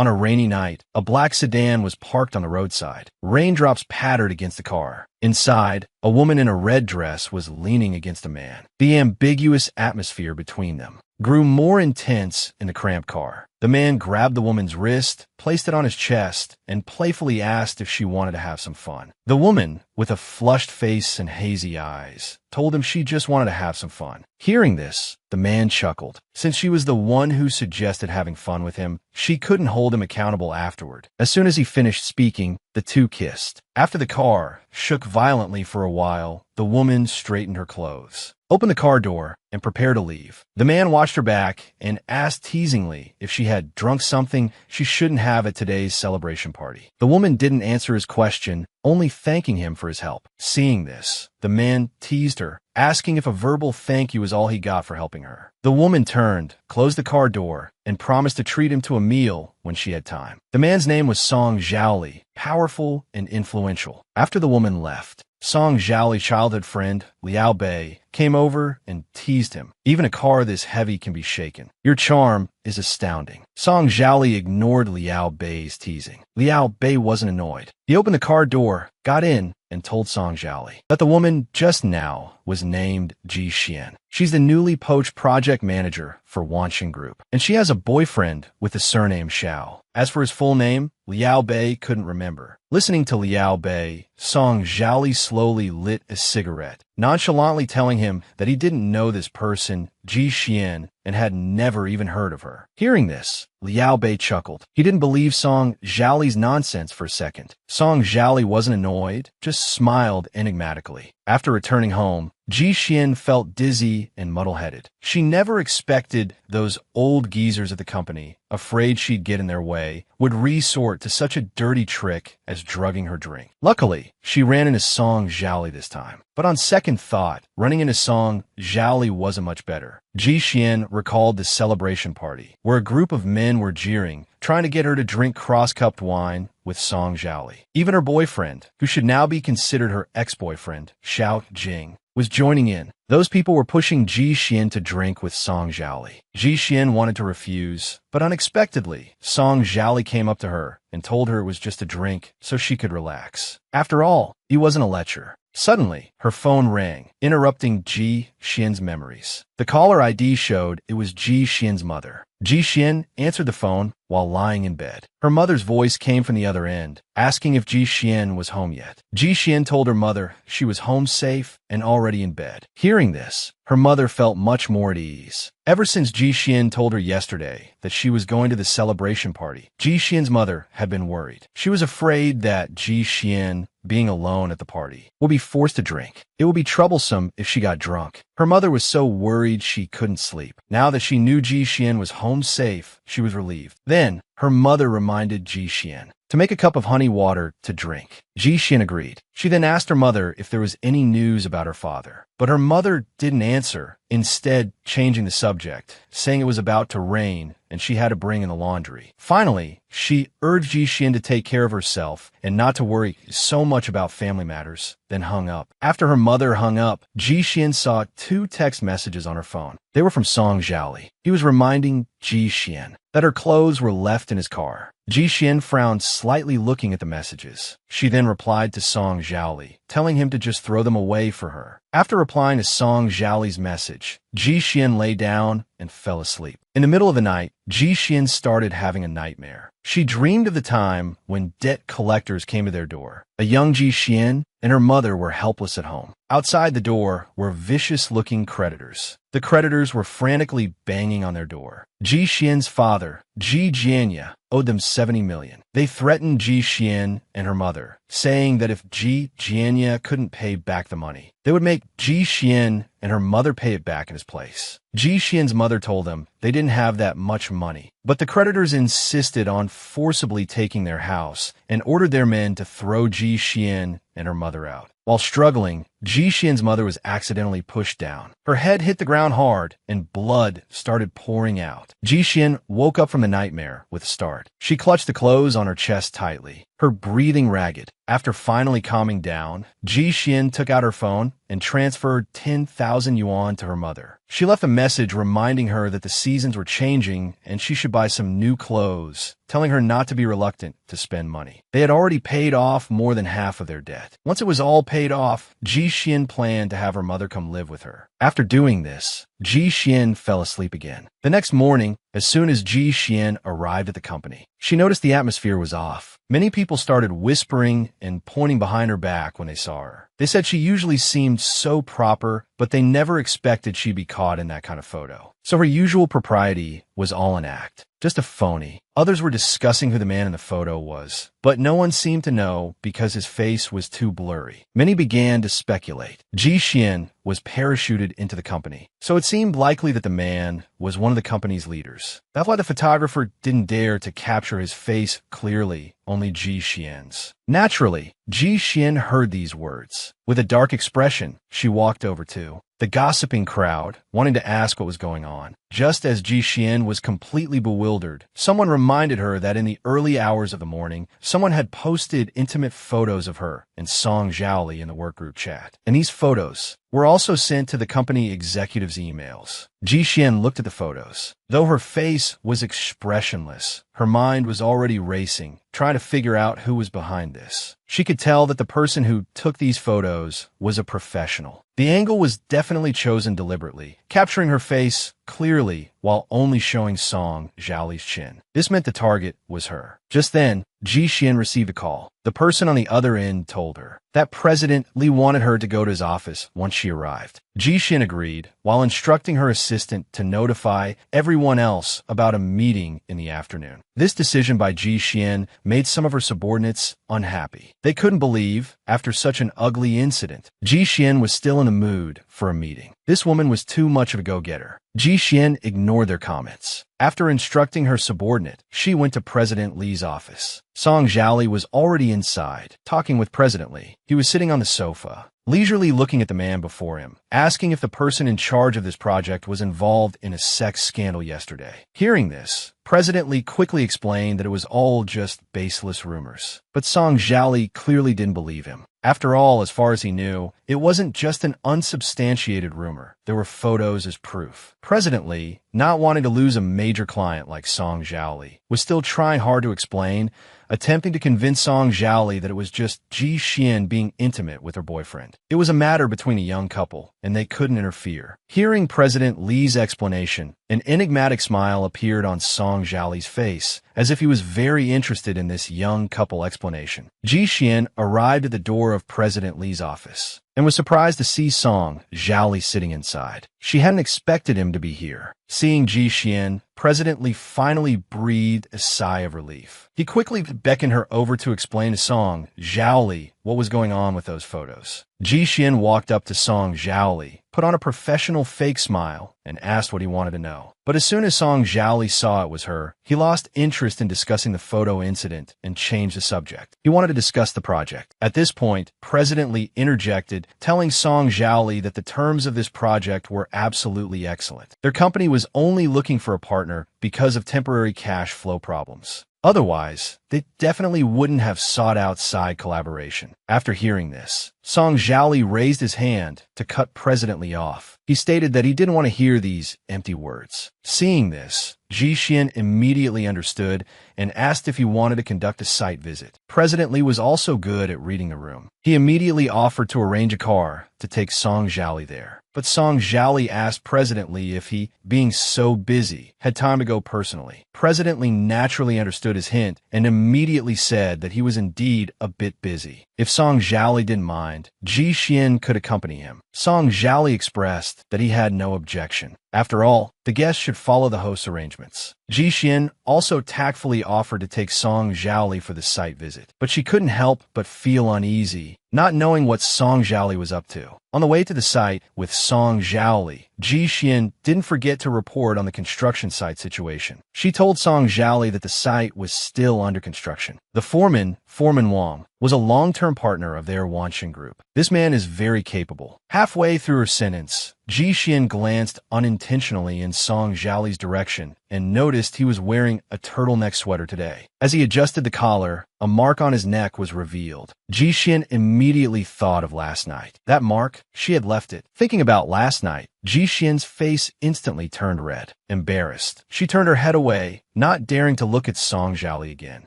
On a rainy night, a black sedan was parked on the roadside. Raindrops pattered against the car. Inside, a woman in a red dress was leaning against a man. The ambiguous atmosphere between them grew more intense in the cramped car. The man grabbed the woman's wrist, placed it on his chest, and playfully asked if she wanted to have some fun. The woman, with a flushed face and hazy eyes, told him she just wanted to have some fun. Hearing this, the man chuckled. Since she was the one who suggested having fun with him, she couldn't hold him accountable afterward. As soon as he finished speaking, the two kissed. After the car shook violently for a while, the woman straightened her clothes, opened the car door, and prepared to leave. The man watched her back and asked teasingly if she had drunk something she shouldn't have at today's celebration party. The woman didn't answer his question, only thanking him for his help. Seeing this, the man teased her, asking if a verbal thank you was all he got for helping her. The woman turned, closed the car door, and promised to treat him to a meal when she had time. The man's name was Song Zhaoli, powerful and influential. After the woman left, Song Zhaoli's childhood friend, Liao Bei, came over and teased him. Even a car this heavy can be shaken. Your charm is astounding. Song Zhaoli ignored Liao Bei's teasing. Liao Bei wasn't annoyed. He opened the car door, got in, and told Song Zhaoli that the woman just now was named Ji Xian. She's the newly poached project manager for Wanxin Group, and she has a boyfriend with the surname Xiao. As for his full name, Liao Bei couldn't remember. Listening to Liao Bei, Song Zhaoli slowly lit a cigarette, nonchalantly telling him that he didn't know this person, Ji Xian, and had never even heard of her. Hearing this, Liao Bei chuckled. He didn't believe Song Zhaoli's nonsense for a second. Song Zhaoli wasn't annoyed, just smiled enigmatically. After returning home, Ji Xian felt dizzy and muddle-headed. She never expected those old geezers at the company, afraid she'd get in their way, would resort to such a dirty trick as drugging her drink. Luckily, she ran into Song Zhaoli this time. But on second thought, running into Song Zhaoli wasn't much better. Ji Xian recalled the celebration party, where a group of men were jeering, trying to get her to drink cross-cupped wine with Song Zhaoli. Even her boyfriend, who should now be considered her ex-boyfriend, Xiao Jing, was joining in. Those people were pushing Ji Xian to drink with Song Zhaoli. Ji Xian wanted to refuse, but unexpectedly, Song Zhaoli came up to her and told her it was just a drink so she could relax. After all, he wasn't a lecher. Suddenly, her phone rang, interrupting Ji Xian's memories. The caller ID showed it was Ji Xian's mother. Ji Xian answered the phone while lying in bed. Her mother's voice came from the other end, asking if Ji Xian was home yet. Ji Xian told her mother she was home safe and already in bed. Hearing this, her mother felt much more at ease. Ever since Ji Xian told her yesterday that she was going to the celebration party, Ji Xian's mother had been worried. She was afraid that Ji Xian, being alone at the party, would be forced to drink. It would be troublesome if she got drunk. Her mother was so worried she couldn't sleep. Now that she knew Ji Xian was home safe, she was relieved. Then, her mother reminded Ji Xian to make a cup of honey water to drink. Ji Xian agreed. She then asked her mother if there was any news about her father. But her mother didn't answer, instead changing the subject, saying it was about to rain and she had to bring in the laundry. Finally, she urged Ji Xian to take care of herself and not to worry so much about family matters, then hung up. After her mother hung up, Ji Xian saw 2 text messages on her phone. They were from Song Zhaoli. He was reminding Ji Xian that her clothes were left in his car. Ji Xian frowned slightly looking at the messages. She then replied to Song Zhaoli, telling him to just throw them away for her. After replying to Song Zhaoli's message, Ji Xian lay down and fell asleep. In the middle of the night, Ji Xian started having a nightmare. She dreamed of the time when debt collectors came to their door. A young Ji Xian and her mother were helpless at home. Outside the door were vicious-looking creditors. The creditors were frantically banging on their door. Ji Xian's father, Ji Jianya, owed them 70 million. They threatened Ji Xian and her mother, saying that if Ji Jianya couldn't pay back the money, they would make Ji Xian and her mother pay it back in his place. Ji Xian's mother told them they didn't have that much money, but the creditors insisted on forcibly taking their house and ordered their men to throw Ji Xian and her mother out. While struggling, Ji Xian's mother was accidentally pushed down. Her head hit the ground hard, and blood started pouring out. Ji Xian woke up from the nightmare with a start. She clutched the clothes on her chest tightly. her breathing ragged. After finally calming down, Ji Xian took out her phone and transferred 10,000 yuan to her mother. She left a message reminding her that the seasons were changing and she should buy some new clothes, telling her not to be reluctant to spend money. They had already paid off more than half of their debt. Once it was all paid off, Ji Xian planned to have her mother come live with her. After doing this, Ji Xian fell asleep again. The next morning, as soon as Ji Xian arrived at the company, she noticed the atmosphere was off. Many people started whispering and pointing behind her back when they saw her. They said she usually seemed so proper, but they never expected she'd be caught in that kind of photo. So her usual propriety was all an act, just a phony. Others were discussing who the man in the photo was, but no one seemed to know because his face was too blurry. Many began to speculate. Ji Xian was parachuted into the company, so it seemed likely that the man was one of the company's leaders. That's why the photographer didn't dare to capture his face clearly, only Ji Xian's. Naturally, Ji Xian heard these words. With a dark expression, she walked over to the gossiping crowd, wanting to ask what was going on. Just as Ji Xian was completely bewildered, someone reminded her that in the early hours of the morning, someone had posted intimate photos of her and Song Zhaoli in the workgroup chat. And these photos were also sent to the company executives' emails. Ji Xian looked at the photos. Though her face was expressionless, her mind was already racing, trying to figure out who was behind this. She could tell that the person who took these photos was a professional. The angle was definitely chosen deliberately, capturing her face clearly while only showing Song Zhaoli's chin. This meant the target was her. Just then, Ji Xian received a call. The person on the other end told her that President Li wanted her to go to his office once she arrived. Ji Xian agreed, while instructing her assistant to notify everyone else about a meeting in the afternoon. This decision by Ji Xian made some of her subordinates unhappy. They couldn't believe, after such an ugly incident, Ji Xian was still in a mood for a meeting. This woman was too much of a go-getter. Ji Xian ignored their comments. After instructing her subordinate, she went to President Li's office. Song Zhaoli was already inside, talking with President Li. He was sitting on the sofa, leisurely looking at the man before him, asking if the person in charge of this project was involved in a sex scandal yesterday. Hearing this, President Li quickly explained that it was all just baseless rumors. But Song Zhaoli clearly didn't believe him. After all, as far as he knew, it wasn't just an unsubstantiated rumor. There were photos as proof. President Li, not wanting to lose a major client like Song Zhaoli, was still trying hard to explain, attempting to convince Song Zhaoli that it was just Ji Xian being intimate with her boyfriend. It was a matter between a young couple, and they couldn't interfere. Hearing President Li's explanation, an enigmatic smile appeared on Song Zhaoli's face, as if he was very interested in this young couple explanation. Ji Xian arrived at the door of President Li's office and was surprised to see Song Zhaoli sitting inside. She hadn't expected him to be here. Seeing Ji Xian, President Li finally breathed a sigh of relief. He quickly beckoned her over to explain to Song Zhaoli what was going on with those photos. Ji Xian walked up to Song Zhaoli, put on a professional fake smile, and asked what he wanted to know. But as soon as Song Zhaoli saw it was her, he lost interest in discussing the photo incident and changed the subject. He wanted to discuss the project. At this point, President Li interjected, telling Song Zhaoli that the terms of this project were absolutely excellent. Their company was only looking for a partner because of temporary cash flow problems. Otherwise, they definitely wouldn't have sought out side collaboration. After hearing this, Song Zhaoli raised his hand to cut President Li off. He stated that he didn't want to hear these empty words. Seeing this, Ji Xian immediately understood and asked if he wanted to conduct a site visit. President Li was also good at reading the room. He immediately offered to arrange a car to take Song Zhaoli there. But Song Zhaoli asked President Li if he, being so busy, had time to go personally. President Li naturally understood his hint and immediately said that he was indeed a bit busy. If Song Zhaoli didn't mind, Ji Xian could accompany him. Song Zhaoli expressed that he had no objection. After all, the guests should follow the host's arrangements. Ji Xian also tactfully offered to take Song Zhaoli for the site visit, but she couldn't help but feel uneasy, not knowing what Song Zhaoli was up to. On the way to the site with Song Zhaoli, Ji Xian didn't forget to report on the construction site situation. She told Song Zhaoli that the site was still under construction. The foreman, Foreman Wang, was a long-term partner of their Wanxin group. This man is very capable. Halfway through her sentence, Ji Xian glanced unintentionally in Song Zhaoli's direction and noticed he was wearing a turtleneck sweater today. As he adjusted the collar, a mark on his neck was revealed. Ji Xian immediately thought of last night. That mark, she had left it. Thinking about last night, Ji Xian's face instantly turned red. Embarrassed, she turned her head away, not daring to look at Song Zhaoli again.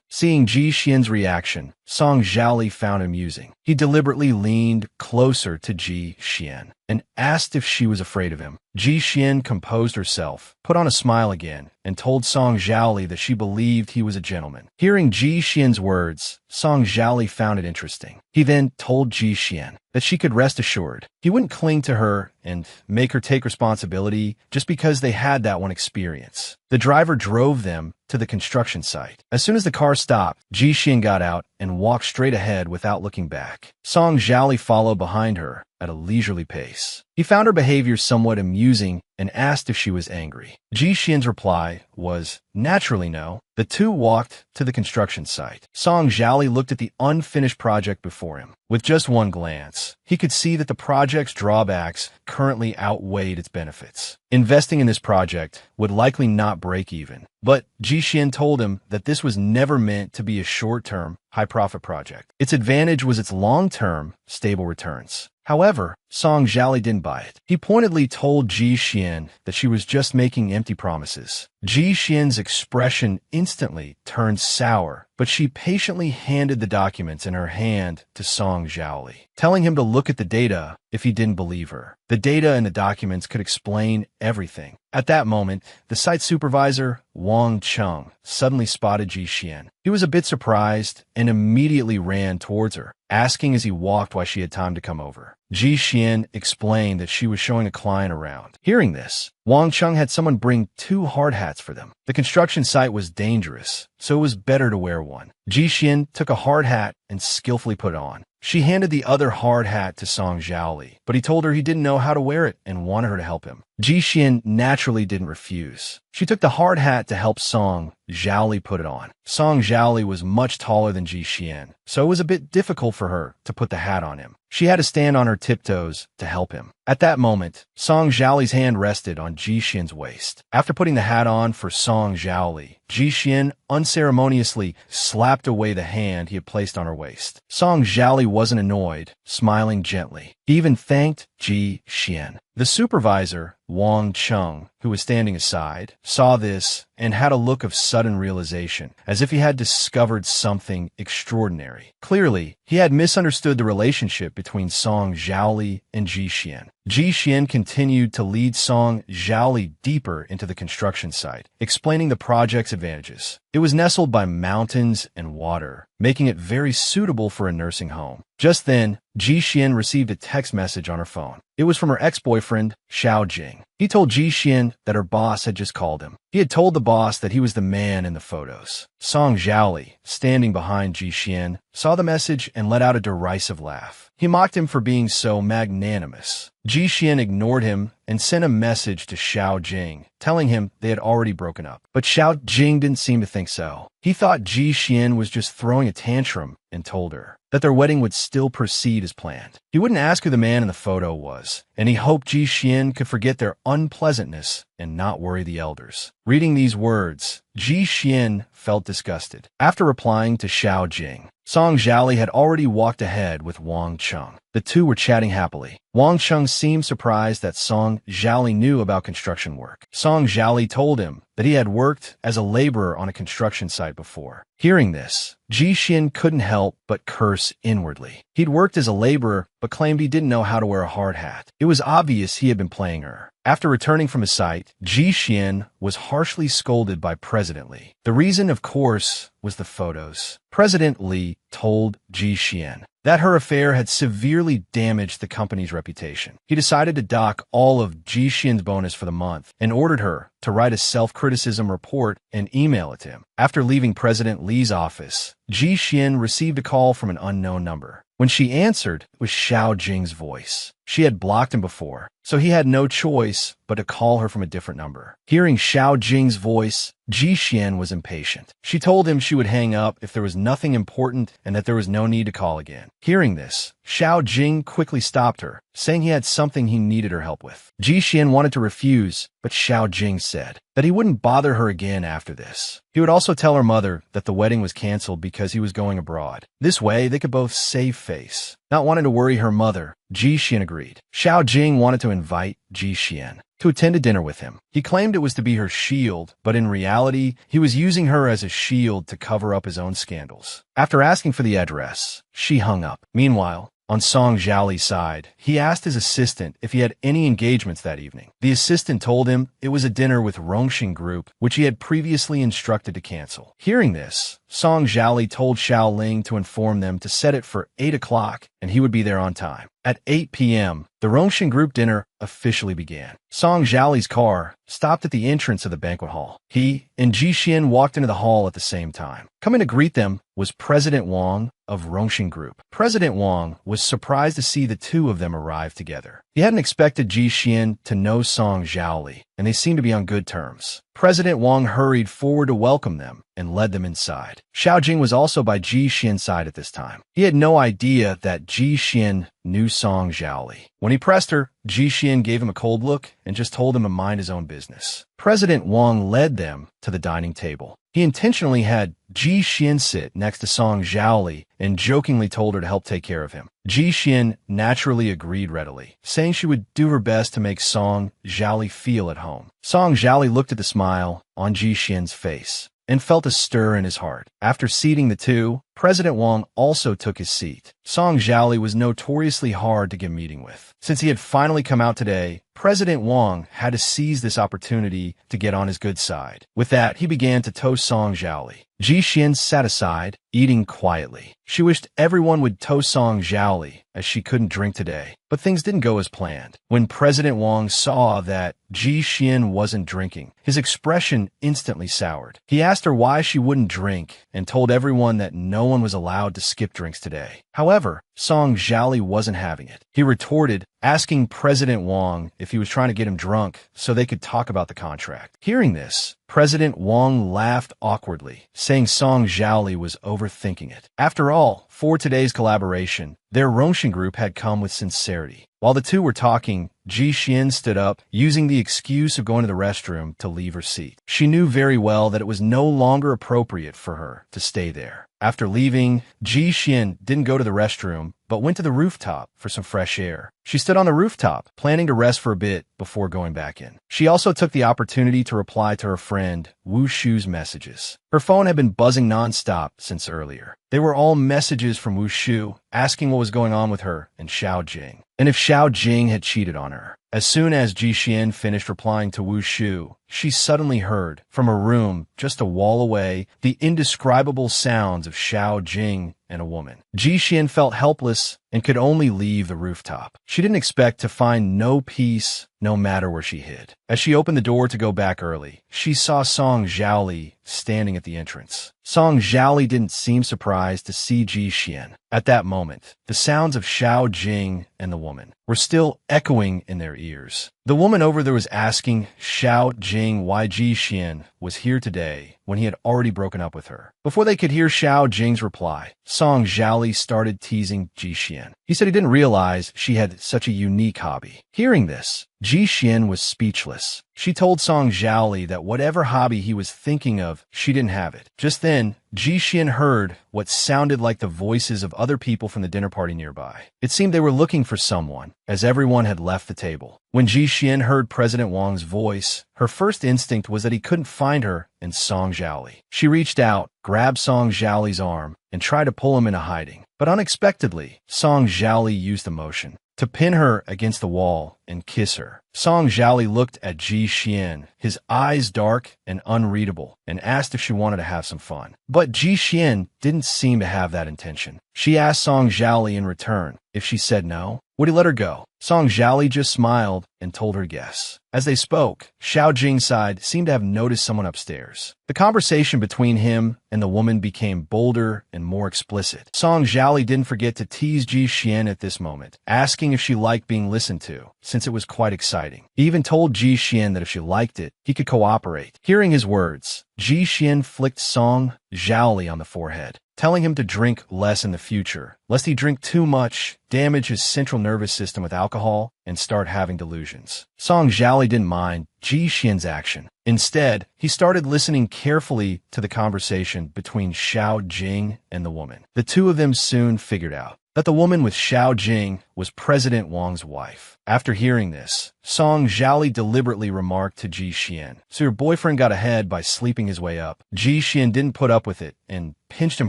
Seeing Ji Xian's reaction, Song Zhaoli found amusing. He deliberately leaned closer to Ji Xian and asked if she was afraid of him. Ji Xian composed herself, put on a smile again, and told Song Zhaoli that she believed he was a gentleman. Hearing Ji Xian's words, Song Zhaoli found it interesting. He then told Ji Xian that she could rest assured he wouldn't cling to her and make her take responsibility just because they had that one experience. The driver drove them to the construction site. As soon as the car stopped, Ji Xian got out and walked straight ahead without looking back. Song Zhaoli followed behind her at a leisurely pace. He found her behavior somewhat amusing and asked if she was angry. Ji Xian's reply was, naturally no. The two walked to the construction site. Song Zhaoli looked at the unfinished project before him. With just one glance, he could see that the project's drawbacks currently outweighed its benefits. Investing in this project would likely not break even, but Ji Xian told him that this was never meant to be a short-term, high-profit project. Its advantage was its long-term, stable returns. However, Song Zhaoli didn't buy it. He pointedly told Ji Xian that she was just making empty promises. Ji Xian's expression instantly turned sour, but she patiently handed the documents in her hand to Song Zhaoli, telling him to look at the data if he didn't believe her. The data in the documents could explain everything. At that moment, the site supervisor, Wang Chung, suddenly spotted Ji Xian. He was a bit surprised and immediately ran towards her, asking as he walked why she had time to come over. Ji Xian explained that she was showing a client around. Hearing this, Wang Chung had someone bring 2 hard hats for them. The construction site was dangerous, so it was better to wear one. Ji Xian took a hard hat and skillfully put it on. She handed the other hard hat to Song Zhaoli, but he told her he didn't know how to wear it and wanted her to help him. Ji Xian naturally didn't refuse. She took the hard hat to help Song Zhaoli put it on. Song Zhaoli was much taller than Ji Xian, so it was a bit difficult for her to put the hat on him. She had to stand on her tiptoes to help him. At that moment, Song Zhaoli's hand rested on Ji Xian's waist. After putting the hat on for Song Zhaoli, Ji Xian unceremoniously slapped away the hand he had placed on her waist. Song Zhaoli wasn't annoyed, smiling gently. He even thanked Ji Xian. The supervisor, Wang Chung, who was standing aside, saw this and had a look of sudden realization, as if he had discovered something extraordinary. Clearly, he had misunderstood the relationship between Song Zhaoli and Ji Xian. Ji Xian continued to lead Song Zhaoli deeper into the construction site, explaining the project's advantages. It was nestled by mountains and water, making it very suitable for a nursing home. Just then, Ji Xian received a text message on her phone. It was from her ex-boyfriend, Xiao Jing. He told Ji Xian that her boss had just called him. He had told the boss that he was the man in the photos. Song Zhaoli, standing behind Ji Xian, saw the message and let out a derisive laugh. He mocked him for being so magnanimous. Ji Xian ignored him and sent a message to Xiao Jing, telling him they had already broken up. But Xiao Jing didn't seem to think so. He thought Ji Xian was just throwing a tantrum and told her that their wedding would still proceed as planned. He wouldn't ask who the man in the photo was, and he hoped Ji Xian could forget their unpleasantness and not worry the elders. Reading these words, Ji Xian felt disgusted. After replying to Xiao Jing, Song Zhaoli had already walked ahead with Wang Chung. The two were chatting happily. Wang Chung seemed surprised that Song Zhaoli knew about construction work. Song Zhaoli told him that he had worked as a laborer on a construction site before. Hearing this, Ji Xian couldn't help but curse inwardly. He'd worked as a laborer, but claimed he didn't know how to wear a hard hat. It was obvious he had been playing her. After returning from his site, Ji Xian was harshly scolded by President Li. The reason, of course, was the photos. President Li told Ji Xian that her affair had severely damaged the company's reputation. He decided to dock all of Ji Xian's bonus for the month and ordered her to write a self-criticism report and email it to him. After leaving President Li's office, Ji Xian received a call from an unknown number. When she answered, it was Xiao Jing's voice. She had blocked him before, so he had no choice but to call her from a different number. Hearing Xiao Jing's voice, Ji Xian was impatient. She told him she would hang up if there was nothing important and that there was no need to call again. Hearing this, Xiao Jing quickly stopped her, saying he had something he needed her help with. Ji Xian wanted to refuse, but Xiao Jing said that he wouldn't bother her again after this. He would also tell her mother that the wedding was canceled because he was going abroad. This way, they could both save face. Not wanting to worry her mother, Ji Xian agreed. Xiao Jing wanted to invite Ji Xian to attend a dinner with him. He claimed it was to be her shield, but in reality, he was using her as a shield to cover up his own scandals. After asking for the address, she hung up. Meanwhile, on Song Zhaoli's side, he asked his assistant if he had any engagements that evening. The assistant told him it was a dinner with Rongxing Group, which he had previously instructed to cancel. Hearing this, Song Zhaoli told Xiao Ling to inform them to set it for 8 o'clock and he would be there on time. At 8 p.m., the Rongxing Group dinner officially began. Song Zhaoli's car stopped at the entrance of the banquet hall. He and Ji Xian walked into the hall at the same time. Coming to greet them was President Wang of Rongxing Group. President Wang was surprised to see the two of them arrive together. He hadn't expected Ji Xian to know Song Zhaoli, and they seemed to be on good terms. President Wang hurried forward to welcome them and led them inside. Xiao Jing was also by Ji Xian's side at this time. He had no idea that Ji Xian knew Song Zhaoli. When he pressed her, Ji Xian gave him a cold look and just told him to mind his own business. President Wang led them to the dining table. He intentionally had Ji Xian sit next to Song Zhaoli and jokingly told her to help take care of him. Ji Xian naturally agreed readily, saying she would do her best to make Song Zhaoli feel at home. Song Zhaoli looked at the smile on Ji Xian's face and felt a stir in his heart. After seating the two, President Wang also took his seat. Song Zhaoli was notoriously hard to get a meeting with. Since he had finally come out today, President Wang had to seize this opportunity to get on his good side. With that, he began to toast Song Zhaoli. Ji Xian sat aside, eating quietly. She wished everyone would toast Song Zhaoli, as she couldn't drink today. But things didn't go as planned. When President Wang saw that Ji Xian wasn't drinking, his expression instantly soured. He asked her why she wouldn't drink and told everyone that no one was allowed to skip drinks today. However, Song Zhaoli wasn't having it. He retorted, asking President Wang if he was trying to get him drunk so they could talk about the contract. Hearing this, President Wang laughed awkwardly, saying Song Zhaoli was overthinking it. After all, for today's collaboration, their Rongxing Group had come with sincerity. While the two were talking, Ji Xian stood up, using the excuse of going to the restroom to leave her seat. She knew very well that it was no longer appropriate for her to stay there. After leaving, Ji Xian didn't go to the restroom, but went to the rooftop for some fresh air. She stood on the rooftop, planning to rest for a bit before going back in. She also took the opportunity to reply to her friend Wu Shu's messages. Her phone had been buzzing nonstop since earlier. They were all messages from Wu Shu, asking what was going on with her and Xiao Jing, and if Xiao Jing had cheated on her. As soon as Ji Xian finished replying to Wu Shu, she suddenly heard, from a room just a wall away, the indescribable sounds of Xiao Jing and a woman. Ji Xian felt helpless and could only leave the rooftop. She didn't expect to find no peace, no matter where she hid. As she opened the door to go back early, she saw Song Zhaoli standing at the entrance. Song Zhaoli didn't seem surprised to see Ji Xian. At that moment, the sounds of Xiao Jing and the woman were still echoing in their ears. The woman over there was asking Xiao Jing why Ji Xian was here today when he had already broken up with her. Before they could hear Xiao Jing's reply, Song Zhaoli started teasing Ji Xian. He said he didn't realize she had such a unique hobby. Hearing this, Ji Xian was speechless. She told Song Zhaoli that whatever hobby he was thinking of, she didn't have it. Just then, Ji Xian heard what sounded like the voices of other people from the dinner party nearby. It seemed they were looking for someone, as everyone had left the table. When Ji Xian heard President Wang's voice, her first instinct was that he couldn't find her in Song Zhaoli. She reached out, grabbed Song Zhaoli's arm, and tried to pull him into hiding. But unexpectedly, Song Zhaoli used emotion to pin her against the wall and kiss her. Song Zhaoli looked at Ji Xian, his eyes dark and unreadable, and asked if she wanted to have some fun. But Ji Xian didn't seem to have that intention. She asked Song Zhaoli in return if she said no. Would he let her go? Song Jiali just smiled and told her to guess. As they spoke, Xiao Jing's side seemed to have noticed someone upstairs. The conversation between him and the woman became bolder and more explicit. Song Jiali didn't forget to tease Ji Xian at this moment, asking if she liked being listened to, since it was quite exciting. He even told Ji Xian that if she liked it, he could cooperate. Hearing his words, Ji Xian flicked Song Jiali on the forehead, telling him to drink less in the future, lest he drink too much, damage his central nervous system with alcohol, and start having delusions. Song Jiali didn't mind Ji Xian's action. Instead, he started listening carefully to the conversation between Xiao Jing and the woman. The two of them soon figured out that the woman with Xiao Jing was President Wang's wife. After hearing this, Song Jiali deliberately remarked to Ji Xian, "So your boyfriend got ahead by sleeping his way up." Ji Xian didn't put up with it and pinched him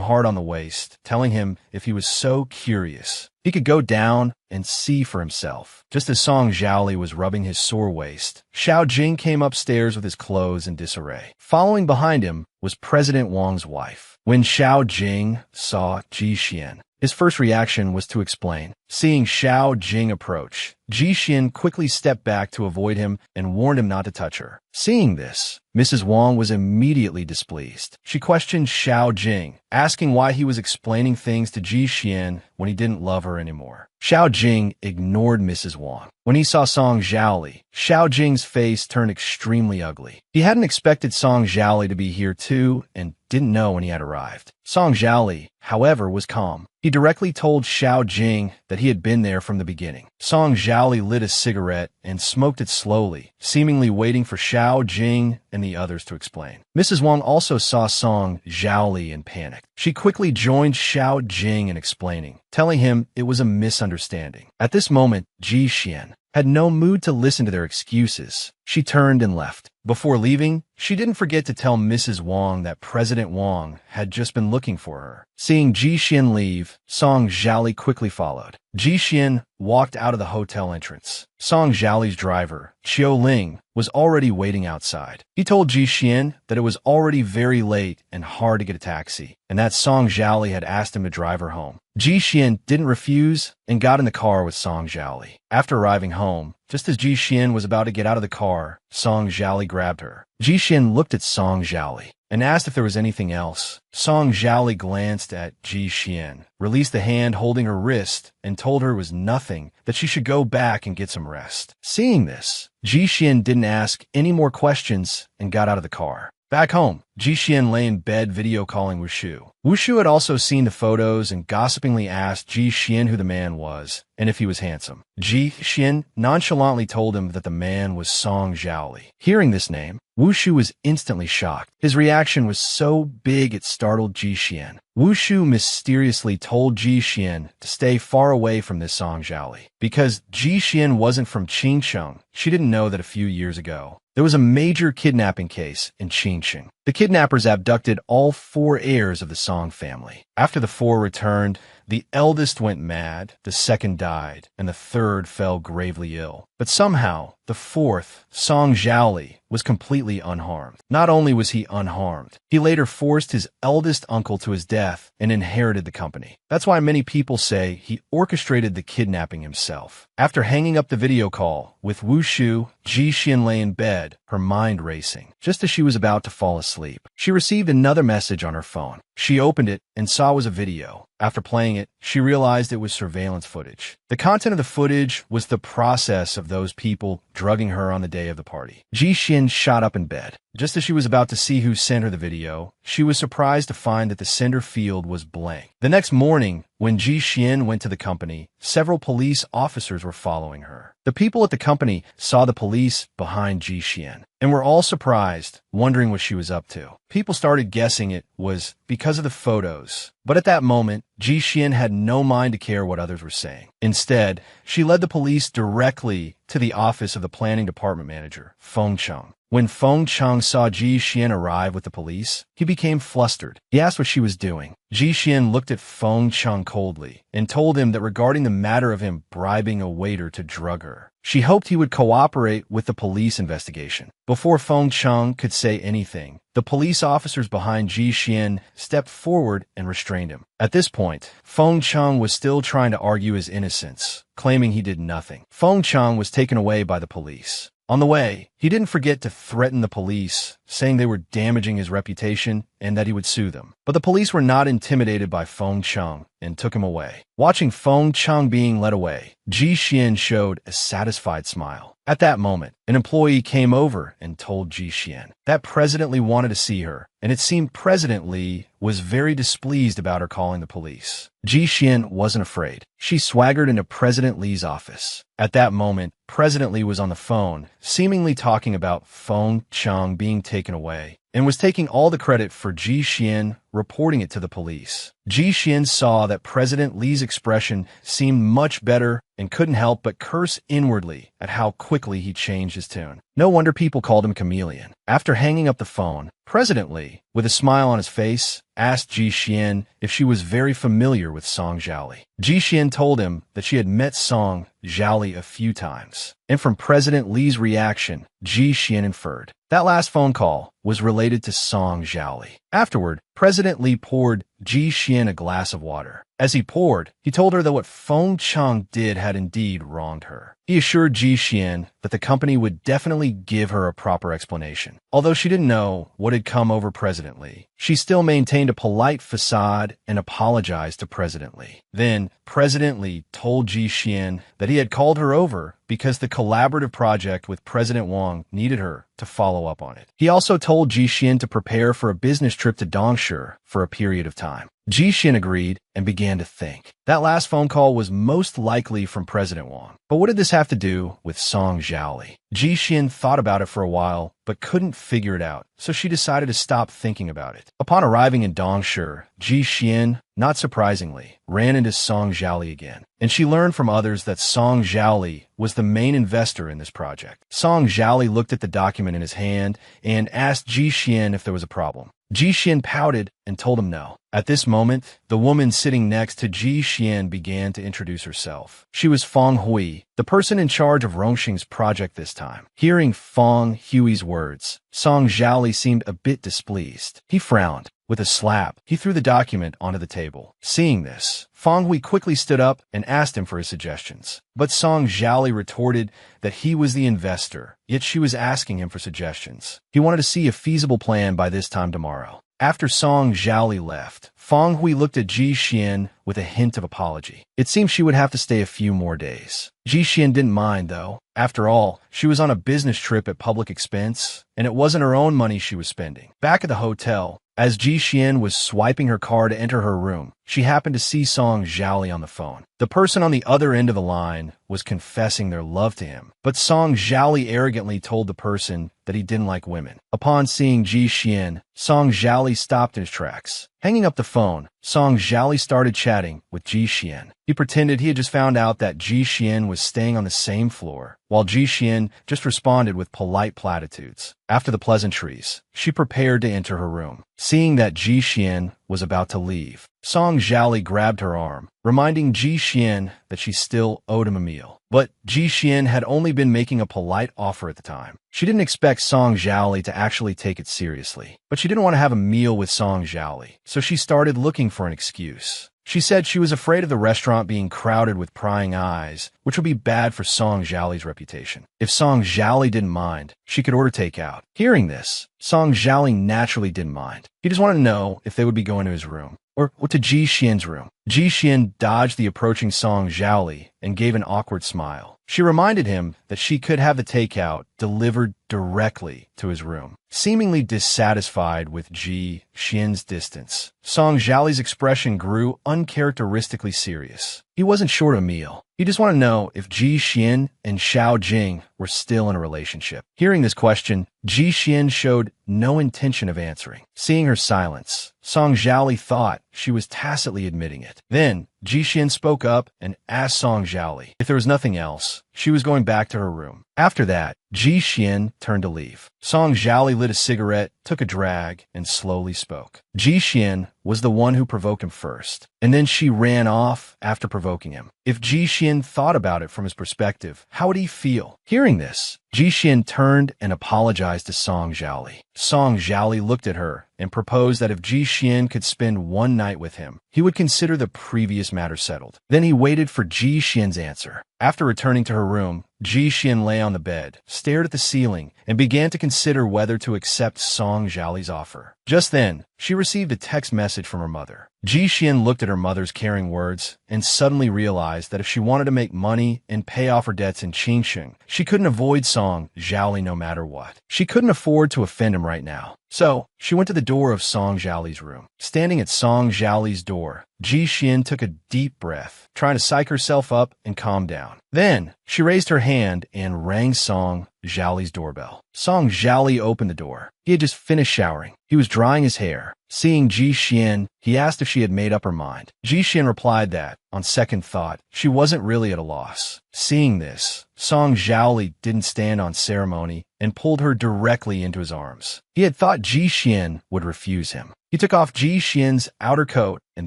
hard on the waist, telling him if he was so curious, he could go down and see for himself. Just as Song Jiali was rubbing his sore waist, Xiao Jing came upstairs with his clothes in disarray. Following behind him was President Wang's wife. When Xiao Jing saw Ji Xian, his first reaction was to explain. Seeing Xiao Jing approach, Ji Xian quickly stepped back to avoid him and warned him not to touch her. Seeing this, Mrs. Wang was immediately displeased. She questioned Xiao Jing, asking why he was explaining things to Ji Xian when he didn't love her anymore. Xiao Jing ignored Mrs. Wang. When he saw Song Jiali, Xiao Jing's face turned extremely ugly. He hadn't expected Song Jiali to be here too and didn't know when he had arrived. Song Jiali, however, was calm. He directly told Xiao Jing that he had been there from the beginning. Song Jiali lit a cigarette and smoked it slowly, seemingly waiting for Xiao Jing and the others to explain. Mrs. Wang also saw Song Jiali and panicked. She quickly joined Xiao Jing in explaining, telling him it was a misunderstanding. At this moment, Ji Xian had no mood to listen to their excuses. She turned and left. Before leaving, she didn't forget to tell Mrs. Wang that President Wang had just been looking for her. Seeing Ji Xian leave, Song Jiali quickly followed. Ji Xian walked out of the hotel entrance. Song Jiali's driver, Chiu Ling, was already waiting outside. He told Ji Xian that it was already very late and hard to get a taxi, and that Song Jiali had asked him to drive her home. Ji Xian didn't refuse and got in the car with Song Jiali. After arriving home, just as Ji Xian was about to get out of the car, Song Jiali grabbed her. Ji Xian looked at Song Jiali and asked if there was anything else. Song Jiali glanced at Ji Xian, released the hand holding her wrist, and told her it was nothing, that she should go back and get some rest. Seeing this, Ji Xian didn't ask any more questions and got out of the car. Back home, Ji Xian lay in bed video calling Wu Shu. Wu Shu had also seen the photos and gossipingly asked Ji Xian who the man was and if he was handsome. Ji Xian nonchalantly told him that the man was Song Jiali. Hearing this name, Wu Shu was instantly shocked. His reaction was so big it startled Ji Xian. Wu Shu mysteriously told Ji Xian to stay far away from this Song Jiali. Because Ji Xian wasn't from Qingcheng, she didn't know that a few years ago, there was a major kidnapping case in Qingcheng. The kidnappers abducted all 4 heirs of the Song family. After the 4 returned, the eldest went mad, the second died, and the third fell gravely ill. But somehow, the 4th, Song Jiali, was completely unharmed. Not only was he unharmed, he later forced his eldest uncle to his death and inherited the company. That's why many people say he orchestrated the kidnapping himself. After hanging up the video call with Wu Shu, Ji Xian lay in bed, her mind racing. Just as she was about to fall asleep, she received another message on her phone. She opened it and saw it was a video. After playing it, she realized it was surveillance footage. The content of the footage was the process of those people drugging her on the day of the party. Ji Xian shot up in bed. Just as she was about to see who sent her the video, she was surprised to find that the sender field was blank. The next morning, when Ji Xian went to the company, several police officers were following her. The people at the company saw the police behind Ji Xian and were all surprised, wondering what she was up to. People started guessing it was because of the photos. But at that moment, Ji Xian had no mind to care what others were saying. Instead, she led the police directly to the office of the planning department manager, Feng Cheng. When Feng Cheng saw Ji Xian arrive with the police, he became flustered. He asked what she was doing. Ji Xian looked at Feng Cheng coldly and told him that regarding the matter of him bribing a waiter to drug her, she hoped he would cooperate with the police investigation. Before Feng Cheng could say anything, the police officers behind Ji Xian stepped forward and restrained him. At this point, Feng Cheng was still trying to argue his innocence, claiming he did nothing. Feng Cheng was taken away by the police. On the way, he didn't forget to threaten the police, saying they were damaging his reputation and that he would sue them. But the police were not intimidated by Feng Cheng and took him away. Watching Feng Cheng being led away, Ji Xian showed a satisfied smile. At that moment, an employee came over and told Ji Xian that President Li wanted to see her, and it seemed President Li was very displeased about her calling the police. Ji Xian wasn't afraid. She swaggered into President Li's office. At that moment, President Li was on the phone, seemingly talking about Feng Cheng being taken away, and was taking all the credit for Ji Xian reporting it to the police. Ji Xian saw that President Li's expression seemed much better and couldn't help but curse inwardly at how quickly he changed his tune. No wonder people called him chameleon. After hanging up the phone, President Li, with a smile on his face, asked Ji Xian if she was very familiar with Song Zhaoli. Ji Xian told him that she had met Song Zhaoli a few times, and from President Li's reaction, Ji Xian inferred that last phone call was related to Song Zhaoli. Afterward, President Li poured Ji Xian a glass of water. As he poured, he told her that what Feng Cheng did had indeed wronged her. He assured Ji Xian that the company would definitely give her a proper explanation. Although she didn't know what had come over President Li, she still maintained a polite facade and apologized to President Li. Then, President Li told Ji Xian that he had called her over because the collaborative project with President Wang needed her to follow up on it. He also told Ji Xian to prepare for a business trip to Dongshi for a period of time. Ji Xian agreed and began to think. That last phone call was most likely from President Wang. But what did this have to do with Song Zhaoli? Ji Xian thought about it for a while, but couldn't figure it out, so she decided to stop thinking about it. Upon arriving in Dongshi, Ji Xian, not surprisingly, ran into Song Zhaoli again, and she learned from others that Song Zhaoli was the main investor in this project. Song Zhaoli looked at the document in his hand and asked Ji Xian if there was a problem. Ji Xian pouted and told him no. At this moment, the woman sitting next to Ji Xian began to introduce herself. She was Feng Hui, the person in charge of Rongxing's project this time. Hearing Feng Hui's words, Song Zhaoli seemed a bit displeased. He frowned. With a slap, he threw the document onto the table. Seeing this, Feng Hui quickly stood up and asked him for his suggestions. But Song Zhaoli retorted that he was the investor, yet she was asking him for suggestions. He wanted to see a feasible plan by this time tomorrow. After Song Zhaoli left, Feng Hui looked at Ji Xian with a hint of apology. It seemed she would have to stay a few more days. Ji Xian didn't mind, though. After all, she was on a business trip at public expense, and it wasn't her own money she was spending. Back at the hotel, as Ji Xian was swiping her card to enter her room, she happened to see Song Zhaoli on the phone. The person on the other end of the line was confessing their love to him, but Song Zhaoli arrogantly told the person that he didn't like women. Upon seeing Ji Xian, Song Zhaoli stopped in his tracks. Hanging up the phone, Song Zhaoli started chatting with Ji Xian. He pretended he had just found out that Ji Xian was staying on the same floor, while Ji Xian just responded with polite platitudes. After the pleasantries, she prepared to enter her room. Seeing that Ji Xian was about to leave, Song Zhaoli grabbed her arm, reminding Ji Xian that she still owed him a meal. But Ji Xian had only been making a polite offer at the time. She didn't expect Song Zhaoli to actually take it seriously, but she didn't want to have a meal with Song Zhaoli, so she started looking for an excuse. She said she was afraid of the restaurant being crowded with prying eyes, which would be bad for Song Zhaoli's reputation. If Song Zhaoli didn't mind, she could order takeout. Hearing this, Song Zhaoli naturally didn't mind. He just wanted to know if they would be going to his room, or to Ji Xian's room. Ji Xian dodged the approaching Song Zhaoli and gave an awkward smile. She reminded him that she could have the takeout delivered directly to his room. Seemingly dissatisfied with Ji Xian's distance, Song Zhaoli's expression grew uncharacteristically serious. He wasn't short of a meal. He just wanted to know if Ji Xian and Xiao Jing were still in a relationship. Hearing this question, Ji Xian showed no intention of answering. Seeing her silence, Song Jiali thought she was tacitly admitting it. Then, Ji Xian spoke up and asked Song Jiali if there was nothing else. She was going back to her room. After that, Ji Xian turned to leave. Song Jiali lit a cigarette, took a drag, and slowly spoke. Ji Xian was the one who provoked him first, and then she ran off after provoking him. If Ji Xian thought about it from his perspective, how would he feel? Hearing this, Ji Xian turned and apologized to Song Jiali. Song Jiali looked at her and proposed that if Ji Xian could spend one night with him, he would consider the previous matter settled. Then he waited for Ji Xian's answer. After returning to her room, Ji Xian lay on the bed, stared at the ceiling, and began to consider whether to accept Song Jiali's offer. Just then, she received a text message from her mother. Ji Xian looked at her mother's caring words and suddenly realized that if she wanted to make money and pay off her debts in Qingsheng, she couldn't avoid Song Jiali no matter what. She couldn't afford to offend him right now. So, she went to the door of Song Jiali's room. Standing at Song Jiali's door, Ji Xian took a deep breath, trying to psych herself up and calm down. Then, she raised her hand and rang Song Jiali's doorbell. Song Jiali opened the door. He had just finished showering. He was drying his hair. Seeing Ji Xian, he asked if she had made up her mind. Ji Xian replied that, on second thought, she wasn't really at a loss. Seeing this, Song Jiali didn't stand on ceremony and pulled her directly into his arms. He had thought Ji Xian would refuse him. He took off Ji Xian's outer coat and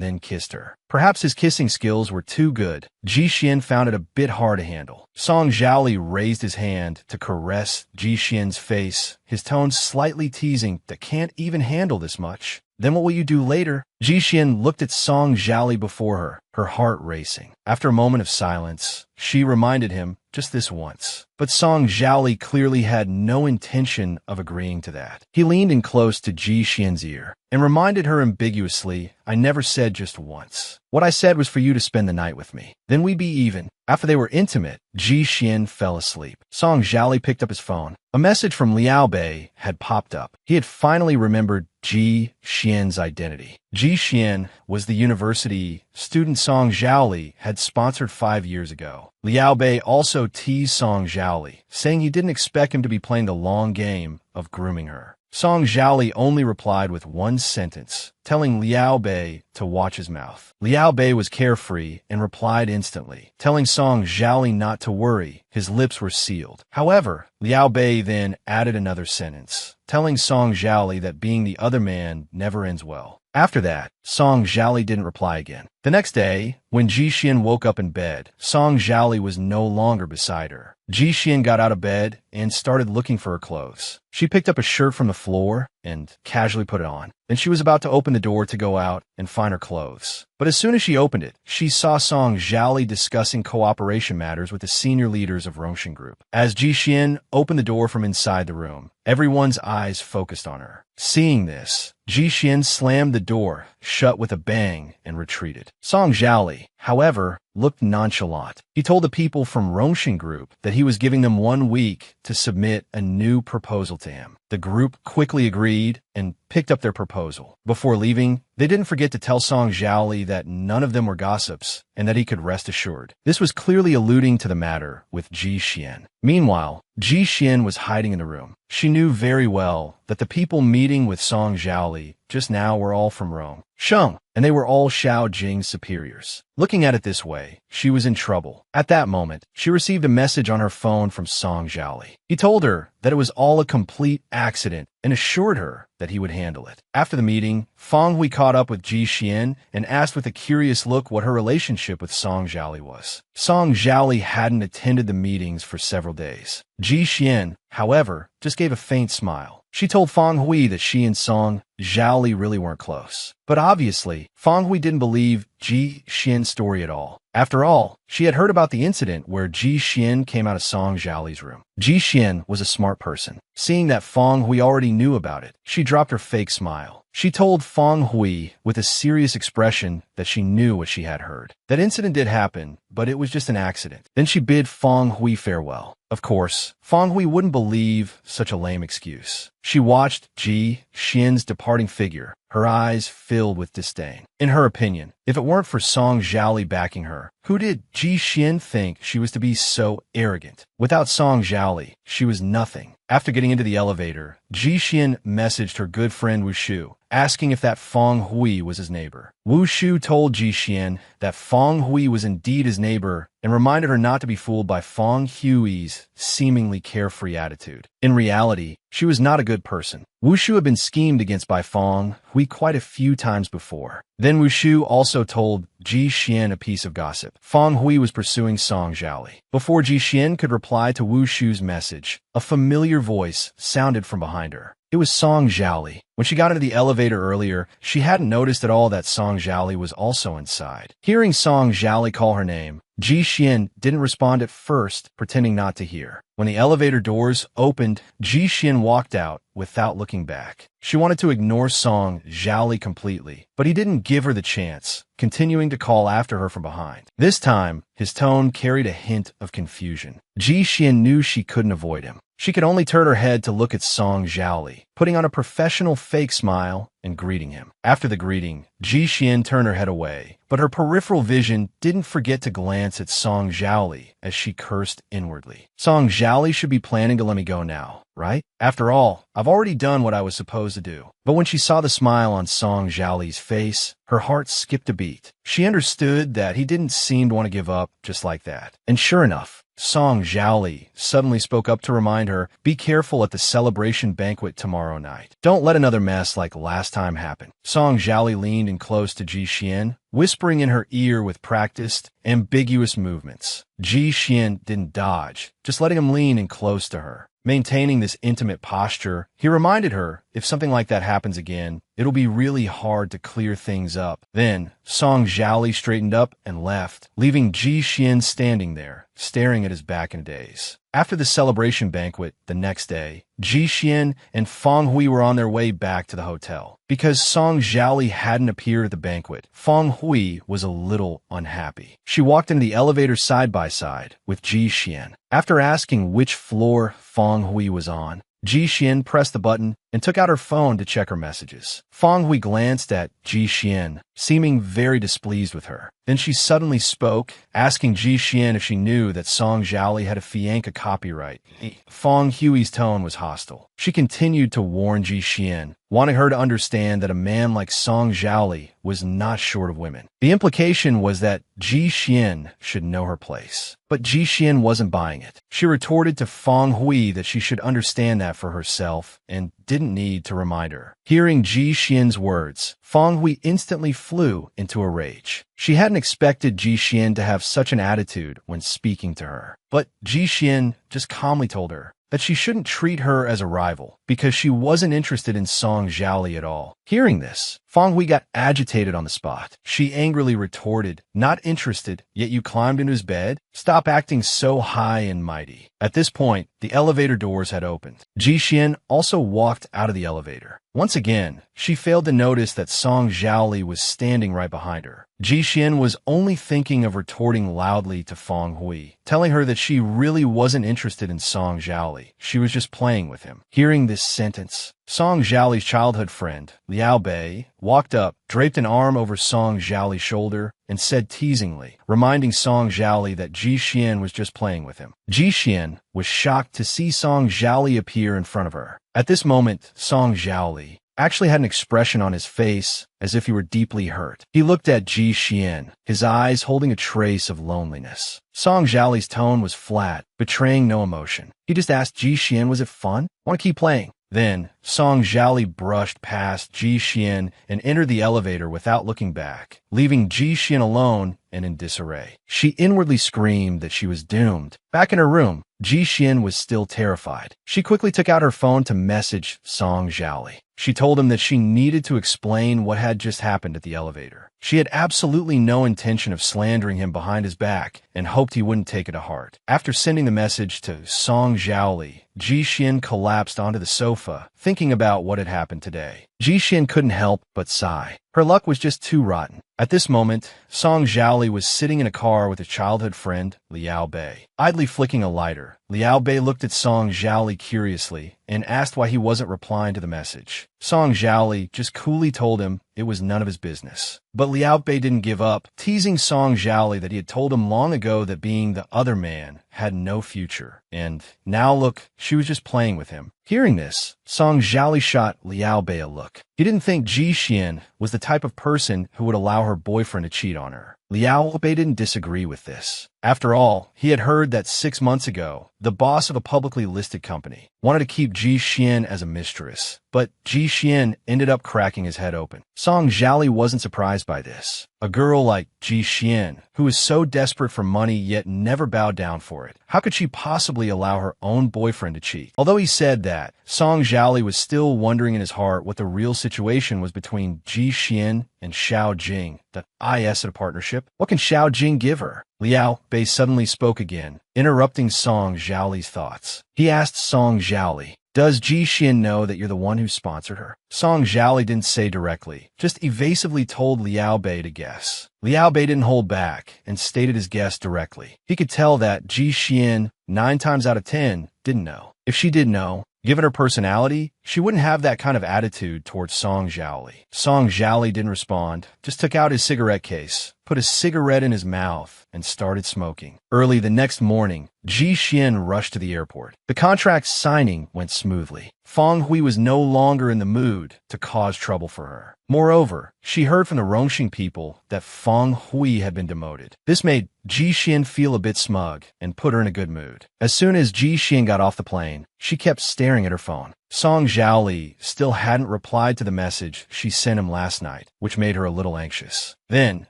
then kissed her. Perhaps his kissing skills were too good. Ji Xian found it a bit hard to handle. Song Jiali raised his hand to caress Ji Xian's face, his tone slightly teasing that can't even handle this much. Then what will you do later? Ji Xian looked at Song Jiali before her heart racing. After a moment of silence, she reminded him just this once. But Song Jiali clearly had no intention of agreeing to that. He leaned in close to Ji Xian's ear and reminded her ambiguously, I never said just once. What I said was for you to spend the night with me. Then we'd be even. After they were intimate, Ji Xian fell asleep. Song Jiali picked up his phone. A message from Liao Bei had popped up. He had finally remembered Ji Xian's identity. Ji Xian was the university student Song Jiali had sponsored 5 years ago. Liao Bei also teased Song Jiali, saying he didn't expect him to be playing the long game of grooming her. Song Jiali only replied with one sentence, telling Liao Bei to watch his mouth. Liao Bei was carefree and replied instantly, telling Song Jiali not to worry. His lips were sealed. However, Liao Bei then added another sentence, telling Song Jiali that being the other man never ends well. After that, Song Jiali didn't reply again. The next day, when Ji Xian woke up in bed, Song Jiali was no longer beside her. Ji Xian got out of bed and started looking for her clothes. She picked up a shirt from the floor and casually put it on. Then she was about to open the door to go out and find her clothes. But as soon as she opened it, she saw Song Jiali discussing cooperation matters with the senior leaders of Rongsheng Group. As Ji Xian opened the door from inside the room, everyone's eyes focused on her. Seeing this, Ji Xian slammed the door shut with a bang and retreated. Song Jiali, however, looked nonchalant. He told the people from Rongsheng Group that he was giving them 1 week to submit a new proposal to him. The group quickly agreed and picked up their proposal. Before leaving, they didn't forget to tell Song Jiali that none of them were gossips and that he could rest assured. This was clearly alluding to the matter with Ji Xian. Meanwhile, Ji Xian was hiding in the room. She knew very well that the people meeting with Song Jiali just now were all from Rome, Sheng, and they were all Xiao Jing's superiors. Looking at it this way, she was in trouble. At that moment, she received a message on her phone from Song Jiali. He told her that it was all a complete accident and assured her that he would handle it. After the meeting, Fang Hui caught up with Ji Xian and asked with a curious look what her relationship with Song Jiali was. Song Jiali hadn't attended the meetings for several days. Ji Xian, however, just gave a faint smile. She told Fang Hui that she and Song Jiali really weren't close. But obviously, Fang Hui didn't believe Ji Xian's story at all. After all, she had heard about the incident where Ji Xian came out of Song Jiali's room. Ji Xian was a smart person. Seeing that Fang Hui already knew about it, she dropped her fake smile. She told Fang Hui with a serious expression that she knew what she had heard. That incident did happen, but it was just an accident. Then she bid Fang Hui farewell. Of course, Fang Hui wouldn't believe such a lame excuse. She watched Ji Xian's departing figure, her eyes filled with disdain. In her opinion, if it weren't for Song Jiali backing her, who did Ji Xian think she was to be so arrogant? Without Song Jiali, she was nothing. After getting into the elevator, Ji Xian messaged her good friend Wu Shu, asking if that Feng Hui was his neighbor. Wu Shu told Ji Xian that Feng Hui was indeed his neighbor and reminded her not to be fooled by Feng Hui's seemingly carefree attitude. In reality, she was not a good person. Wu Shu had been schemed against by Feng Hui quite a few times before. Then Wu Shu also told Ji Xian a piece of gossip. Feng Hui was pursuing Song Zhaoli. Before Ji Xian could reply to Wu Shu's message, a familiar voice sounded from behind her. It was Song Zhaoli. When she got into the elevator earlier, she hadn't noticed at all that Song Zhaoli was also inside. Hearing Song Zhaoli call her name, Ji Xian didn't respond at first, pretending not to hear. When the elevator doors opened, Ji Xian walked out without looking back. She wanted to ignore Song Zhaoli completely, but he didn't give her the chance, continuing to call after her from behind. This time, his tone carried a hint of confusion. Ji Xian knew she couldn't avoid him. She could only turn her head to look at Song Zhaoli, putting on a professional fake smile and greeting him. After the greeting, Ji Xian turned her head away, but her peripheral vision didn't forget to glance at Song Zhaoli as she cursed inwardly. Song Zhaoli should be planning to let me go now, right? After all, I've already done what I was supposed to do. But when she saw the smile on Song Zhaoli's face, her heart skipped a beat. She understood that he didn't seem to want to give up just like that. And sure enough, Song Zhaoli suddenly spoke up to remind her, be careful at the celebration banquet tomorrow night. Don't let another mess like last time happen. Song Zhaoli leaned in close to Ji Xian, whispering in her ear with practiced, ambiguous movements. Ji Xian didn't dodge, just letting him lean in close to her. Maintaining this intimate posture, he reminded her, if something like that happens again, it'll be really hard to clear things up. Then, Song Zhaoli straightened up and left, leaving Ji Xian standing there, staring at his back in a daze. After the celebration banquet the next day, Ji Xian and Feng Hui were on their way back to the hotel. Because Song Zhaoli hadn't appeared at the banquet, Feng Hui was a little unhappy. She walked into the elevator side by side with Ji Xian. After asking which floor Feng Hui was on, Ji Xian pressed the button and took out her phone to check her messages. Feng Hui glanced at Ji Xian, seeming very displeased with her. Then she suddenly spoke, asking Ji Xian if she knew that Song Zhaoli had a fianca copyright. Feng Hui's tone was hostile. She continued to warn Ji Xian, wanting her to understand that a man like Song Zhaoli was not short of women. The implication was that Ji Xian should know her place. But Ji Xian wasn't buying it. She retorted to Feng Hui that she should understand that for herself and didn't need to remind her. Hearing Ji Xian's words, Feng Hui instantly flew into a rage. She hadn't expected Ji Xian to have such an attitude when speaking to her. But Ji Xian just calmly told her that she shouldn't treat her as a rival because she wasn't interested in Song Zhaoli at all. Hearing this, Feng Hui got agitated on the spot. She angrily retorted, not interested, yet you climbed into his bed? Stop acting so high and mighty. At this point, the elevator doors had opened. Ji Xian also walked out of the elevator. Once again, she failed to notice that Song Zhaoli was standing right behind her. Ji Xian was only thinking of retorting loudly to Feng Hui, telling her that she really wasn't interested in Song Zhaoli. She was just playing with him. Hearing this sentence, Song Zhaoli's childhood friend, Liao Bei, walked up, draped an arm over Song Zhaoli's shoulder, and said teasingly, reminding Song Zhaoli that Ji Xian was just playing with him. Ji Xian was shocked to see Song Zhaoli appear in front of her. At this moment, Song Zhaoli actually had an expression on his face as if he were deeply hurt. He looked at Ji Xian, his eyes holding a trace of loneliness. Song Zhaoli's tone was flat, betraying no emotion. He just asked Ji Xian, was it fun? Want to keep playing? Then, Song Zhaoli brushed past Ji Xian and entered the elevator without looking back, leaving Ji Xian alone and in disarray. She inwardly screamed that she was doomed. Back in her room, Ji Xian was still terrified. She quickly took out her phone to message Song Zhaoli. She told him that she needed to explain what had just happened at the elevator. She had absolutely no intention of slandering him behind his back and hoped he wouldn't take it to heart. After sending the message to Song Zhaoli, Ji Xian collapsed onto the sofa, thinking about what had happened today. Ji Xian couldn't help but sigh. Her luck was just too rotten. At this moment, Song Zhaoli was sitting in a car with his childhood friend, Liao Bei. Idly flicking a lighter, Liao Bei looked at Song Zhaoli curiously and asked why he wasn't replying to the message. Song Zhaoli just coolly told him it was none of his business. But Liao Bei didn't give up, teasing Song Zhaoli that he had told him long ago that being the other man had no future, and now look, she was just playing with him. Hearing this, Song Jiali shot Liao Bei a look. He didn't think Ji Xian was the type of person who would allow her boyfriend to cheat on her. Liao Bei didn't disagree with this. After all, he had heard that 6 months ago, the boss of a publicly listed company wanted to keep Ji Xian as a mistress, but Ji Xian ended up cracking his head open. Song Jiali wasn't surprised by this. A girl like Ji Xian, who was so desperate for money yet never bowed down for it, how could she possibly allow her own boyfriend to cheat? Although he said that, Song Jiali was still wondering in his heart what the real situation was between Ji Xian and Xiao Jing, the IS at a partnership. What can Xiao Jing give her? Liao Bei suddenly spoke again, interrupting Song Jiali's thoughts. He asked Song Jiali, "Does Ji Xian know that you're the one who sponsored her?" Song Jiali didn't say directly, just evasively told Liao Bei to guess. Liao Bei didn't hold back and stated his guess directly. He could tell that Ji Xian, 9 times out of 10, didn't know. If she did know, given her personality, she wouldn't have that kind of attitude towards Song Jiali. Song Jiali didn't respond, just took out his cigarette case, put a cigarette in his mouth, and started smoking. Early the next morning, Ji Xian rushed to the airport. The contract signing went smoothly. Feng Hui was no longer in the mood to cause trouble for her. Moreover, she heard from the Rongxing people that Feng Hui had been demoted. This made Ji Xian feel a bit smug and put her in a good mood. As soon as Ji Xian got off the plane, she kept staring at her phone. Song Jiali still hadn't replied to the message she sent him last night, which made her a little anxious. Then,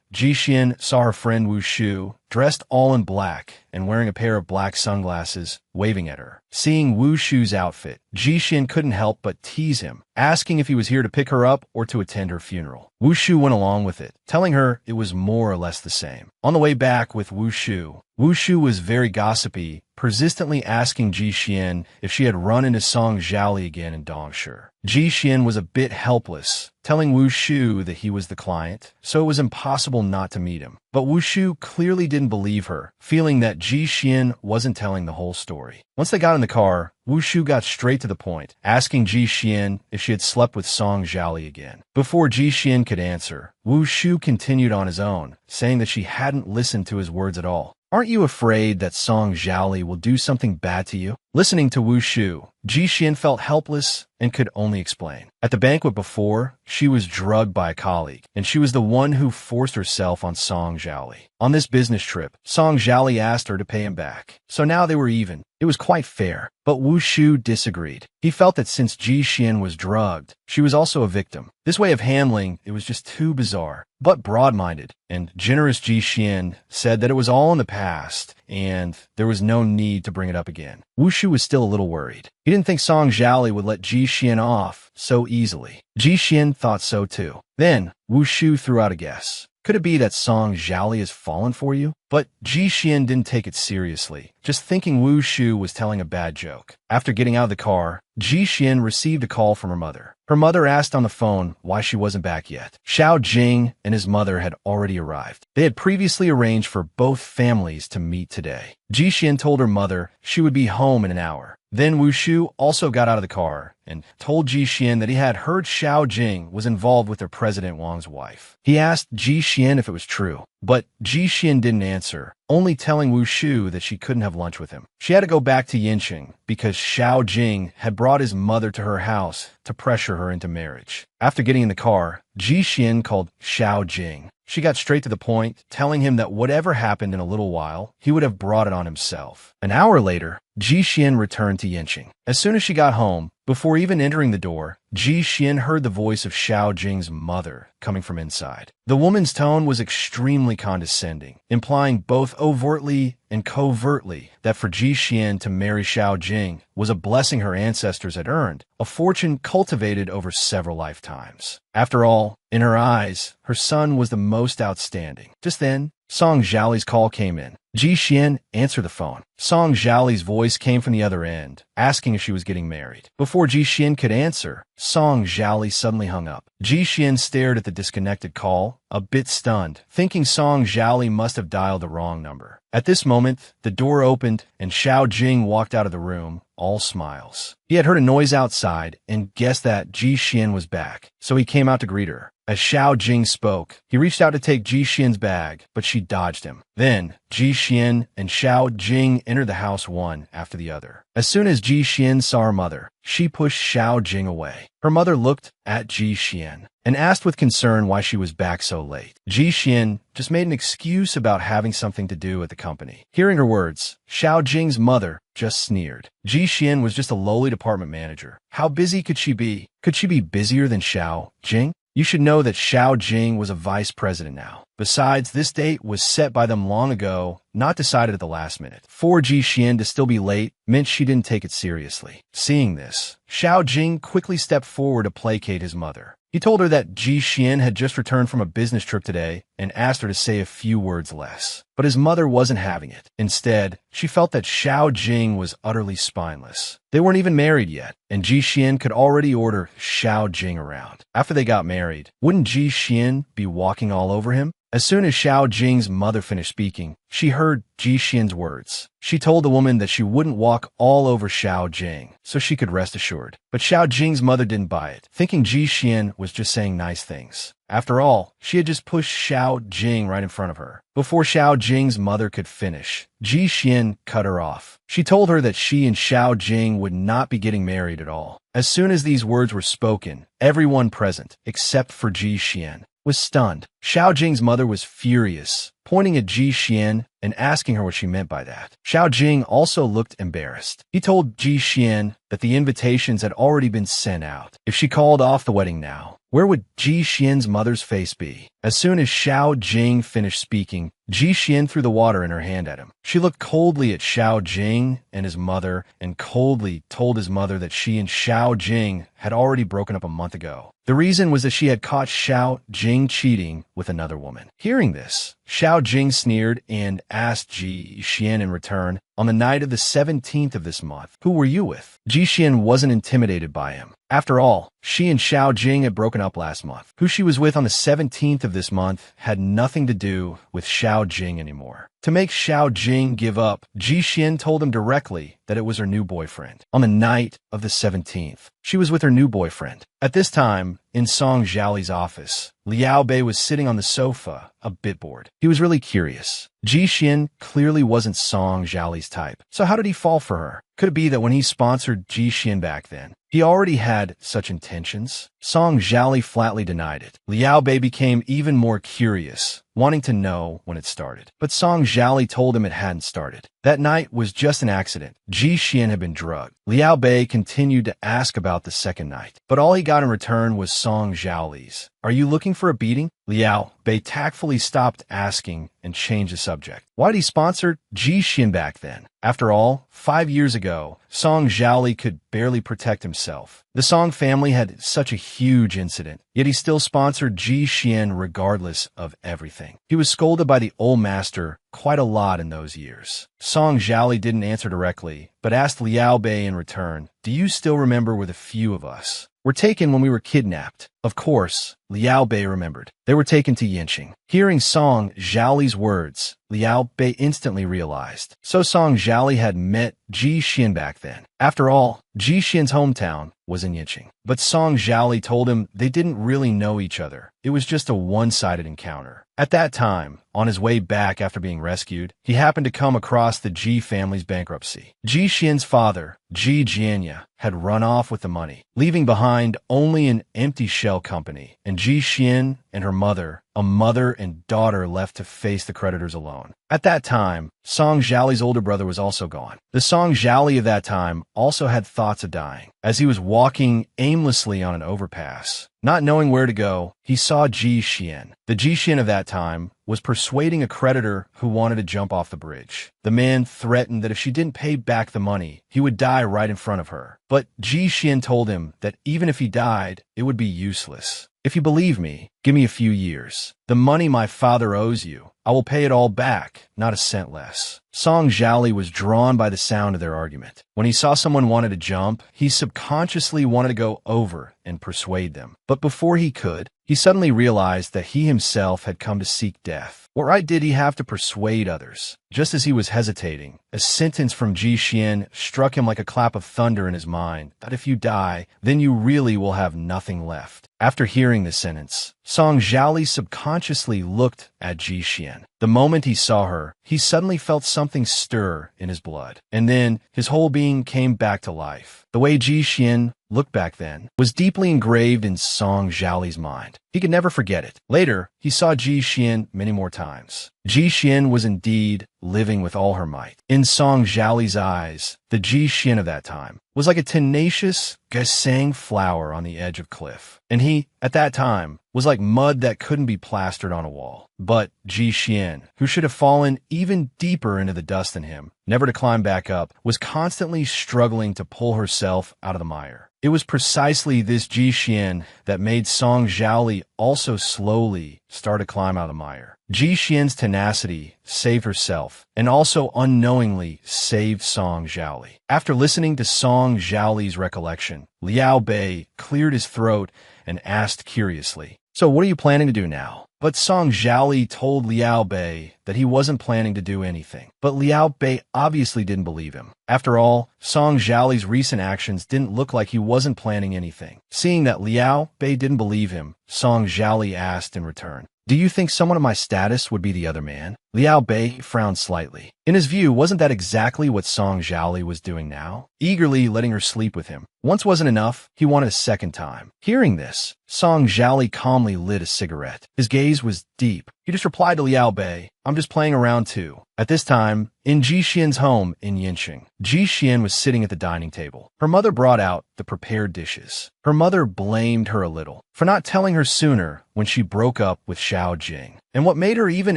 Ji Xian saw her friend Wu Shu, dressed all in black and wearing a pair of black sunglasses, waving at her. Seeing Wu Shu's outfit, Ji Xian couldn't help but tease him, asking if he was here to pick her up or to attend her funeral. Wu Shu went along with it, telling her it was more or less the same. On the way back with Wu Shu was very gossipy, persistently asking Ji Xian if she had run into Song Jiali again in Dongshi. Ji Xian was a bit helpless, telling Wu Shu that he was the client, so it was impossible not to meet him. But Wu Shu clearly didn't believe her, feeling that Ji Xian wasn't telling the whole story. Once they got in the car, Wu Shu got straight to the point, asking Ji Xian if she had slept with Song Jiali again. Before Ji Xian could answer, Wu Shu continued on his own, saying that she hadn't listened to his words at all. "Aren't you afraid that Song Jiali will do something bad to you?" Listening to Wu Shu, Ji Xian felt helpless and could only explain. At the banquet before, she was drugged by a colleague, and she was the one who forced herself on Song Jiali. On this business trip, Song Jiali asked her to pay him back, so now they were even. It was quite fair, but Wu Shu disagreed. He felt that since Ji Xian was drugged, she was also a victim. This way of handling it was just too bizarre, but broad-minded, and generous Ji Xian said that it was all in the past, and there was no need to bring it up again. Wu Shu was still a little worried. He didn't think Song Jiali would let Ji Xian off so easily. Ji Xian thought so too. Then, Wu Shu threw out a guess. Could it be that Song Jiali has fallen for you? But Ji Xian didn't take it seriously, just thinking Wu Shu was telling a bad joke. After getting out of the car, Ji Xian received a call from her mother. Her mother asked on the phone why she wasn't back yet. Xiao Jing and his mother had already arrived. They had previously arranged for both families to meet today. Ji Xian told her mother she would be home in an hour. Then Wu Shu also got out of the car and told Ji Xian that he had heard Xiao Jing was involved with their President Wang's wife. He asked Ji Xian if it was true, but Ji Xian didn't answer, only telling Wu Shu that she couldn't have lunch with him. She had to go back to Yinqing because Xiao Jing had brought his mother to her house to pressure her into marriage. After getting in the car, Ji Xian called Xiao Jing. She got straight to the point, telling him that whatever happened in a little while, he would have brought it on himself. An hour later, Ji Xian returned to Yinqing. As soon as she got home, before even entering the door, Ji Xian heard the voice of Xiao Jing's mother coming from inside. The woman's tone was extremely condescending, implying both overtly and covertly that for Ji Xian to marry Xiao Jing was a blessing her ancestors had earned, a fortune cultivated over several lifetimes. After all, in her eyes, her son was the most outstanding. Just then, Song Jiali's call came in. Ji Xian answered the phone. Song Jiali's voice came from the other end, asking if she was getting married. Before Ji Xian could answer, Song Jiali suddenly hung up. Ji Xian stared at the disconnected call, a bit stunned, thinking Song Jiali must have dialed the wrong number. At this moment, the door opened and Xiao Jing walked out of the room, all smiles. He had heard a noise outside and guessed that Ji Xian was back, so he came out to greet her. As Xiao Jing spoke, he reached out to take Ji Xian's bag, but she dodged him. Then, Ji Xian and Xiao Jing entered the house one after the other. As soon as Ji Xian saw her mother, she pushed Xiao Jing away. Her mother looked at Ji Xian and asked with concern why she was back so late. Ji Xian just made an excuse about having something to do at the company. Hearing her words, Xiao Jing's mother just sneered. Ji Xian was just a lowly department manager. How busy could she be? Could she be busier than Xiao Jing? You should know that Xiao Jing was a vice president now. Besides, this date was set by them long ago, not decided at the last minute. For Ji Xian to still be late meant she didn't take it seriously. Seeing this, Xiao Jing quickly stepped forward to placate his mother. He told her that Ji Xian had just returned from a business trip today and asked her to say a few words less. But his mother wasn't having it. Instead, she felt that Xiao Jing was utterly spineless. They weren't even married yet, and Ji Xian could already order Xiao Jing around. After they got married, wouldn't Ji Xian be walking all over him? As soon as Xiao Jing's mother finished speaking, she heard Ji Xian's words. She told the woman that she wouldn't walk all over Xiao Jing, so she could rest assured. But Xiao Jing's mother didn't buy it, thinking Ji Xian was just saying nice things. After all, she had just pushed Xiao Jing right in front of her. Before Xiao Jing's mother could finish, Ji Xian cut her off. She told her that she and Xiao Jing would not be getting married at all. As soon as these words were spoken, everyone present, except for Ji Xian, was stunned. Xiao Jing's mother was furious, pointing at Ji Xian and asking her what she meant by that. Xiao Jing also looked embarrassed. He told Ji Xian that the invitations had already been sent out. If she called off the wedding now, where would Ji Xian's mother's face be? As soon as Xiao Jing finished speaking, Ji Xian threw the water in her hand at him. She looked coldly at Xiao Jing and his mother and coldly told his mother that she and Xiao Jing had already broken up a month ago. The reason was that she had caught Xiao Jing cheating with another woman. Hearing this, Xiao Jing sneered and asked Ji Xian in return, on the night of the 17th of this month, who were you with? Ji Xian wasn't intimidated by him. After all, she and Xiao Jing had broken up last month. Who she was with on the 17th of this month had nothing to do with Xiao Jing anymore. To make Xiao Jing give up, Ji Xian told him directly that it was her new boyfriend. On the night of the 17th, she was with her new boyfriend. At this time, in Song Zhaoli's office, Liao Bei was sitting on the sofa, a bit bored. He was really curious. Ji Xian clearly wasn't Song Zhaoli's type, so how did he fall for her? Could it be that when he sponsored Ji Xian back then, he already had such intentions? Song Zhaoli flatly denied it. Liao Bei became even more curious, wanting to know when it started. But Song Zhaoli told him it hadn't started. That night was just an accident. Ji Xian had been drugged. Liao Bei continued to ask about the second night, but all he got in return was Song Zhaoli's. Are you looking for a beating? Liao Bei tactfully stopped asking and changed the subject. Why'd he sponsor Ji Xian back then? After all, 5 years ago, Song Zhaoli could barely protect himself. The Song family had such a huge incident, yet he still sponsored Ji Xian regardless of everything. He was scolded by the old master quite a lot in those years. Song Zhaoli didn't answer directly, but asked Liao Bei in return, do you still remember where the few of us were taken when we were kidnapped? Of course, Liao Bei remembered. They were taken to Yinqing. Hearing Song Zhaoli's words, Liao Bei instantly realized. So Song Zhaoli had met Ji Xian back then. After all, Ji Xian's hometown was in Yinqing. But Song Zhaoli told him they didn't really know each other. It was just a one-sided encounter. At that time, on his way back after being rescued, he happened to come across the Ji family's bankruptcy. Ji Xian's father, Ji Jianya, had run off with the money, leaving behind only an empty shell company, and Ji Xian and her mother, a mother and daughter, left to face the creditors alone. At that time, Song Zhaoli's older brother was also gone. The Song Zhaoli of that time also had thoughts of dying. As he was walking aimlessly on an overpass, not knowing where to go, he saw Ji Xian. The Ji Xian of that time was persuading a creditor who wanted to jump off the bridge. The man threatened that if she didn't pay back the money, he would die right in front of her. But Ji Xian told him that even if he died, it would be useless. If you believe me, give me a few years. The money my father owes you, I will pay it all back, not a cent less. Song Zhaoli was drawn by the sound of their argument. When he saw someone wanted to jump, he subconsciously wanted to go over and persuade them. But before he could, he suddenly realized that he himself had come to seek death. What right did he have to persuade others? Just as he was hesitating, a sentence from Ji Xian struck him like a clap of thunder in his mind, that if you die, then you really will have nothing left. After hearing the sentence, Song Zhaoli subconsciously looked at Ji Xian. The moment he saw her, he suddenly felt something stir in his blood. And then his whole being came back to life. The way Ji Xian looked back then was deeply engraved in Song Zhaoli's mind. He could never forget it. Later, he saw Ji Xian many more times. Ji Xian was indeed living with all her might. In Song Zhaoli's eyes, the Ji Xian of that time was like a tenacious, gesang flower on the edge of cliff. And he, at that time, was like mud that couldn't be plastered on a wall. But Ji Xian, who should have fallen even deeper into the dust than him, never to climb back up, was constantly struggling to pull herself out of the mire. It was precisely this Ji Xian that made Song Zhaoli also slowly start to climb out of the mire. Ji Xian's tenacity saved herself and also unknowingly saved Song Zhaoli. After listening to Song Zhaoli's recollection, Liao Bei cleared his throat and asked curiously, "So what are you planning to do now?" But Song Zhaoli told Liao Bei that he wasn't planning to do anything. But Liao Bei obviously didn't believe him. After all, Song Zhaoli's recent actions didn't look like he wasn't planning anything. Seeing that Liao Bei didn't believe him, Song Zhaoli asked in return, "Do you think someone of my status would be the other man?" Liao Bei frowned slightly. In his view, wasn't that exactly what Song Zhaoli was doing now? Eagerly letting her sleep with him. Once wasn't enough, he wanted a second time. Hearing this, Song Zhaoli calmly lit a cigarette. His gaze was deep. He just replied to Liao Bei, "I'm just playing around too." At this time, in Ji Xian's home in Yinxing, Ji Xian was sitting at the dining table. Her mother brought out the prepared dishes. Her mother blamed her a little for not telling her sooner when she broke up with Xiao Jing. And what made her even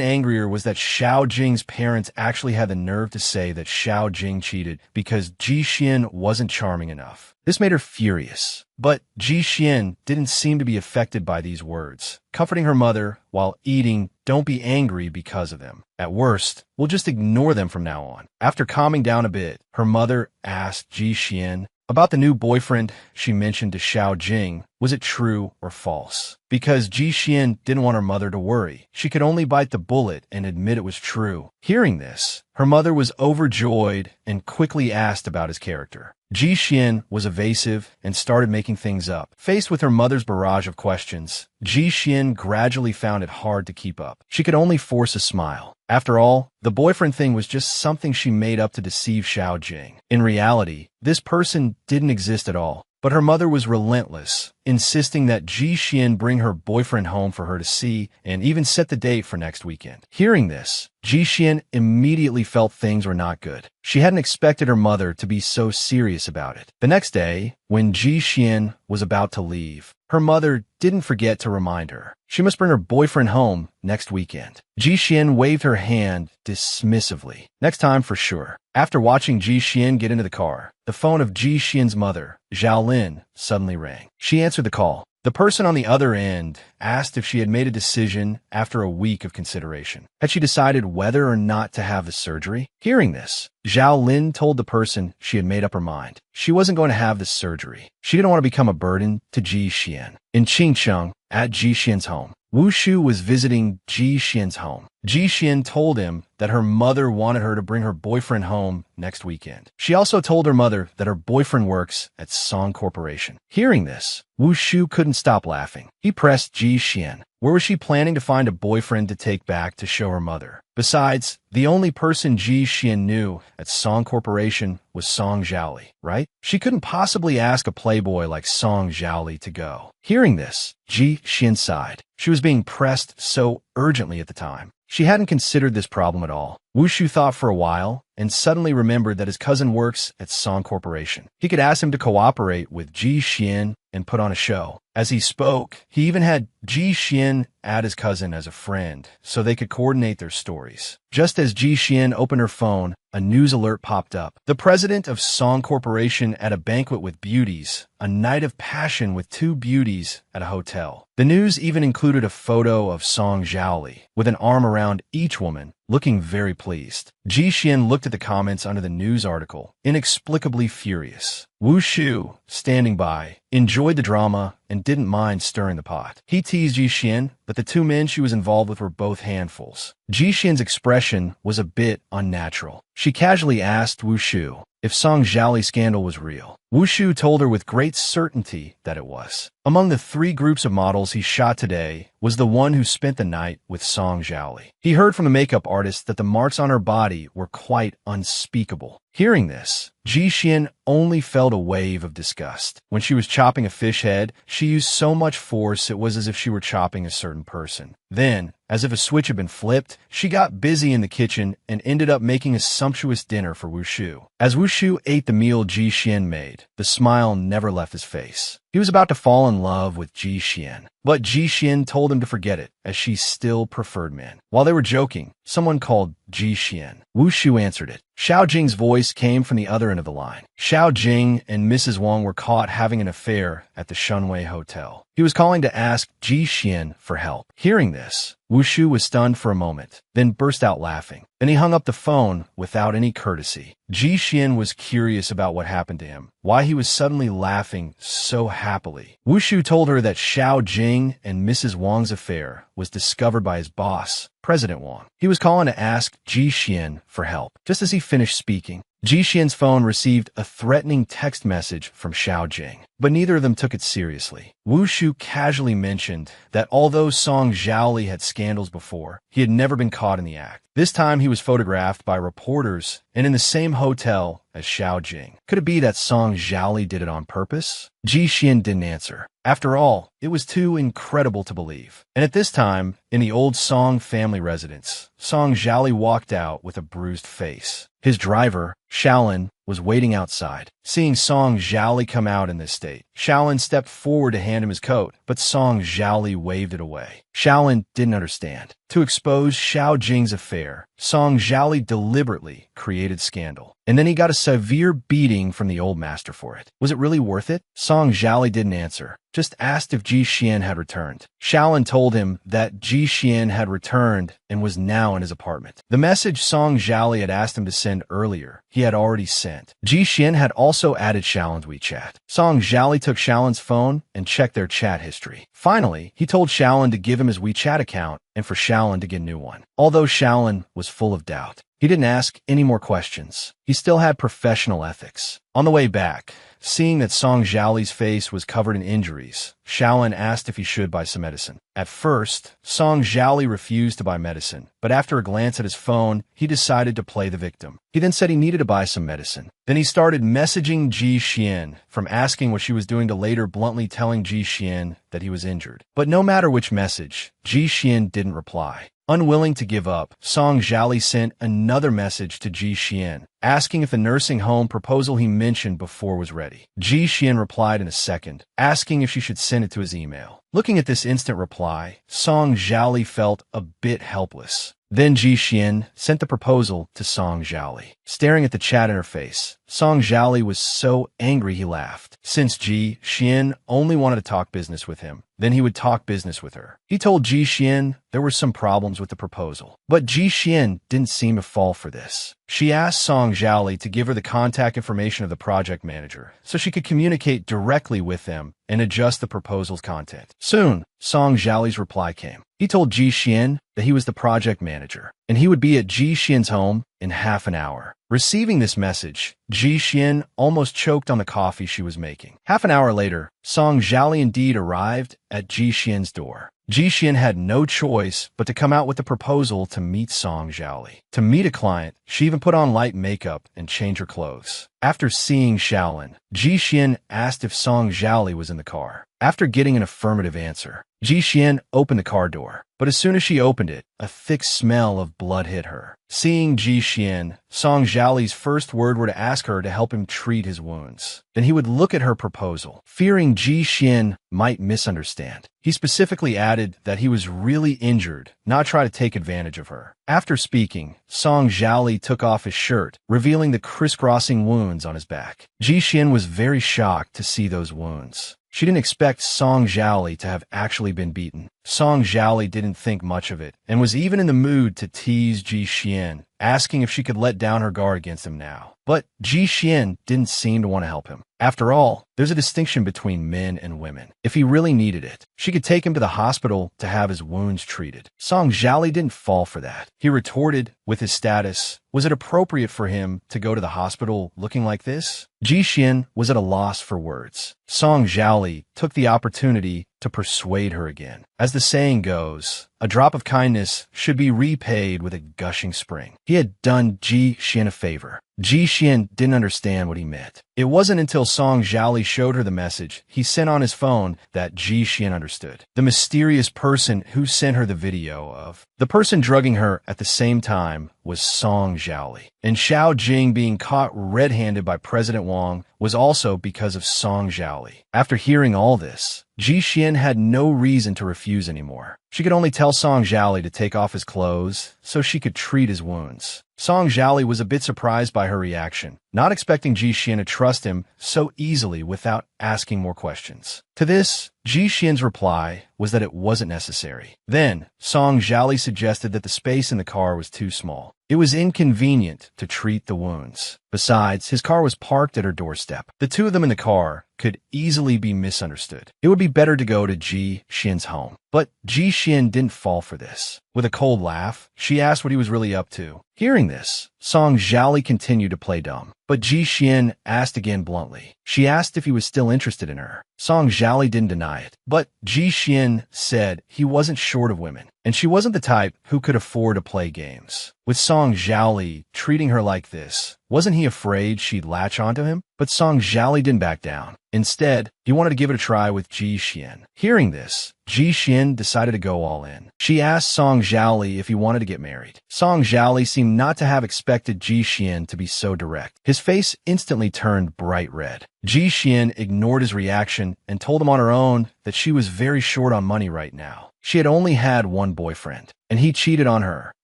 angrier was that Xiao Jing's parents actually had the nerve to say that Xiao Jing cheated because Ji Xian wasn't charming enough. This made her furious. But Ji Xian didn't seem to be affected by these words, comforting her mother while eating, "Don't be angry because of them. At worst, we'll just ignore them from now on." After calming down a bit, her mother asked Ji Xian about the new boyfriend she mentioned to Xiao Jing. Was it true or false? Because Ji Xian didn't want her mother to worry. She could only bite the bullet and admit it was true. Hearing this, her mother was overjoyed and quickly asked about his character. Ji Xian was evasive and started making things up. Faced with her mother's barrage of questions, Ji Xian gradually found it hard to keep up. She could only force a smile. After all, the boyfriend thing was just something she made up to deceive Xiao Jing. In reality, this person didn't exist at all. But her mother was relentless, insisting that Ji Xian bring her boyfriend home for her to see and even set the date for next weekend. Hearing this, Ji Xian immediately felt things were not good. She hadn't expected her mother to be so serious about it. The next day, when Ji Xian was about to leave, her mother didn't forget to remind her she must bring her boyfriend home next weekend. Ji Xian waved her hand dismissively. Next time for sure. After watching Ji Xian get into the car, the phone of Ji Xian's mother, Zhao Lin, suddenly rang. She answered the call. The person on the other end asked if she had made a decision after a week of consideration. Had she decided whether or not to have the surgery? Hearing this, Zhao Lin told the person she had made up her mind. She wasn't going to have the surgery. She didn't want to become a burden to Ji Xian. In Qingcheng, at Ji Xian's home, Wu Shu was visiting Ji Xian's home. Ji Xian told him that her mother wanted her to bring her boyfriend home next weekend. She also told her mother that her boyfriend works at Song Corporation. Hearing this, Wu Shu couldn't stop laughing. He pressed Ji Xian. Where was she planning to find a boyfriend to take back to show her mother? Besides, the only person Ji Xian knew at Song Corporation was Song Zhaoli, right? She couldn't possibly ask a playboy like Song Zhaoli to go. Hearing this, Ji Xian sighed. She was being pressed so urgently at the time. She hadn't considered this problem at all. Wu Shu thought for a while and suddenly remembered that his cousin works at Song Corporation. He could ask him to cooperate with Ji Xian and put on a show. As he spoke, he even had Ji Xian add his cousin as a friend so they could coordinate their stories. Just as Ji Xian opened her phone, a news alert popped up. The president of Song Corporation at a banquet with beauties, a night of passion with two beauties at a hotel. The news even included a photo of Song Zhaoli with an arm around each woman looking very pleased. Ji Xian looked at the comments under the news article, inexplicably furious. Wu Shu, standing by, enjoyed the drama and didn't mind stirring the pot. He teased Ji Xian, but the two men she was involved with were both handfuls. Ji Xian's expression was a bit unnatural. She casually asked Wu Shu if Song Zhaoli's scandal was real. Wu Shu told her with great certainty that it was. Among the 3 groups of models he shot today was the one who spent the night with Song Zhaoli. He heard from the makeup artist that the marks on her body were quite unspeakable. Hearing this, Ji Xian only felt a wave of disgust. When she was chopping a fish head, she used so much force it was as if she were chopping a certain person. Then, as if a switch had been flipped, she got busy in the kitchen and ended up making a sumptuous dinner for Wu Shu. As Wu Shu ate the meal Ji Xian made, the smile never left his face. He was about to fall in love with Ji Xian, but Ji Xian told him to forget it, as she still preferred men. While they were joking, someone called Ji Xian. Wu Shu answered it. Xiao Jing's voice came from the other end of the line. Xiao Jing and Mrs. Wang were caught having an affair at the Shunwei Hotel. He was calling to ask Ji Xian for help. Hearing this, Wu Shu was stunned for a moment, then burst out laughing. Then he hung up the phone without any courtesy. Ji Xian was curious about what happened to him, why he was suddenly laughing so happily. Wu Shu told her that Xiao Jing and Mrs. Wang's affair was discovered by his boss, President Wang. He was calling to ask Ji Xian for help. Just as he finished speaking, Ji Xian's phone received a threatening text message from Xiao Jing, but neither of them took it seriously. Wu Shu casually mentioned that although Song Zhaoli had scandals before, he had never been caught in the act. This time he was photographed by reporters and in the same hotel as Xiao Jing. Could it be that Song Zhaoli did it on purpose? Ji Xian didn't answer. After all, it was too incredible to believe. And at this time, in the old Song family residence, Song Zhaoli walked out with a bruised face. His driver, Shaolin, was waiting outside. Seeing Song Zhaoli come out in this state, Shaolin stepped forward to hand him his coat, but Song Zhaoli waved it away. Shaolin didn't understand. To expose Xiao Jing's affair, Song Zhaoli deliberately created scandal. And then he got a severe beating from the old master for it. Was it really worth it? Song Zhaoli didn't answer, just asked if Ji Xian had returned. Shaolin told him that Ji Xian had returned and was now in his apartment. The message Song Zhaoli had asked him to send earlier, he had already sent. Ji Xian had also added Shaolin's WeChat. Song Zhaoli took Shaolin's phone and checked their chat history. Finally, he told Shaolin to give him his WeChat account and for Shaolin to get a new one. Although Shaolin was full of doubt, he didn't ask any more questions. He still had professional ethics. On the way back, seeing that Song Zhaoli's face was covered in injuries, Shaolin asked if he should buy some medicine. At first, Song Zhaoli refused to buy medicine, but after a glance at his phone, he decided to play the victim. He then said he needed to buy some medicine. Then he started messaging Ji Xian, from asking what she was doing to later bluntly telling Ji Xian that he was injured. But no matter which message, Ji Xian didn't reply. Unwilling to give up, Song Zhaoli sent another message to Ji Xian, asking if the nursing home proposal he mentioned before was ready. Ji Xian replied in a second, asking if she should send it to his email. Looking at this instant reply, Song Zhaoli felt a bit helpless. Then Ji Xian sent the proposal to Song Zhaoli. Staring at the chat interface, Song Zhaoli was so angry he laughed. Since Ji Xian only wanted to talk business with him, then he would talk business with her. He told Ji Xian there were some problems with the proposal, but Ji Xian didn't seem to fall for this. She asked Song Zhaoli to give her the contact information of the project manager so she could communicate directly with them and adjust the proposal's content. Soon, Song Zhaoli's reply came. He told Ji Xian that he was the project manager, and he would be at Ji Xian's home in half an hour. Receiving this message, Ji Xian almost choked on the coffee she was making. Half an hour later, Song Zhaoli indeed arrived at Ji Xian's door. Ji Xian had no choice but to come out with the proposal to meet Song Zhaoli. To meet a client, she even put on light makeup and changed her clothes. After seeing Shaolin, Ji Xian asked if Song Zhaoli was in the car. After getting an affirmative answer, Ji Xian opened the car door, but as soon as she opened it, a thick smell of blood hit her. Seeing Ji Xian, Song Zhaoli's first word were to ask her to help him treat his wounds. Then he would look at her proposal, fearing Ji Xian might misunderstand. He specifically added that he was really injured, not try to take advantage of her. After speaking, Song Zhaoli took off his shirt, revealing the crisscrossing wounds on his back. Ji Xian was very shocked to see those wounds. She didn't expect Song Zhaoli to have actually been beaten. Song Zhali didn't think much of it, and was even in the mood to tease Ji Xian, asking if she could let down her guard against him now. But Ji Xian didn't seem to want to help him. After all, there's a distinction between men and women. If he really needed it, she could take him to the hospital to have his wounds treated. Song Zhali didn't fall for that. He retorted, with his status, was it appropriate for him to go to the hospital looking like this? Ji Xian was at a loss for words. Song Zhali took the opportunity to persuade her again. As the saying goes, a drop of kindness should be repaid with a gushing spring. He had done Ji Xian a favor. Ji Xian didn't understand what he meant. It wasn't until Song Zhali showed her the message he sent on his phone that Ji Xian understood. The mysterious person who sent her the video of the person drugging her at the same time was Song Zhali. And Xiao Jing being caught red-handed by President Wang was also because of Song Zhali. After hearing all this, Ji Xian had no reason to refuse anymore. She could only tell Song Zhali to take off his clothes so she could treat his wounds. Song Zhali was a bit surprised by her reaction, not expecting Ji Xian to trust him so easily without asking more questions. To this, Ji Xian's reply was that it wasn't necessary. Then, Song Zhali suggested that the space in the car was too small. It was inconvenient to treat the wounds. Besides, his car was parked at her doorstep. The two of them in the car could easily be misunderstood. It would be better to go to Ji Xian's home. But Ji Xian didn't fall for this. With a cold laugh, she asked what he was really up to. Hearing this, Song Zhali continued to play dumb. But Ji Xian asked again bluntly. She asked if he was still interested in her. Song Zhali didn't deny it. But Ji Xian said he wasn't short of women, and she wasn't the type who could afford to play games. With Song Zhali treating her like this, wasn't he afraid she'd latch onto him? But Song Zhali didn't back down. Instead, he wanted to give it a try with Ji Xian. Hearing this, Ji Xian decided to go all in. She asked Song Zhali if he wanted to get married. Song Zhali seemed not to have expected Ji Xian to be so direct. His face instantly turned bright red. Ji Xian ignored his reaction and told him on her own that she was very short on money right now. She had only had one boyfriend, and he cheated on her.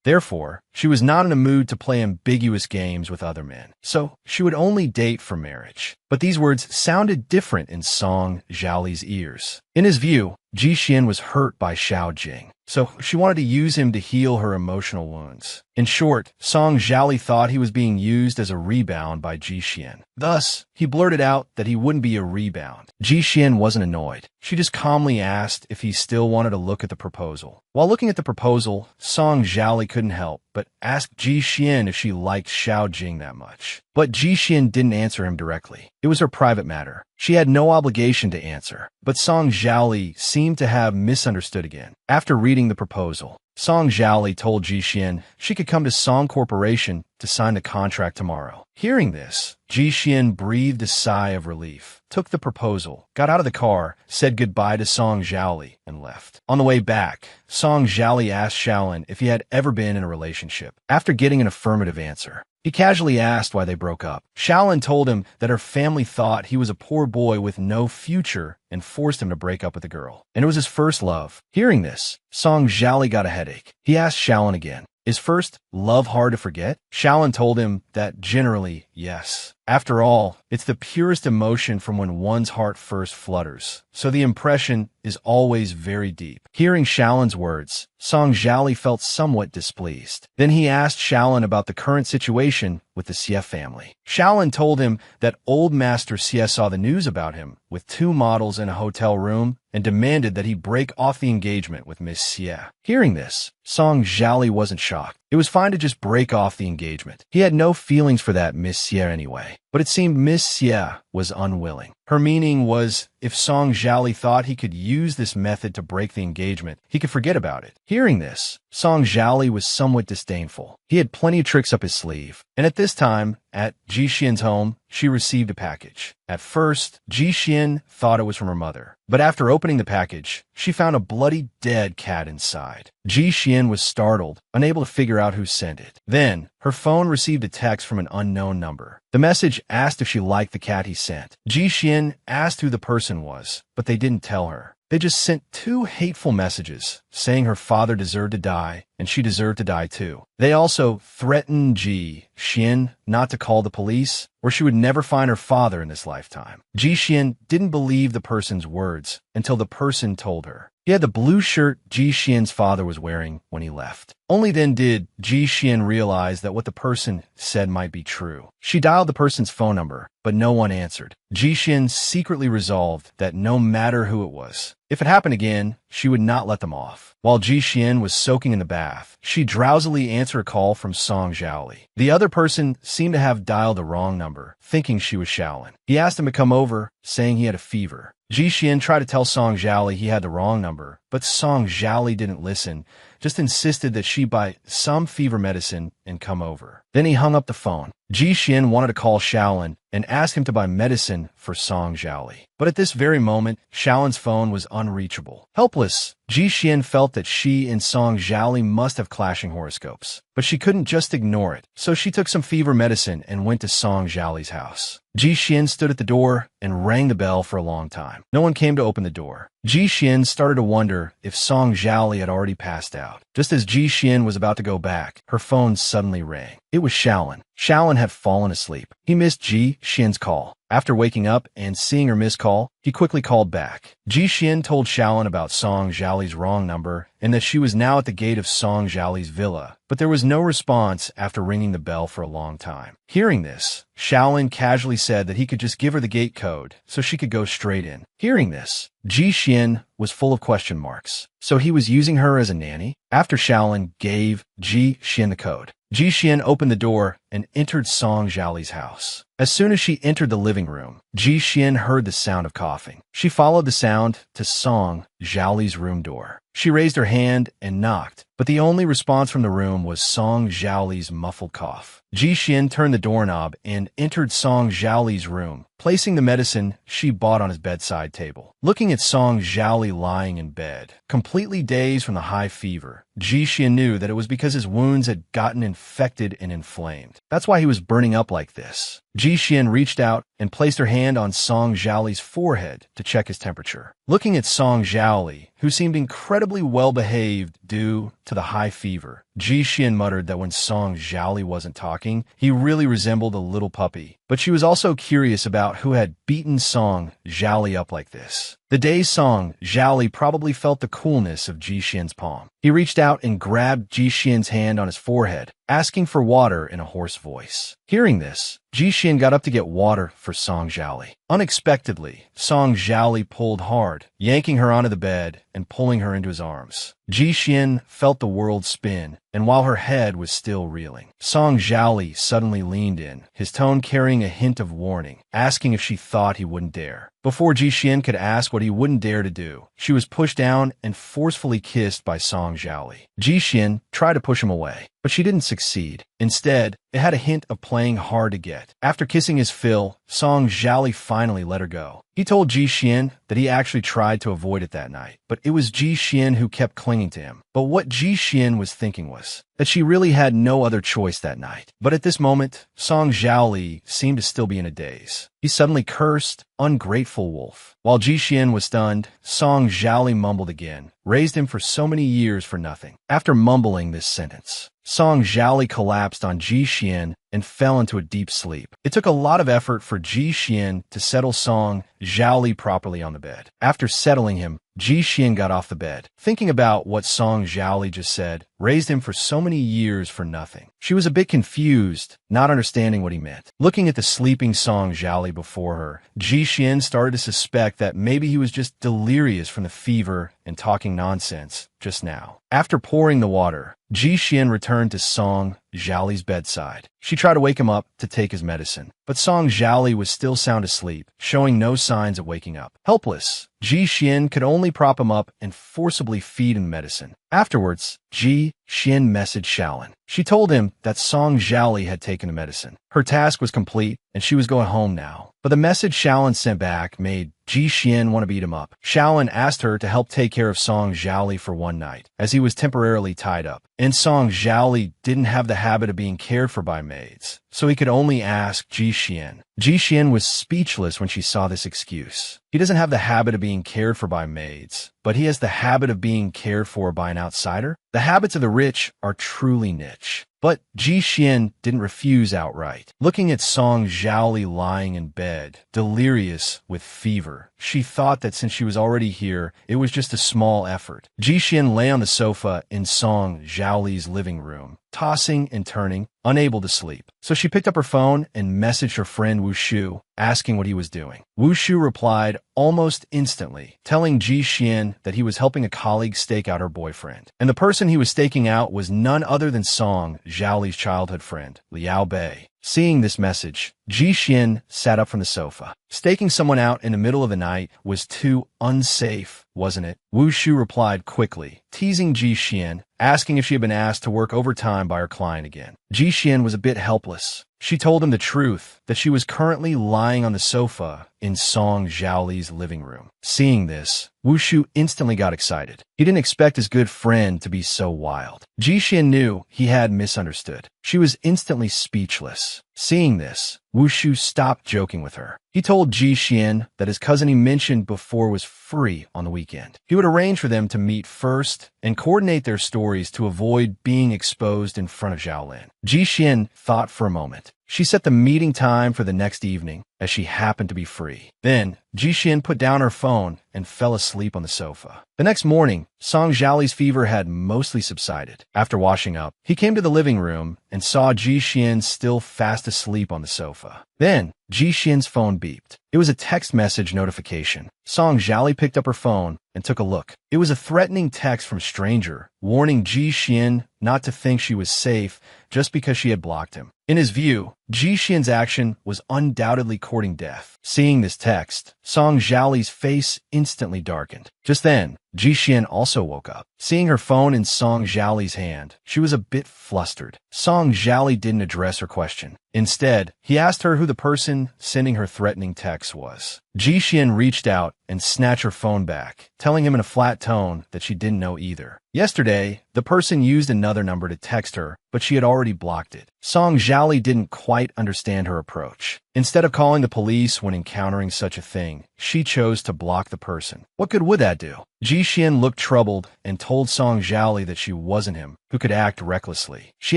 Therefore, she was not in a mood to play ambiguous games with other men, so she would only date for marriage. But these words sounded different in Song Zhali's ears. In his view, Ji Xian was hurt by Xiao Jing, so she wanted to use him to heal her emotional wounds. In short, Song Zhali thought he was being used as a rebound by Ji Xian. Thus, he blurted out that he wouldn't be a rebound. Ji Xian wasn't annoyed. She just calmly asked if he still wanted to look at the proposal. While looking at the proposal, Song Zhali couldn't help but ask Ji Xian if she liked Xiao Jing that much. But Ji Xian didn't answer him directly. It was her private matter. She had no obligation to answer. But Song Zhali seemed to have misunderstood again. After reading the proposal, Song Zhali told Ji Xian she could come to Song Corporation to sign the contract tomorrow. Hearing this, Ji Xian breathed a sigh of relief, took the proposal, got out of the car, said goodbye to Song Zhali, and left. On the way back, Song Zhali asked Shaolin if he had ever been in a relationship. After getting an affirmative answer, he casually asked why they broke up. Shaolin told him that her family thought he was a poor boy with no future and forced him to break up with the girl. And it was his first love. Hearing this, Song Zhali got a headache. He asked Shaolin again, "Is first love hard to forget?" Shaolin told him that generally, yes. After all, it's the purest emotion from when one's heart first flutters, so the impression is always very deep. Hearing Shaolin's words, Song Zhali felt somewhat displeased. Then he asked Shaolin about the current situation with the Xie family. Shaolin told him that old Master Xie saw the news about him with 2 models in a hotel room and demanded that he break off the engagement with Miss Xie. Hearing this, Song Zhali wasn't shocked. It was fine to just break off the engagement. He had no feelings for that Miss Xie anyway. But it seemed Miss Xie was unwilling. Her meaning was, if Song Zhali thought he could use this method to break the engagement, he could forget about it. Hearing this, Song Zhali was somewhat disdainful. He had plenty of tricks up his sleeve. And at this time, at Ji Xian's home, she received a package. At first, Ji Xian thought it was from her mother. But after opening the package, she found a bloody dead cat inside. Ji Xian was startled, unable to figure out who sent it. Then, her phone received a text from an unknown number. The message asked if she liked the cat he sent. Ji Xian asked who the person was, but they didn't tell her. They just sent 2 hateful messages, saying her father deserved to die, and she deserved to die too. They also threatened Ji Xian not to call the police, or she would never find her father in this lifetime. Ji Xian didn't believe the person's words until the person told her. He He had the blue shirt Ji Xian's father was wearing when he left. Only then did Ji Xian realize that what the person said might be true. She dialed the person's phone number, but no one answered. Ji Xian secretly resolved that no matter who it was, if it happened again, she would not let them off. While Ji Xian was soaking in the bath, she drowsily answered a call from Song Zhaoli. The other person seemed to have dialed the wrong number, thinking she was Shaolin. He asked him to come over, saying he had a fever. Ji Xian tried to tell Song Zhaoli he had the wrong number, but Song Zhaoli didn't listen, just insisted that she buy some fever medicine and come over. Then he hung up the phone. Ji Xian wanted to call Shaolin and asked him to buy medicine for Song Zhaoli. But at this very moment, Shaolin's phone was unreachable. Helpless, Ji Xian felt that she and Song Zhaoli must have clashing horoscopes. But she couldn't just ignore it, so she took some fever medicine and went to Song Zhaoli's house. Ji Xian stood at the door and rang the bell for a long time. No one came to open the door. Ji Xian started to wonder if Song Zhaoli had already passed out. Just as Ji Xian was about to go back, her phone suddenly rang. It was Shaolin. Shaolin had fallen asleep. He missed Ji Xian's call. After waking up and seeing her missed call, he quickly called back. Ji Xian told Shaolin about Song Zhaoli's wrong number and that she was now at the gate of Song Zhaoli's villa, but there was no response after ringing the bell for a long time. Hearing this, Shaolin casually said that he could just give her the gate code so she could go straight in. Hearing this, Ji Xian was full of question marks. So he was using her as a nanny? After Shaolin gave Ji Xian the code, Ji Xian opened the door and entered Song Zhaoli's house. As soon as she entered the living room, Ji Xian heard the sound of coughing. She followed the sound to Song Zhaoli's room door. She raised her hand and knocked, but the only response from the room was Song Zhaoli's muffled cough. Ji Xian turned the doorknob and entered Song Zhaoli's room, placing the medicine she bought on his bedside table. Looking at Song Zhaoli lying in bed, completely dazed from the high fever, Ji Xian knew that it was because his wounds had gotten infected and inflamed. That's why he was burning up like this. Ji Xian reached out and placed her hand on Song Zhaoli's forehead to check his temperature. Looking at Song Zhaoli, who seemed incredibly well-behaved due to the high fever, Ji Xian muttered that when Song Zhaoli wasn't talking, he really resembled a little puppy. But she was also curious about who had beaten Song Zhaoli up like this. The dazed Song Zhaoli probably felt the coolness of Ji Xian's palm. He reached out and grabbed Ji Xian's hand on his forehead, asking for water in a hoarse voice. Hearing this, Ji Xian got up to get water for Song Zhaoli. Unexpectedly, Song Zhaoli pulled hard, yanking her onto the bed and pulling her into his arms. Ji Xian felt the world spin, and while her head was still reeling, Song Zhaoli suddenly leaned in, his tone carrying a hint of warning, asking if she thought he wouldn't dare. Before Ji Xian could ask what he wouldn't dare to do, she was pushed down and forcefully kissed by Song Zhaoli. Ji Xian tried to push him away, but she didn't succeed. Instead, it had a hint of playing hard to get. After kissing his fill, Song Zhaoli finally let her go. He told Ji Xian that he actually tried to avoid it that night, but it was Ji Xian who kept clinging to him. But what Ji Xian was thinking was that she really had no other choice that night. But at this moment, Song Zhaoli seemed to still be in a daze. He suddenly cursed, "Ungrateful wolf." While Ji Xian was stunned, Song Zhaoli mumbled again, "Raised him for so many years for nothing." After mumbling this sentence, Song Zhaoli collapsed on Ji Xian and fell into a deep sleep. It took a lot of effort for Ji Xian to settle Song Zhaoli properly on the bed. After settling him, Ji Xian got off the bed, thinking about what Song Zhaoli just said, "Raised him for so many years for nothing." She was a bit confused, not understanding what he meant. Looking at the sleeping Song Zhaoli before her, Ji Xian started to suspect that maybe he was just delirious from the fever and talking nonsense just now. After pouring the water, Ji Xian returned to Song Zhaoli's bedside. She tried to wake him up to take his medicine, but Song Zhaoli was still sound asleep, showing no signs of waking up. Helpless, Ji Xian could only prop him up and forcibly feed him medicine. Afterwards, Ji Xian messaged Shaolin. She told him that Song Zhaoli had taken the medicine. Her task was complete, and she was going home now. But the message Shaolin sent back made Ji Xian want to beat him up. Shaolin asked her to help take care of Song Zhaoli for one night, as he was temporarily tied up. And Song Zhaoli didn't have the habit of being cared for by maids, so he could only ask Ji Xian. Ji Xian was speechless when she saw this excuse. He doesn't have the habit of being cared for by maids, but he has the habit of being cared for by an outsider. The habits of the rich are truly niche. But Ji Xian didn't refuse outright. Looking at Song Zhaoli lying in bed, delirious with fever, she thought that since she was already here, it was just a small effort. Ji Xian lay on the sofa in Song Zhaoli's living room, tossing and turning, unable to sleep. So she picked up her phone and messaged her friend Wu Shu, asking what he was doing. Wu Shu replied almost instantly, telling Ji Xian that he was helping a colleague stake out her boyfriend. And the person he was staking out was none other than Song Zhaoli's childhood friend, Liao Bei. Seeing this message, Ji Xian sat up from the sofa. Staking someone out in the middle of the night was too unsafe, wasn't it? Wu Shu replied quickly, teasing Ji Xian, asking if she had been asked to work overtime by her client again. Ji Xian was a bit helpless. She told him the truth, that she was currently lying on the sofa in Song Zhaoli's living room. Seeing this, Wu Shu instantly got excited. He didn't expect his good friend to be so wild. Ji Xian knew he had misunderstood. She was instantly speechless. Seeing this, Wu Shu stopped joking with her. He told Ji Xian that his cousin he mentioned before was free on the weekend. He would arrange for them to meet first and coordinate their stories to avoid being exposed in front of Zhaolin. Ji Xian thought for a moment. She set the meeting time for the next evening, as she happened to be free. Then, Ji Xian put down her phone and fell asleep on the sofa. The next morning, Song Zhaoli's fever had mostly subsided. After washing up, he came to the living room and saw Ji Xian still fast asleep on the sofa. Then, Ji Xian's phone beeped. It was a text message notification. Song Zhaoli picked up her phone and took a look. It was a threatening text from a stranger, warning Ji Xian not to think she was safe just because she had blocked him. In his view, Ji Xian's action was undoubtedly courting death. Seeing this text, Song Zhaoli's face instantly darkened. Just then, Ji Xian also woke up. Seeing her phone in Song Zhaoli's hand, she was a bit flustered. Song Zhaoli didn't address her question. Instead, he asked her who the person sending her threatening text was. Ji Xian reached out and snatched her phone back, telling him in a flat tone that she didn't know either. Yesterday, the person used another number to text her, but she had already blocked it. Song Zhaoli didn't quite understand her approach. Instead of calling the police when encountering such a thing, she chose to block the person. What good would that do? Ji Xian looked troubled and told Song Zhaoli that she wasn't him, who could act recklessly. She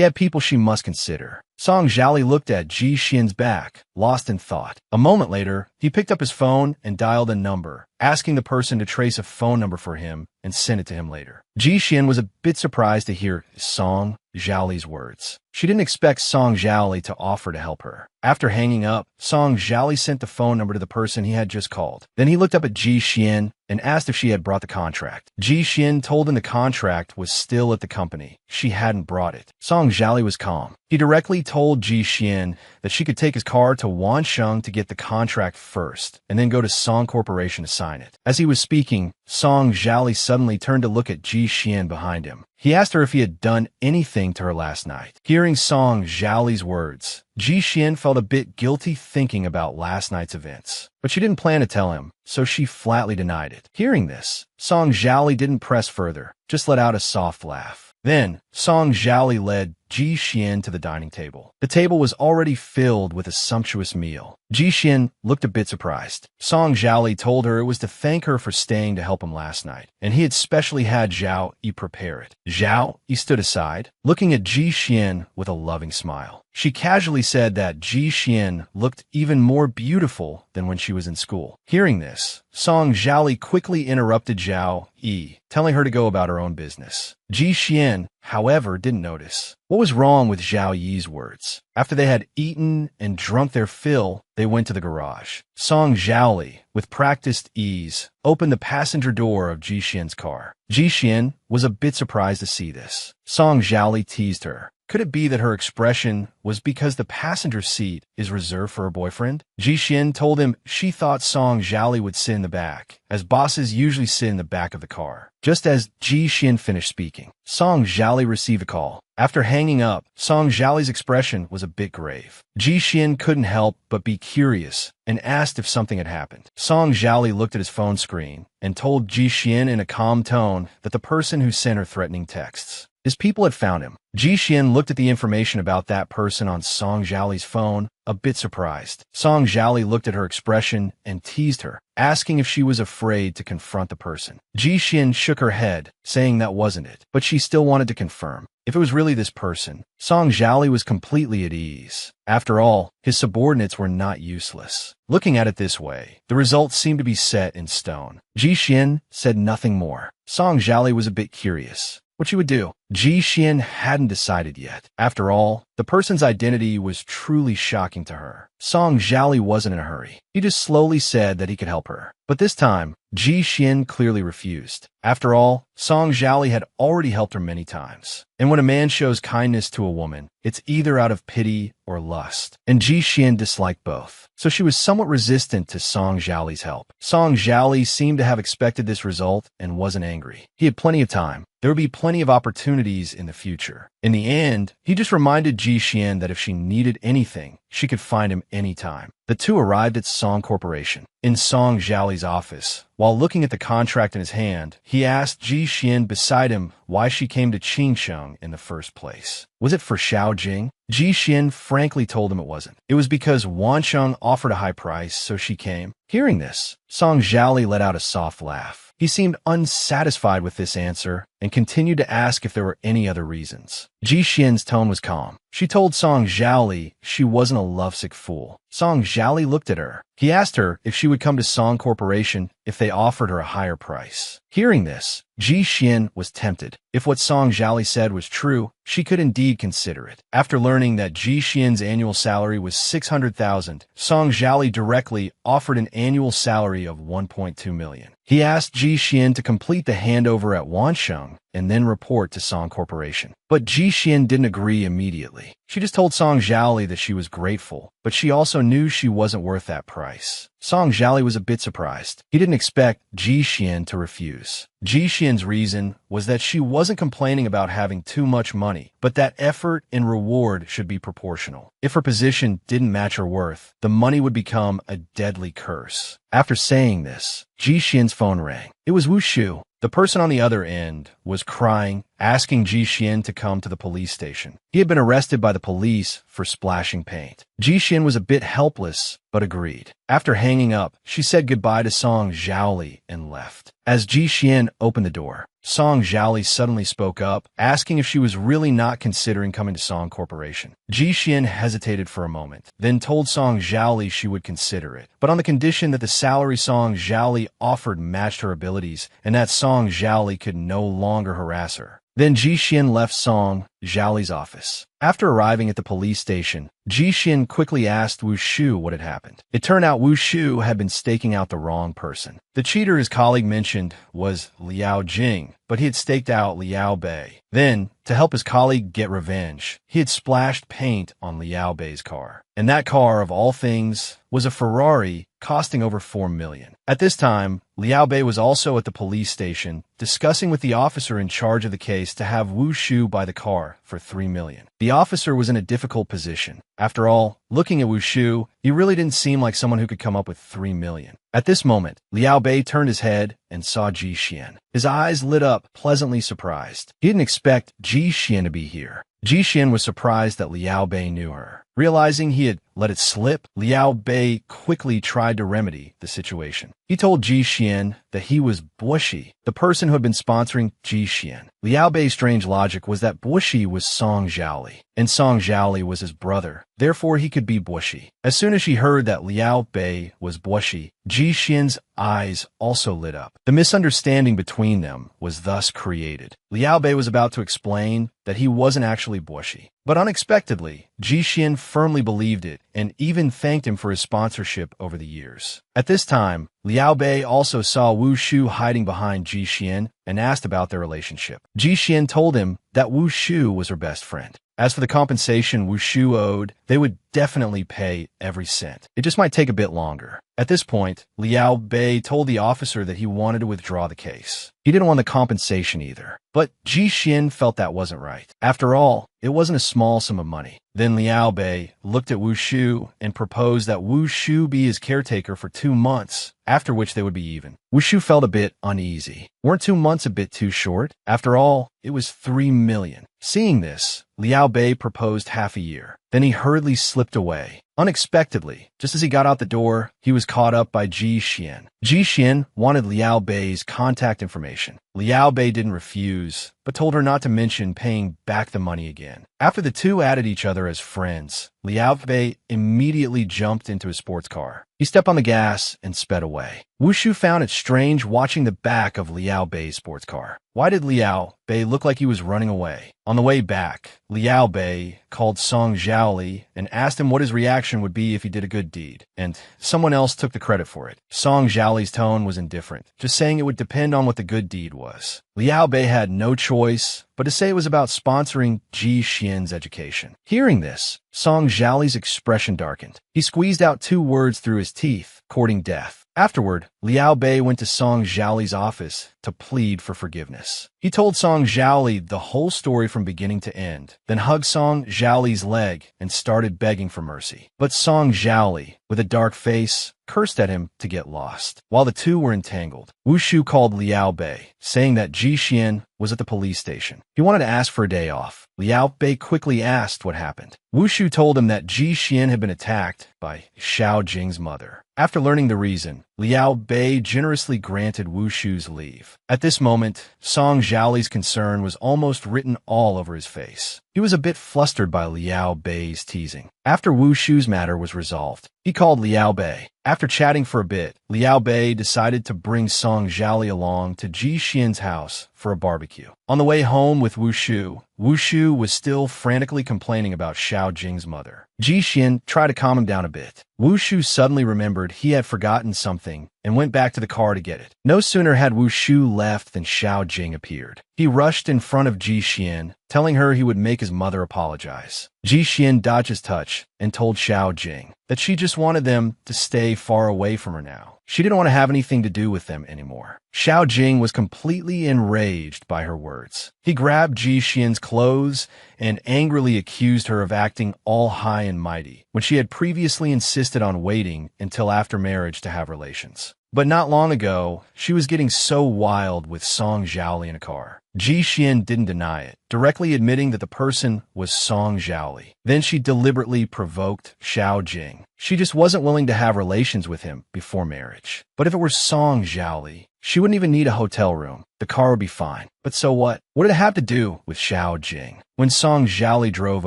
had people she must consider. Song Zhaoli looked at Ji Xian's back, lost in thought. A moment later, he picked up his phone and dialed a number, asking the person to trace a phone number for him and send it to him later. Ji Xian was a bit surprised to hear Song Zhaoli's words. She didn't expect Song Zhaoli to offer to help her. After hanging up, Song Zhaoli sent the phone number to the person he had just called. Then he looked up at Ji Xian and asked if she had brought the contract. Ji Xian told him the contract was still at the company. She hadn't brought it. Song Zhaoli was calm. He directly told Ji Xian that she could take his car to Wansheng to get the contract first, and then go to Song Corporation to sign it. As he was speaking, Song Zhaoli suddenly turned to look at Ji Xian behind him. He asked her if he had done anything to her last night. Hearing Song Zhaoli's words, Ji Xian felt a bit guilty thinking about last night's events. But she didn't plan to tell him, so she flatly denied it. Hearing this, Song Zhaoli didn't press further, just let out a soft laugh. Then, Song Zhaoli led Ji Xian to the dining table. The table was already filled with a sumptuous meal. Ji Xian looked a bit surprised. Song Zhaoli told her it was to thank her for staying to help him last night, and he had specially had Zhao Yi prepare it. Zhao Yi stood aside, looking at Ji Xian with a loving smile. She casually said that Ji Xian looked even more beautiful than when she was in school. Hearing this, Song Zhaoli quickly interrupted Zhao Yi, telling her to go about her own business. Ji Xian, however, didn't notice. What was wrong with Zhao Yi's words? After they had eaten and drunk their fill, they went to the garage. Song Zhaoli, with practiced ease, opened the passenger door of Ji Xian's car. Ji Xian was a bit surprised to see this. Song Zhaoli teased her. Could it be that her expression was because the passenger seat is reserved for her boyfriend? Ji Xian told him she thought Song Zhaoli would sit in the back, as bosses usually sit in the back of the car. Just as Ji Xian finished speaking, Song Zhaoli received a call. After hanging up, Song Zhaoli's expression was a bit grave. Ji Xian couldn't help but be curious and asked if something had happened. Song Zhaoli looked at his phone screen and told Ji Xian in a calm tone that the person who sent her threatening texts His people had found him. Ji Xian looked at the information about that person on Song Zhaoli's phone, a bit surprised. Song Zhaoli looked at her expression and teased her, asking if she was afraid to confront the person. Ji Xian shook her head, saying that wasn't it, but she still wanted to confirm. If it was really this person, Song Zhaoli was completely at ease. After all, his subordinates were not useless. Looking at it this way, the results seemed to be set in stone. Ji Xian said nothing more. Song Zhaoli was a bit curious what she would do. Ji Xian hadn't decided yet. After all, the person's identity was truly shocking to her. Song Zhaoli wasn't in a hurry. He just slowly said that he could help her. But this time, Ji Xian clearly refused. After all, Song Zhaoli had already helped her many times. And when a man shows kindness to a woman, it's either out of pity or lust. And Ji Xian disliked both. So she was somewhat resistant to Song Zhaoli's help. Song Zhaoli seemed to have expected this result and wasn't angry. He had plenty of time. There would be plenty of opportunities in the future. In the end, he just reminded Ji Xian that if she needed anything, she could find him anytime. The two arrived at Song Corporation. In Song Zhaoli's office, while looking at the contract in his hand, he asked Ji Xian beside him why she came to Qingsheng in the first place. Was it for Xiaojing? Ji Xian frankly told him it wasn't. It was because Wansheng offered a high price, so she came. Hearing this, Song Zhaoli let out a soft laugh. He seemed unsatisfied with this answer and continued to ask if there were any other reasons. Ji Xian's tone was calm. She told Song Zhaoli she wasn't a lovesick fool. Song Zhaoli looked at her. He asked her if she would come to Song Corporation if they offered her a higher price. Hearing this, Ji Xian was tempted. If what Song Zhaoli said was true, she could indeed consider it. After learning that Ji Xian's annual salary was 600,000, Song Zhaoli directly offered an annual salary of 1.2 million. He asked Ji Xian to complete the handover at Wansheng and then report to Song Corporation. But Ji Xian didn't agree immediately. She just told Song Zhaoli that she was grateful, but she also knew she wasn't worth that price. Song Zhaoli was a bit surprised. He didn't expect Ji Xian to refuse. Ji Xian's reason was that she wasn't complaining about having too much money, but that effort and reward should be proportional. If her position didn't match her worth, the money would become a deadly curse. After saying this, Ji Xian's phone rang. It was Wu Shu. The person on the other end was crying, asking Ji Xian to come to the police station. He had been arrested by the police for splashing paint. Ji Xian was a bit helpless, but agreed. After hanging up, she said goodbye to Song Zhaoli and left. As Ji Xian opened the door, Song Zhaoli suddenly spoke up, asking if she was really not considering coming to Song Corporation. Ji Xian hesitated for a moment, then told Song Zhaoli she would consider it, but on the condition that the salary Song Zhaoli offered matched her abilities and that Song Zhaoli could no longer harass her. Then Ji Xian left Song Zhaoli's office. After arriving at the police station, Ji Xian quickly asked Wu Shu what had happened. It turned out Wu Shu had been staking out the wrong person. The cheater his colleague mentioned was Liao Jing, but he had staked out Liao Bei. Then, to help his colleague get revenge, he had splashed paint on Liao Bei's car. And that car, of all things, was a Ferrari costing over 4 million. At this time, Liao Bei was also at the police station, discussing with the officer in charge of the case to have Wu Shu buy the car for 3 million. The officer was in a difficult position. After all, looking at Wu Shu, he really didn't seem like someone who could come up with 3 million. At this moment, Liao Bei turned his head and saw Ji Xian. His eyes lit up, pleasantly surprised. He didn't expect Ji Xian to be here. Ji Xian was surprised that Liao Bei knew her. Realizing he had let it slip, Liao Bei quickly tried to remedy the situation. He told Ji Xian that he was Bushi, the person who had been sponsoring Ji Xian. Liao Bei's strange logic was that Bushi was Song Zhaoli, and Song Zhaoli was his brother. Therefore, he could be Bushi. As soon as she heard that Liao Bei was Bushi, Ji Xian's eyes also lit up. The misunderstanding between them was thus created. Liao Bei was about to explain that he wasn't actually Bushi. But unexpectedly, Ji Xian firmly believed it and even thanked him for his sponsorship over the years. At this time, Liao Bei also saw Wu Shu hiding behind Ji Xian and asked about their relationship. Ji Xian told him that Wu Shu was her best friend. As for the compensation Wu Shu owed, they would definitely pay every cent. It just might take a bit longer. At this point, Liao Bei told the officer that he wanted to withdraw the case. He didn't want the compensation either. But Ji Xian felt that wasn't right. After all, it wasn't a small sum of money. Then Liao Bei looked at Wu Shu and proposed that Wu Shu be his caretaker for 2 months after which they would be even. Wu Shu felt a bit uneasy. Weren't 2 months a bit too short? After all, it was 3 million. Seeing this, Liao Bei proposed half a year. Then he hurriedly slipped away. Unexpectedly, just as he got out the door, he was caught up by Ji Xian. Ji Xian wanted Liao Bei's contact information. Liao Bei didn't refuse, but told her not to mention paying back the money again. After the two added each other as friends, Liao Bei immediately jumped into his sports car. He stepped on the gas and sped away. Wu Shu found it strange watching the back of Liao Bei's sports car. Why did Liao Bei look like he was running away? On the way back, Liao Bei called Song Zhaoli and asked him what his reaction would be if he did a good deed, and someone else took the credit for it. Song Zhaoli's tone was indifferent, just saying it would depend on what the good deed was. Liao Bei had no choice but to say it was about sponsoring Ji Xian's education. Hearing this, Song Zhaoli's expression darkened. He squeezed out 2 words through his teeth, courting death. Afterward, Liao Bei went to Song Zhaoli's office to plead for forgiveness. He told Song Zhaoli the whole story from beginning to end, then hugged Song Zhaoli's leg and started begging for mercy. But Song Zhaoli, with a dark face, cursed at him to get lost. While the two were entangled, Wu Shu called Liao Bei, saying that Ji Xian was at the police station. He wanted to ask for a day off. Liao Bei quickly asked what happened. Wu Shu told him that Ji Xian had been attacked by Xiao Jing's mother. After learning the reason, Liao Bei generously granted Wu Shu's leave. At this moment, Song Zhaoli's concern was almost written all over his face. He was a bit flustered by Liao Bei's teasing. After Wu Shu's matter was resolved, he called Liao Bei. After chatting for a bit, Liao Bei decided to bring Song Zhaoli along to Ji Xian's house for a barbecue. On the way home with Wu Shu was still frantically complaining about Xiao Jing's mother. Ji Xian tried to calm him down a bit. Wu Shu suddenly remembered he had forgotten something and went back to the car to get it. No sooner had Wu Shu left than Xiao Jing appeared. He rushed in front of Ji Xian, telling her he would make his mother apologize. Ji Xian dodged his touch and told Xiao Jing that she just wanted them to stay far away from her now. She didn't want to have anything to do with them anymore. Xiao Jing was completely enraged by her words. He grabbed Ji Xian's clothes and angrily accused her of acting all high and mighty when she had previously insisted on waiting until after marriage to have relations. But not long ago, she was getting so wild with Song Zhaoli in a car. Ji Xian didn't deny it, directly admitting that the person was Song Zhaoli. Then she deliberately provoked Xiao Jing. She just wasn't willing to have relations with him before marriage. But if it were Song Zhaoli, she wouldn't even need a hotel room. The car would be fine. But so what? What did it have to do with Xiao Jing? When Song Zhaoli drove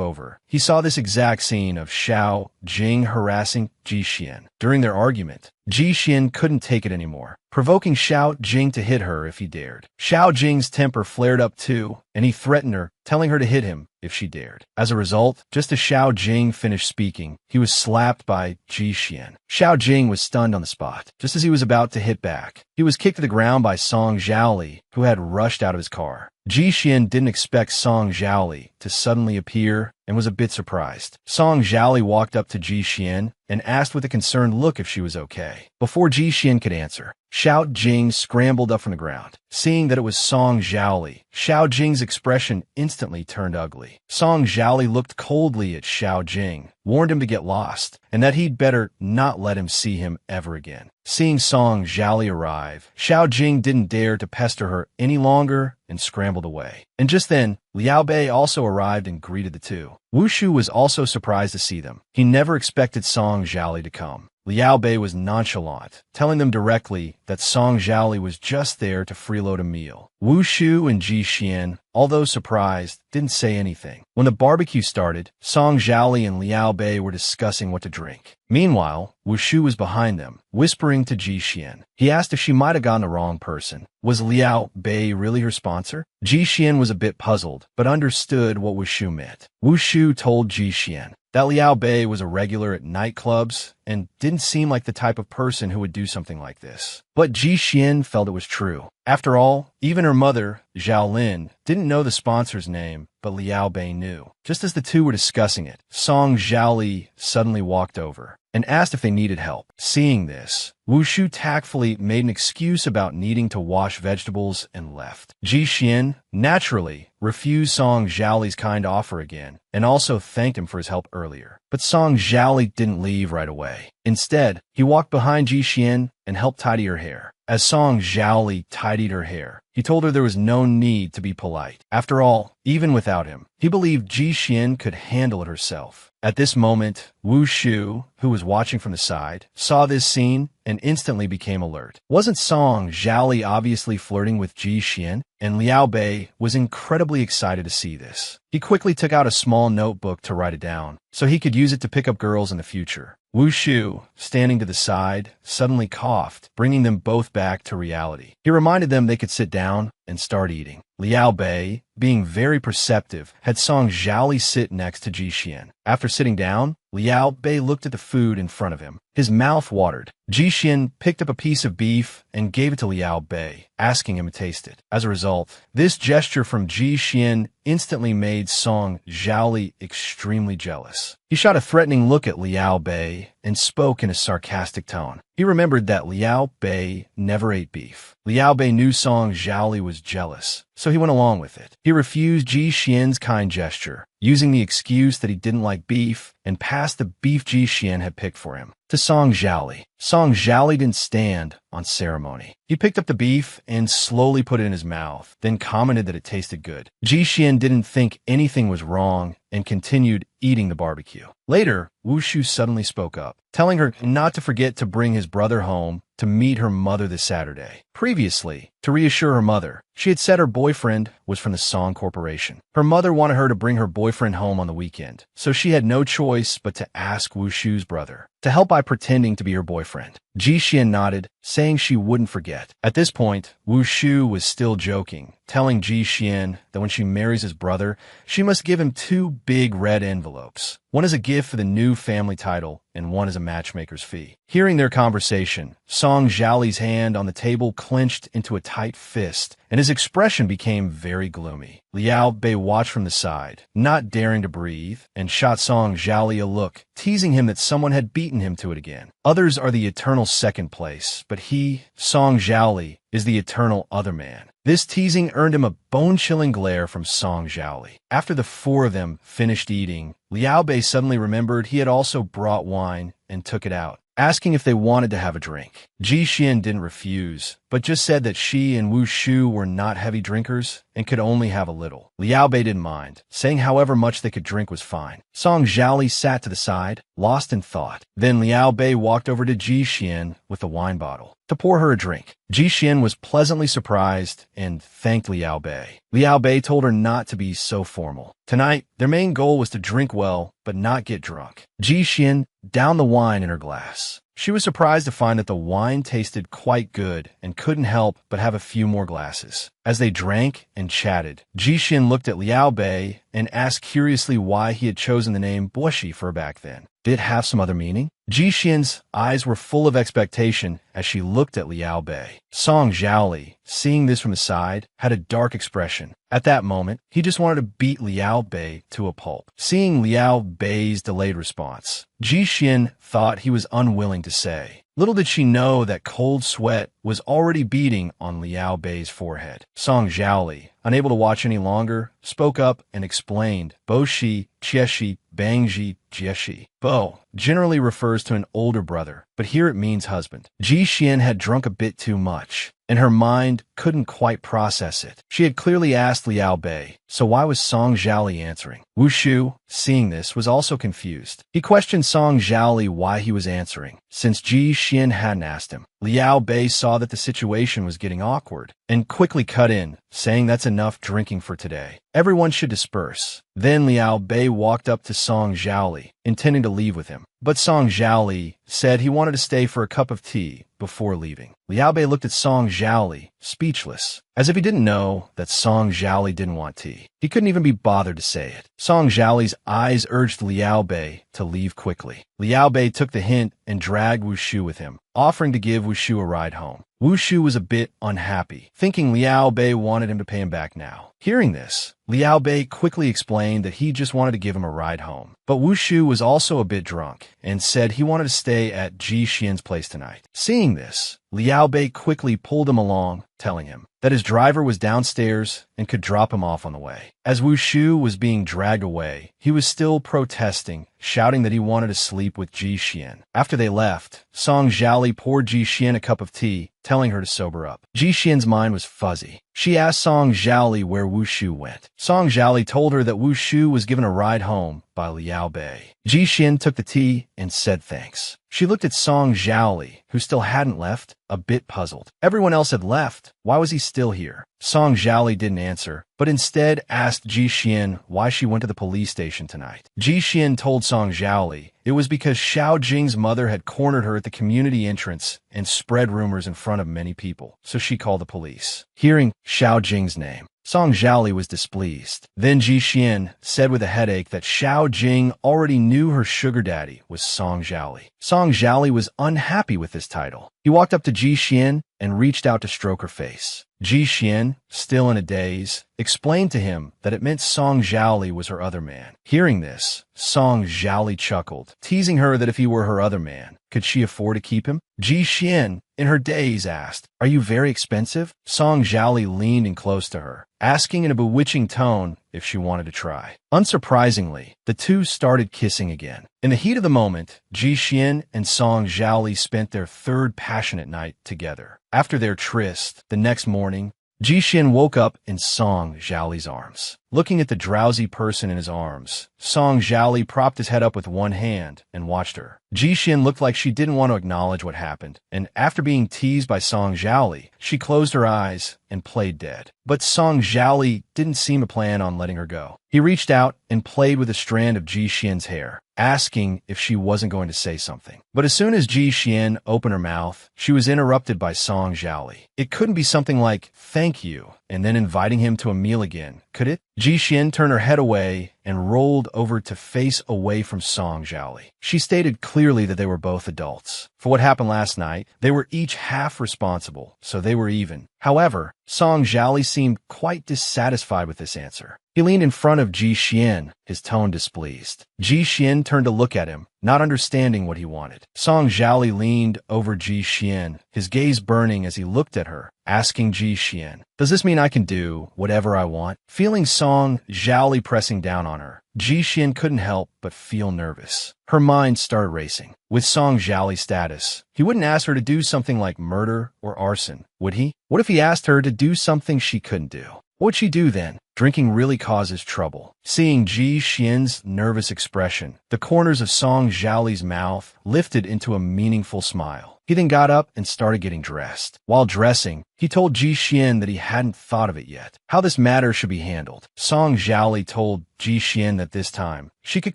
over, he saw this exact scene of Xiao Jing harassing Ji Xian. During their argument, Ji Xian couldn't take it anymore, provoking Xiao Jing to hit her if he dared. Xiao Jing's temper flared up too, and he threatened her, telling her to hit him if she dared. As a result, just as Xiao Jing finished speaking, he was slapped by Ji Xian. Xiao Jing was stunned on the spot. Just as he was about to hit back, he was kicked to the ground by Song Zhaoli, who had rushed out of his car. Ji Xian didn't expect Song Zhaoli to suddenly appear and was a bit surprised. Song Zhaoli walked up to Ji Xian and asked with a concerned look if she was okay. Before Ji Xian could answer, Xiao Jing scrambled up from the ground. Seeing that it was Song Zhaoli, Xiao Jing's expression instantly turned ugly. Song Zhaoli looked coldly at Xiao Jing, warned him to get lost, and that he'd better not let him see him ever again. Seeing Song Zhaoli arrive, Xiao Jing didn't dare to pester her any longer and scrambled away. And just then, Liao Bei also arrived and greeted the two. Wu Shu was also surprised to see them. He never expected Song Zhaoli to come. Liao Bei was nonchalant, telling them directly that Song Zhaoli was just there to freeload a meal. Wu Shu and Ji Xian, although surprised, didn't say anything. When the barbecue started, Song Zhaoli and Liao Bei were discussing what to drink. Meanwhile, Wu Shu was behind them, whispering to Ji Xian. He asked if she might have gotten the wrong person. Was Liao Bei really her sponsor? Ji Xian was a bit puzzled, but understood what Wu Shu meant. Wu Shu told Ji Xian that Liao Bei was a regular at nightclubs and didn't seem like the type of person who would do something like this. But Ji Xian felt it was true. After all, even her mother, Zhao Lin, didn't know the sponsor's name, but Liao Bei knew. Just as the two were discussing it, Song Zhaoli suddenly walked over and asked if they needed help. Seeing this, Wu Shu tactfully made an excuse about needing to wash vegetables and left. Ji Xian, naturally, refused Song Zhaoli's kind offer again and also thanked him for his help earlier. But Song Zhaoli didn't leave right away. Instead, he walked behind Ji Xian and helped tidy her hair. As Song Zhaoli tidied her hair, he told her there was no need to be polite. After all, even without him, he believed Ji Xian could handle it herself. At this moment, Wu Shu, who was watching from the side, saw this scene and instantly became alert. Wasn't Song Zhaoli obviously flirting with Ji Xian? And Liao Bei was incredibly excited to see this. He quickly took out a small notebook to write it down, so he could use it to pick up girls in the future. Wu Shu, standing to the side, suddenly coughed, bringing them both back to reality. He reminded them they could sit down and start eating. Liao Bei, being very perceptive, had Song Zhaoli sit next to Ji Xian. After sitting down, Liao Bei looked at the food in front of him. His mouth watered. Ji Xian picked up a piece of beef and gave it to Liao Bei, asking him to taste it. As a result, this gesture from Ji Xian instantly made Song Zhaoli extremely jealous. He shot a threatening look at Liao Bei and spoke in a sarcastic tone. He remembered that Liao Bei never ate beef. Liao Bei knew Song Zhaoli was jealous, so he went along with it. He refused Ji Xian's kind gesture, using the excuse that he didn't like beef, and passed the beef Ji Xian had picked for him to Song Zhaoli. Song Zhaoli didn't stand on ceremony. He picked up the beef and slowly put it in his mouth, then commented that it tasted good. Ji Xian didn't think anything was wrong and continued eating the barbecue. Later, Wu Shu suddenly spoke up, telling her not to forget to bring his brother home to meet her mother this Saturday. Previously, to reassure her mother, she had said her boyfriend was from the Song Corporation. Her mother wanted her to bring her boyfriend home on the weekend, so she had no choice but to ask Wu Shu's brother to help by pretending to be her boyfriend. Ji Xian nodded, saying she wouldn't forget. At this point, Wu Shu was still joking, telling Ji Xian that when she marries his brother, she must give him 2 big red envelopes. One as a gift for the new family title, and one as a matchmaker's fee. Hearing their conversation, Song Zhaoli's hand on the table clenched into a tight fist, and his expression became very gloomy. Liao Bei watched from the side, not daring to breathe, and shot Song Zhaoli a look, teasing him that someone had beaten him to it again. Others are the eternal second place, but he, Song Zhaoli, is the eternal other man. This teasing earned him a bone-chilling glare from Song Zhaoli. After the 4 of them finished eating, Liao Bei suddenly remembered he had also brought wine and took it out, asking if they wanted to have a drink. Ji Xian didn't refuse, but just said that she and Wu Shu were not heavy drinkers and could only have a little. Liao Bei didn't mind, saying however much they could drink was fine. Song Zhaoli sat to the side, lost in thought. Then Liao Bei walked over to Ji Xian with a wine bottle to pour her a drink. Ji Xian was pleasantly surprised and thanked Liao Bei. Liao Bei told her not to be so formal. Tonight, their main goal was to drink well, but not get drunk. Ji Xian downed the wine in her glass. She was surprised to find that the wine tasted quite good and couldn't help but have a few more glasses. As they drank and chatted, Ji Xian looked at Liao Bei and asked curiously why he had chosen the name Boshi for her back then. Did it have some other meaning? Ji Xian's eyes were full of expectation as she looked at Liao Bei. Song Zhaoli, seeing this from the side, had a dark expression. At that moment, he just wanted to beat Liao Bei to a pulp. Seeing Liao Bei's delayed response, Ji Xian thought he was unwilling to say. Little did she know that cold sweat was already beating on Liao Bei's forehead. Song Zhaoli, unable to watch any longer, spoke up and explained, Boshi, Chieshi, Bangji, Jieshi. Bo generally refers to an older brother, but here it means husband. Ji Xian had drunk a bit too much, and her mind couldn't quite process it. She had clearly asked Liao Bei, so why was Song Zhaoli answering? Wu Shu, seeing this, was also confused. He questioned Song Zhaoli why he was answering, since Ji Xian hadn't asked him. Liao Bei saw that the situation was getting awkward, and quickly cut in, saying that's enough drinking for today. Everyone should disperse. Then Liao Bei walked up to Song Zhaoli, intending to leave with him. But Song Zhaoli said he wanted to stay for a cup of tea before leaving. Liao Bei looked at Song Zhaoli, speechless, as if he didn't know that Song Zhaoli didn't want tea. He couldn't even be bothered to say it. Song Zhaoli's eyes urged Liao Bei to leave quickly. Liao Bei took the hint and dragged Wu Shu with him, offering to give Wu Shu a ride home. Wu Shu was a bit unhappy, thinking Liao Bei wanted him to pay him back now. Hearing this, Liao Bei quickly explained that he just wanted to give him a ride home. But Wu Shu was also a bit drunk and said he wanted to stay at Ji Xian's place tonight. Seeing this, Liao Bei quickly pulled him along, telling him that his driver was downstairs and could drop him off on the way. As Wu Shu was being dragged away, he was still protesting, shouting that he wanted to sleep with Ji Xian. After they left, Song Zhaoli poured Ji Xian a cup of tea, telling her to sober up. Ji Xian's mind was fuzzy. She asked Song Zhaoli where Wu Shu went. Song Zhaoli told her that Wu Shu was given a ride home by Liao Bei. Ji Xian took the tea and said thanks. She looked at Song Zhaoli, who still hadn't left, a bit puzzled. Everyone else had left. Why was he still here? Song Zhaoli didn't answer, but instead asked Ji Xian why she went to the police station tonight. Ji Xian told Song Zhaoli it was because Xiao Jing's mother had cornered her at the community entrance and spread rumors in front of many people, so she called the police. Hearing Xiao Jing's name, Song Zhaoli was displeased. Then Ji Xian said with a headache that Xiao Jing already knew her sugar daddy was Song Zhaoli. Song Zhaoli was unhappy with this title. He walked up to Ji Xian and reached out to stroke her face. Ji Xian, still in a daze, explained to him that it meant Song Zhaoli was her other man. Hearing this, Song Zhaoli chuckled, teasing her that if he were her other man, could she afford to keep him? Ji Xian, in her daze, asked, "Are you very expensive?" Song Zhaoli leaned in close to her, asking in a bewitching tone if she wanted to try. Unsurprisingly, the two started kissing again. In the heat of the moment, Ji Xian and Song Zhaoli spent their third passionate night together. After their tryst, the next morning, Ji Xian woke up in Song Zhaoli's arms. Looking at the drowsy person in his arms, Song Zhaoli propped his head up with one hand and watched her. Ji Xian looked like she didn't want to acknowledge what happened, and after being teased by Song Zhaoli, she closed her eyes and played dead. But Song Zhaoli didn't seem to plan on letting her go. He reached out and played with a strand of Ji Xian's hair, asking if she wasn't going to say something. But as soon as Ji Xian opened her mouth, she was interrupted by Song Zhaoli. It couldn't be something like, "Thank you," and then inviting him to a meal again, could it? Ji Xian turned her head away and rolled over to face away from Song Zhaoli. She stated clearly that they were both adults. For what happened last night, they were each half responsible, so they were even. However, Song Zhaoli seemed quite dissatisfied with this answer. He leaned in front of Ji Xian, his tone displeased. Ji Xian turned to look at him, not understanding what he wanted. Song Zhaoli leaned over Ji Xian, his gaze burning as he looked at her, asking Ji Xian, "Does this mean I can do whatever I want?" Feeling Song Zhaoli pressing down on her, Ji Xian couldn't help but feel nervous. Her mind started racing. With Song Zhaoli's status, he wouldn't ask her to do something like murder or arson, would he? What if he asked her to do something she couldn't do? What would she do then? Drinking really causes trouble. Seeing Ji Xian's nervous expression, the corners of Song Zhaoli's mouth lifted into a meaningful smile. He then got up and started getting dressed. While dressing, he told Ji Xian that he hadn't thought of it yet, how this matter should be handled. Song Zhaoli told Ji Xian that this time, she could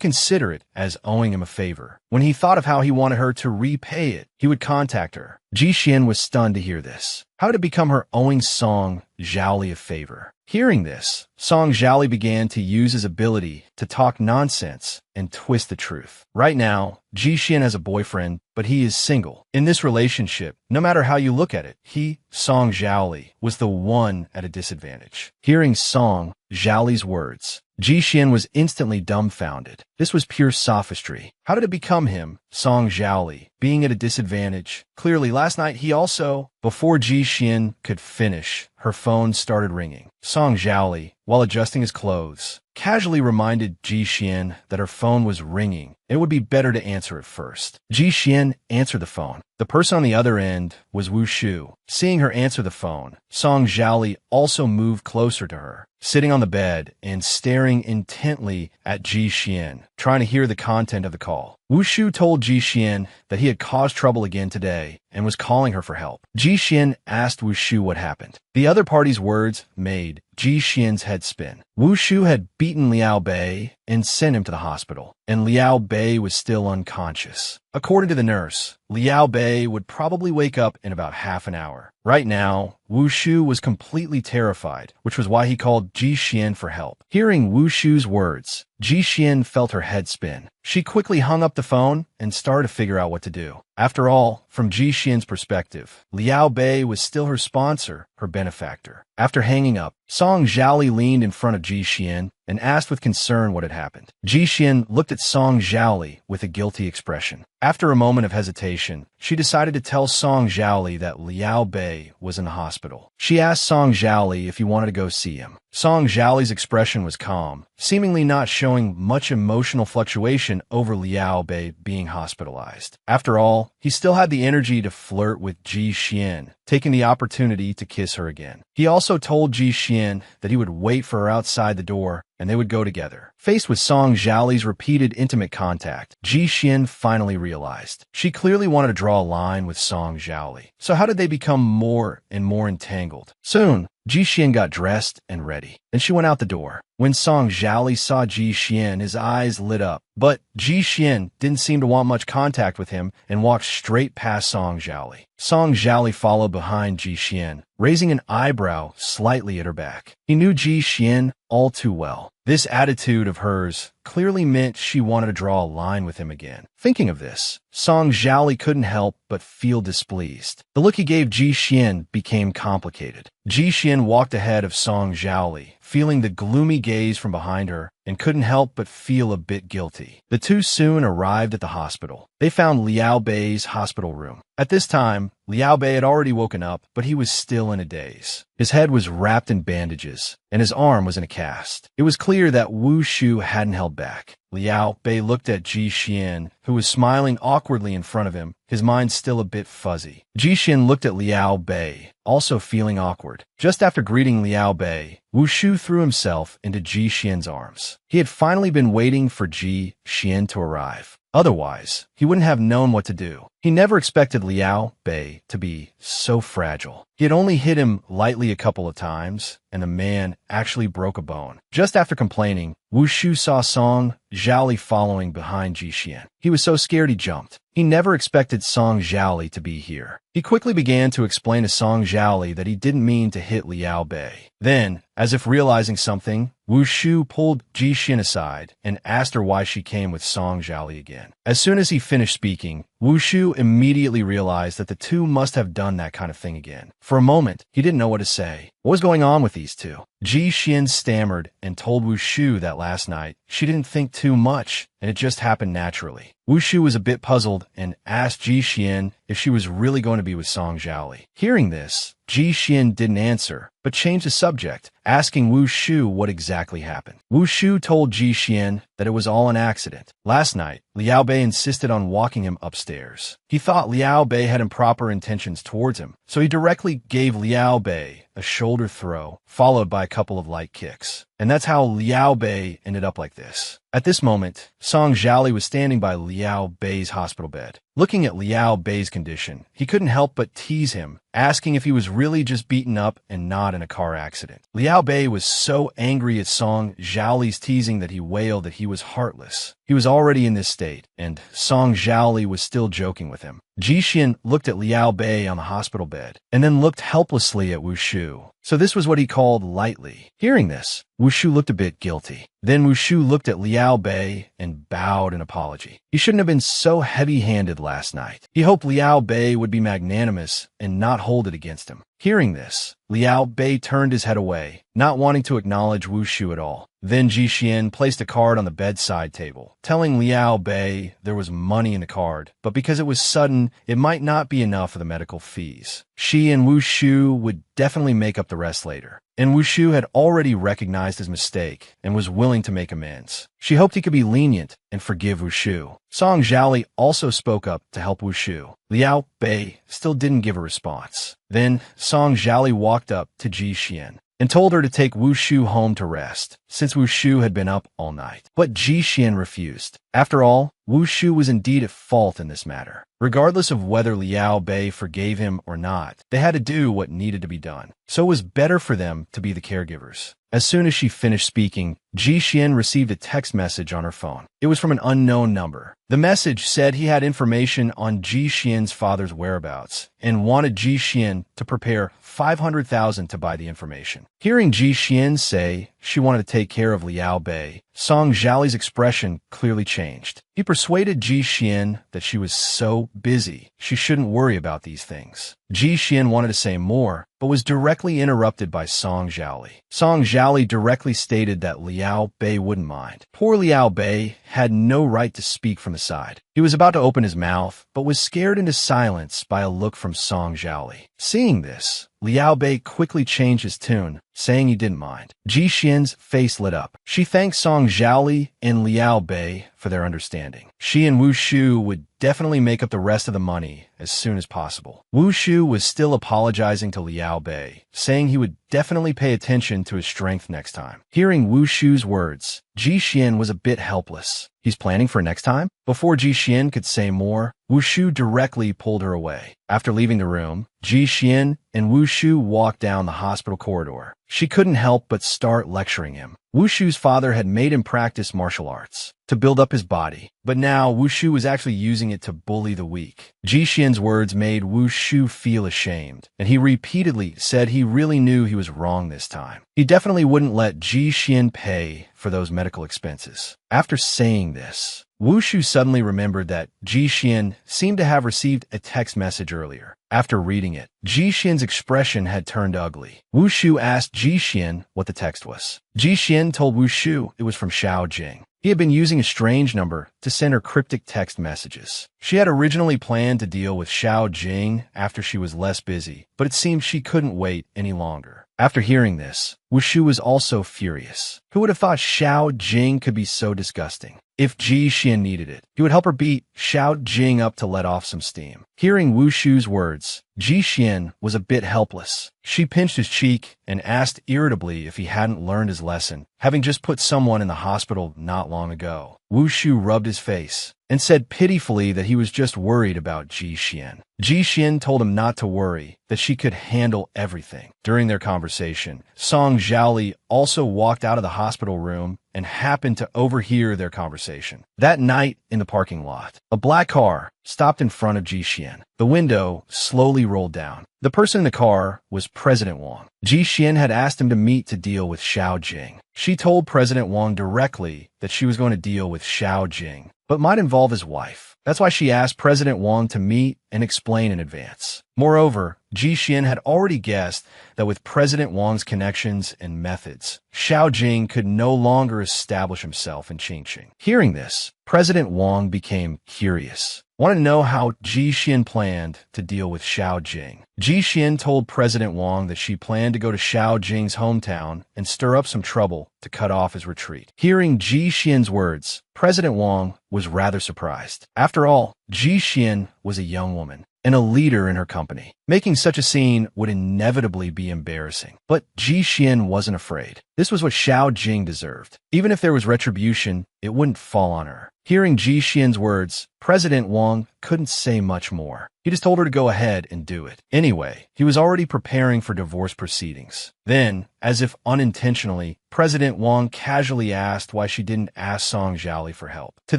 consider it as owing him a favor. When he thought of how he wanted her to repay it, he would contact her. Ji Xian was stunned to hear this. How did it become her owing Song Zhaoli a favor? Hearing this, Song Zhaoli began to use his ability to talk nonsense and twist the truth. Right now, Ji Xian has a boyfriend, but he is single. In this relationship, no matter how you look at it, he, Song Zhaoli, was the one at a disadvantage. Hearing Song Zhaoli's words, Ji Xian was instantly dumbfounded. This was pure sophistry. How did it become him, Song Zhaoli, being at a disadvantage? Clearly, last night he also, before Ji Xian could finish, her phone started ringing. Song Zhaoli, while adjusting his clothes, casually reminded Ji Xian that her phone was ringing. It would be better to answer it first. Ji Xian answered the phone. The person on the other end was Wu Shu. Seeing her answer the phone, Song Zhaoli also moved closer to her, sitting on the bed and staring intently at Ji Xian, trying to hear the content of the call. Wu Shu told Ji Xian that he had caused trouble again today and was calling her for help. Ji Xian asked Wu Shu what happened. The other party's words made Ji Xian's head spin. Wu Shu had beaten Liao Bei and sent him to the hospital, and Liao Bei was still unconscious. According to the nurse, Liao Bei would probably wake up in about half an hour. Right now, Wu Shu was completely terrified, which was why he called Ji Xian for help. Hearing Wu Shu's words, Ji Xian felt her head spin. She quickly hung up the phone and started to figure out what to do. After all, from Ji Xian's perspective, Liao Bei was still her sponsor, her benefactor. After hanging up, Song Zhaoli leaned in front of Ji Xian and asked with concern what had happened. Ji Xian looked at Song Zhaoli with a guilty expression. After a moment of hesitation, she decided to tell Song Zhaoli that Liao Bei was in the hospital. She asked Song Zhaoli if he wanted to go see him. Song Zhaoli's expression was calm, seemingly not showing much emotional fluctuation over Liao Bei being hospitalized. After all, he still had the energy to flirt with Ji Xian, taking the opportunity to kiss her again. He also told Ji Xian that he would wait for her outside the door and they would go together. Faced with Song Zhaoli's repeated intimate contact, Ji Xian finally realized she clearly wanted to draw a line with Song Zhaoli. So how did they become more and more entangled? Soon, Ji Xian got dressed and ready. Then she went out the door. When Song Zhaoli saw Ji Xian, his eyes lit up. But Ji Xian didn't seem to want much contact with him and walked straight past Song Zhaoli. Song Zhaoli followed behind Ji Xian, raising an eyebrow slightly at her back. He knew Ji Xian all too well. This attitude of hers clearly meant she wanted to draw a line with him again. Thinking of this, Song Zhaoli couldn't help but feel displeased. The look he gave Ji Xian became complicated. Ji Xian walked ahead of Song Zhaoli, feeling the gloomy gaze from behind her, and couldn't help but feel a bit guilty. The two soon arrived at the hospital. They found Liao Bei's hospital room. At this time, Liao Bei had already woken up, but he was still in a daze. His head was wrapped in bandages, and his arm was in a cast. It was clear that Wu Shu hadn't held back. Liao Bei looked at Ji Xian, who was smiling awkwardly in front of him, his mind still a bit fuzzy. Ji Xian looked at Liao Bei, also feeling awkward. Just after greeting Liao Bei, Wu Shu threw himself into Ji Xian's arms. He had finally been waiting for Ji Xian to arrive. Otherwise, he wouldn't have known what to do. He never expected Liao Bei to be so fragile. He had only hit him lightly a couple of times, and the man actually broke a bone. Just after complaining, Wu Shu saw Song Zhaoli following behind Ji Xian. He was so scared he jumped. He never expected Song Zhaoli to be here. He quickly began to explain to Song Zhaoli that he didn't mean to hit Liao Bei. Then, as if realizing something, Wu Shu pulled Ji Xian aside and asked her why she came with Song Zhaoli again. As soon as he finished speaking, Wu Shu immediately realized that the two must have done that kind of thing again. For a moment, he didn't know what to say. What was going on with these two? Ji Xian stammered and told Wu Shu that last night she didn't think too much and it just happened naturally. Wu Shu was a bit puzzled and asked Ji Xian if she was really going to be with Song Zhaoli. Hearing this, Ji Xian didn't answer, but changed the subject, asking Wu Shu what exactly happened. Wu Shu told Ji Xian that it was all an accident. Last night, Liao Bei insisted on walking him upstairs. He thought Liao Bei had improper intentions towards him, so he directly gave Liao Bei a shoulder throw, followed by a couple of light kicks. And that's how Liao Bei ended up like this. At this moment, Song Zhaoli was standing by Liao Bei's hospital bed. Looking at Liao Bei's condition, he couldn't help but tease him, asking if he was really just beaten up and not in a car accident. Liao Bei was so angry at Song Zhaoli's teasing that he wailed that he was heartless. He was already in this state, and Song Zhaoli was still joking with him. Ji Xian looked at Liao Bei on the hospital bed, and then looked helplessly at Wu Shu. So this was what he called lightly. Hearing this, Wu Shu looked a bit guilty. Then Wu Shu looked at Liao Bei and bowed in apology. He shouldn't have been so heavy-handed last night. He hoped Liao Bei would be magnanimous and not hold it against him. Hearing this, Liao Bei turned his head away, not wanting to acknowledge Wu Shu at all. Then Ji Xian placed a card on the bedside table, telling Liao Bei there was money in the card, but because it was sudden, it might not be enough for the medical fees. She and Wu Shu would definitely make up the rest later. And Wu Shu had already recognized his mistake and was willing to make amends. She hoped he could be lenient and forgive Wu Shu. Song Zhaoli also spoke up to help Wu Shu. Liao Bei still didn't give a response. Then Song Zhaoli walked up to Ji Xian and told her to take Wu Shu home to rest, since Wu Shu had been up all night. But Ji Xian refused. After all, Wu Shu was indeed at fault in this matter. Regardless of whether Liao Bei forgave him or not, they had to do what needed to be done. So it was better for them to be the caregivers. As soon as she finished speaking, Ji Xian received a text message on her phone. It was from an unknown number. The message said he had information on Ji Xian's father's whereabouts and wanted Ji Xian to prepare 500,000 to buy the information. Hearing Ji Xian say she wanted to take care of Liao Bei, Song Zhaoli's expression clearly changed. He persuaded Ji Xian that she was so busy she shouldn't worry about these things. Ji Xian wanted to say more, but was directly interrupted by Song Zhaoli. Song Zhaoli directly stated that Liao Bei wouldn't mind. Poor Liao Bei had no right to speak from the side. He was about to open his mouth, but was scared into silence by a look from Song Zhaoli. Seeing this, Liao Bei quickly changed his tune, saying he didn't mind. Ji Xian's face lit up. She thanked Song Zhaoli and Liao Bei for their understanding. She and Wu Shu would definitely make up the rest of the money as soon as possible. Wu Shu was still apologizing to Liao Bei, saying he would definitely pay attention to his strength next time. Hearing Wu Shu's words, Ji Xian was a bit helpless. He's planning for next time? Before Ji Xian could say more, Wu Shu directly pulled her away. After leaving the room, Ji Xian and Wu Shu walked down the hospital corridor. She couldn't help but start lecturing him. Wu Shu's father had made him practice martial arts to build up his body, but now Wu Shu was actually using it to bully the weak. Ji Xian's words made Wu Shu feel ashamed, and he repeatedly said he really knew he was wrong this time. He definitely wouldn't let Ji Xian pay for those medical expenses. After saying this, Wu Shu suddenly remembered that Ji Xian seemed to have received a text message earlier. After reading it, Ji Xian's expression had turned ugly. Wu Shu asked Ji Xian what the text was. Ji Xian told Wu Shu it was from Xiao Jing. He had been using a strange number to send her cryptic text messages. She had originally planned to deal with Xiao Jing after she was less busy, but it seemed she couldn't wait any longer. After hearing this, Wu Shu was also furious. Who would have thought Xiao Jing could be so disgusting? If Ji Xian needed it, he would help her beat Xiao Jing up to let off some steam. Hearing Wu Shu's words, Ji Xian was a bit helpless. She pinched his cheek and asked irritably if he hadn't learned his lesson, having just put someone in the hospital not long ago. Wu Shu rubbed his face and said pitifully that he was just worried about Ji Xian. Ji Xian told him not to worry, that she could handle everything. During their conversation, Song Zhaoli also walked out of the hospital room and happened to overhear their conversation. That night in the parking lot, a black car stopped in front of Ji Xian. The window slowly rolled down. The person in the car was President Wang. Ji Xian had asked him to meet to deal with Xiao Jing. She told President Wang directly that she was going to deal with Xiao Jing, but might involve his wife. That's why she asked President Wang to meet and explain in advance. Moreover, Ji Xian had already guessed that with President Wang's connections and methods, Xiao Jing could no longer establish himself in Qingqing. Hearing this, President Wang became curious. Wanted to know how Ji Xian planned to deal with Xiao Jing. Ji Xian told President Wang that she planned to go to Xiao Jing's hometown and stir up some trouble to cut off his retreat. Hearing Ji Xian's words, President Wang was rather surprised. After all, Ji Xian was a young woman and a leader in her company. Making such a scene would inevitably be embarrassing. But Ji Xian wasn't afraid. This was what Xiao Jing deserved. Even if there was retribution, it wouldn't fall on her. Hearing Ji Xian's words, President Wang couldn't say much more. He just told her to go ahead and do it. Anyway, he was already preparing for divorce proceedings. Then, as if unintentionally, President Wang casually asked why she didn't ask Song Zhaoli for help. To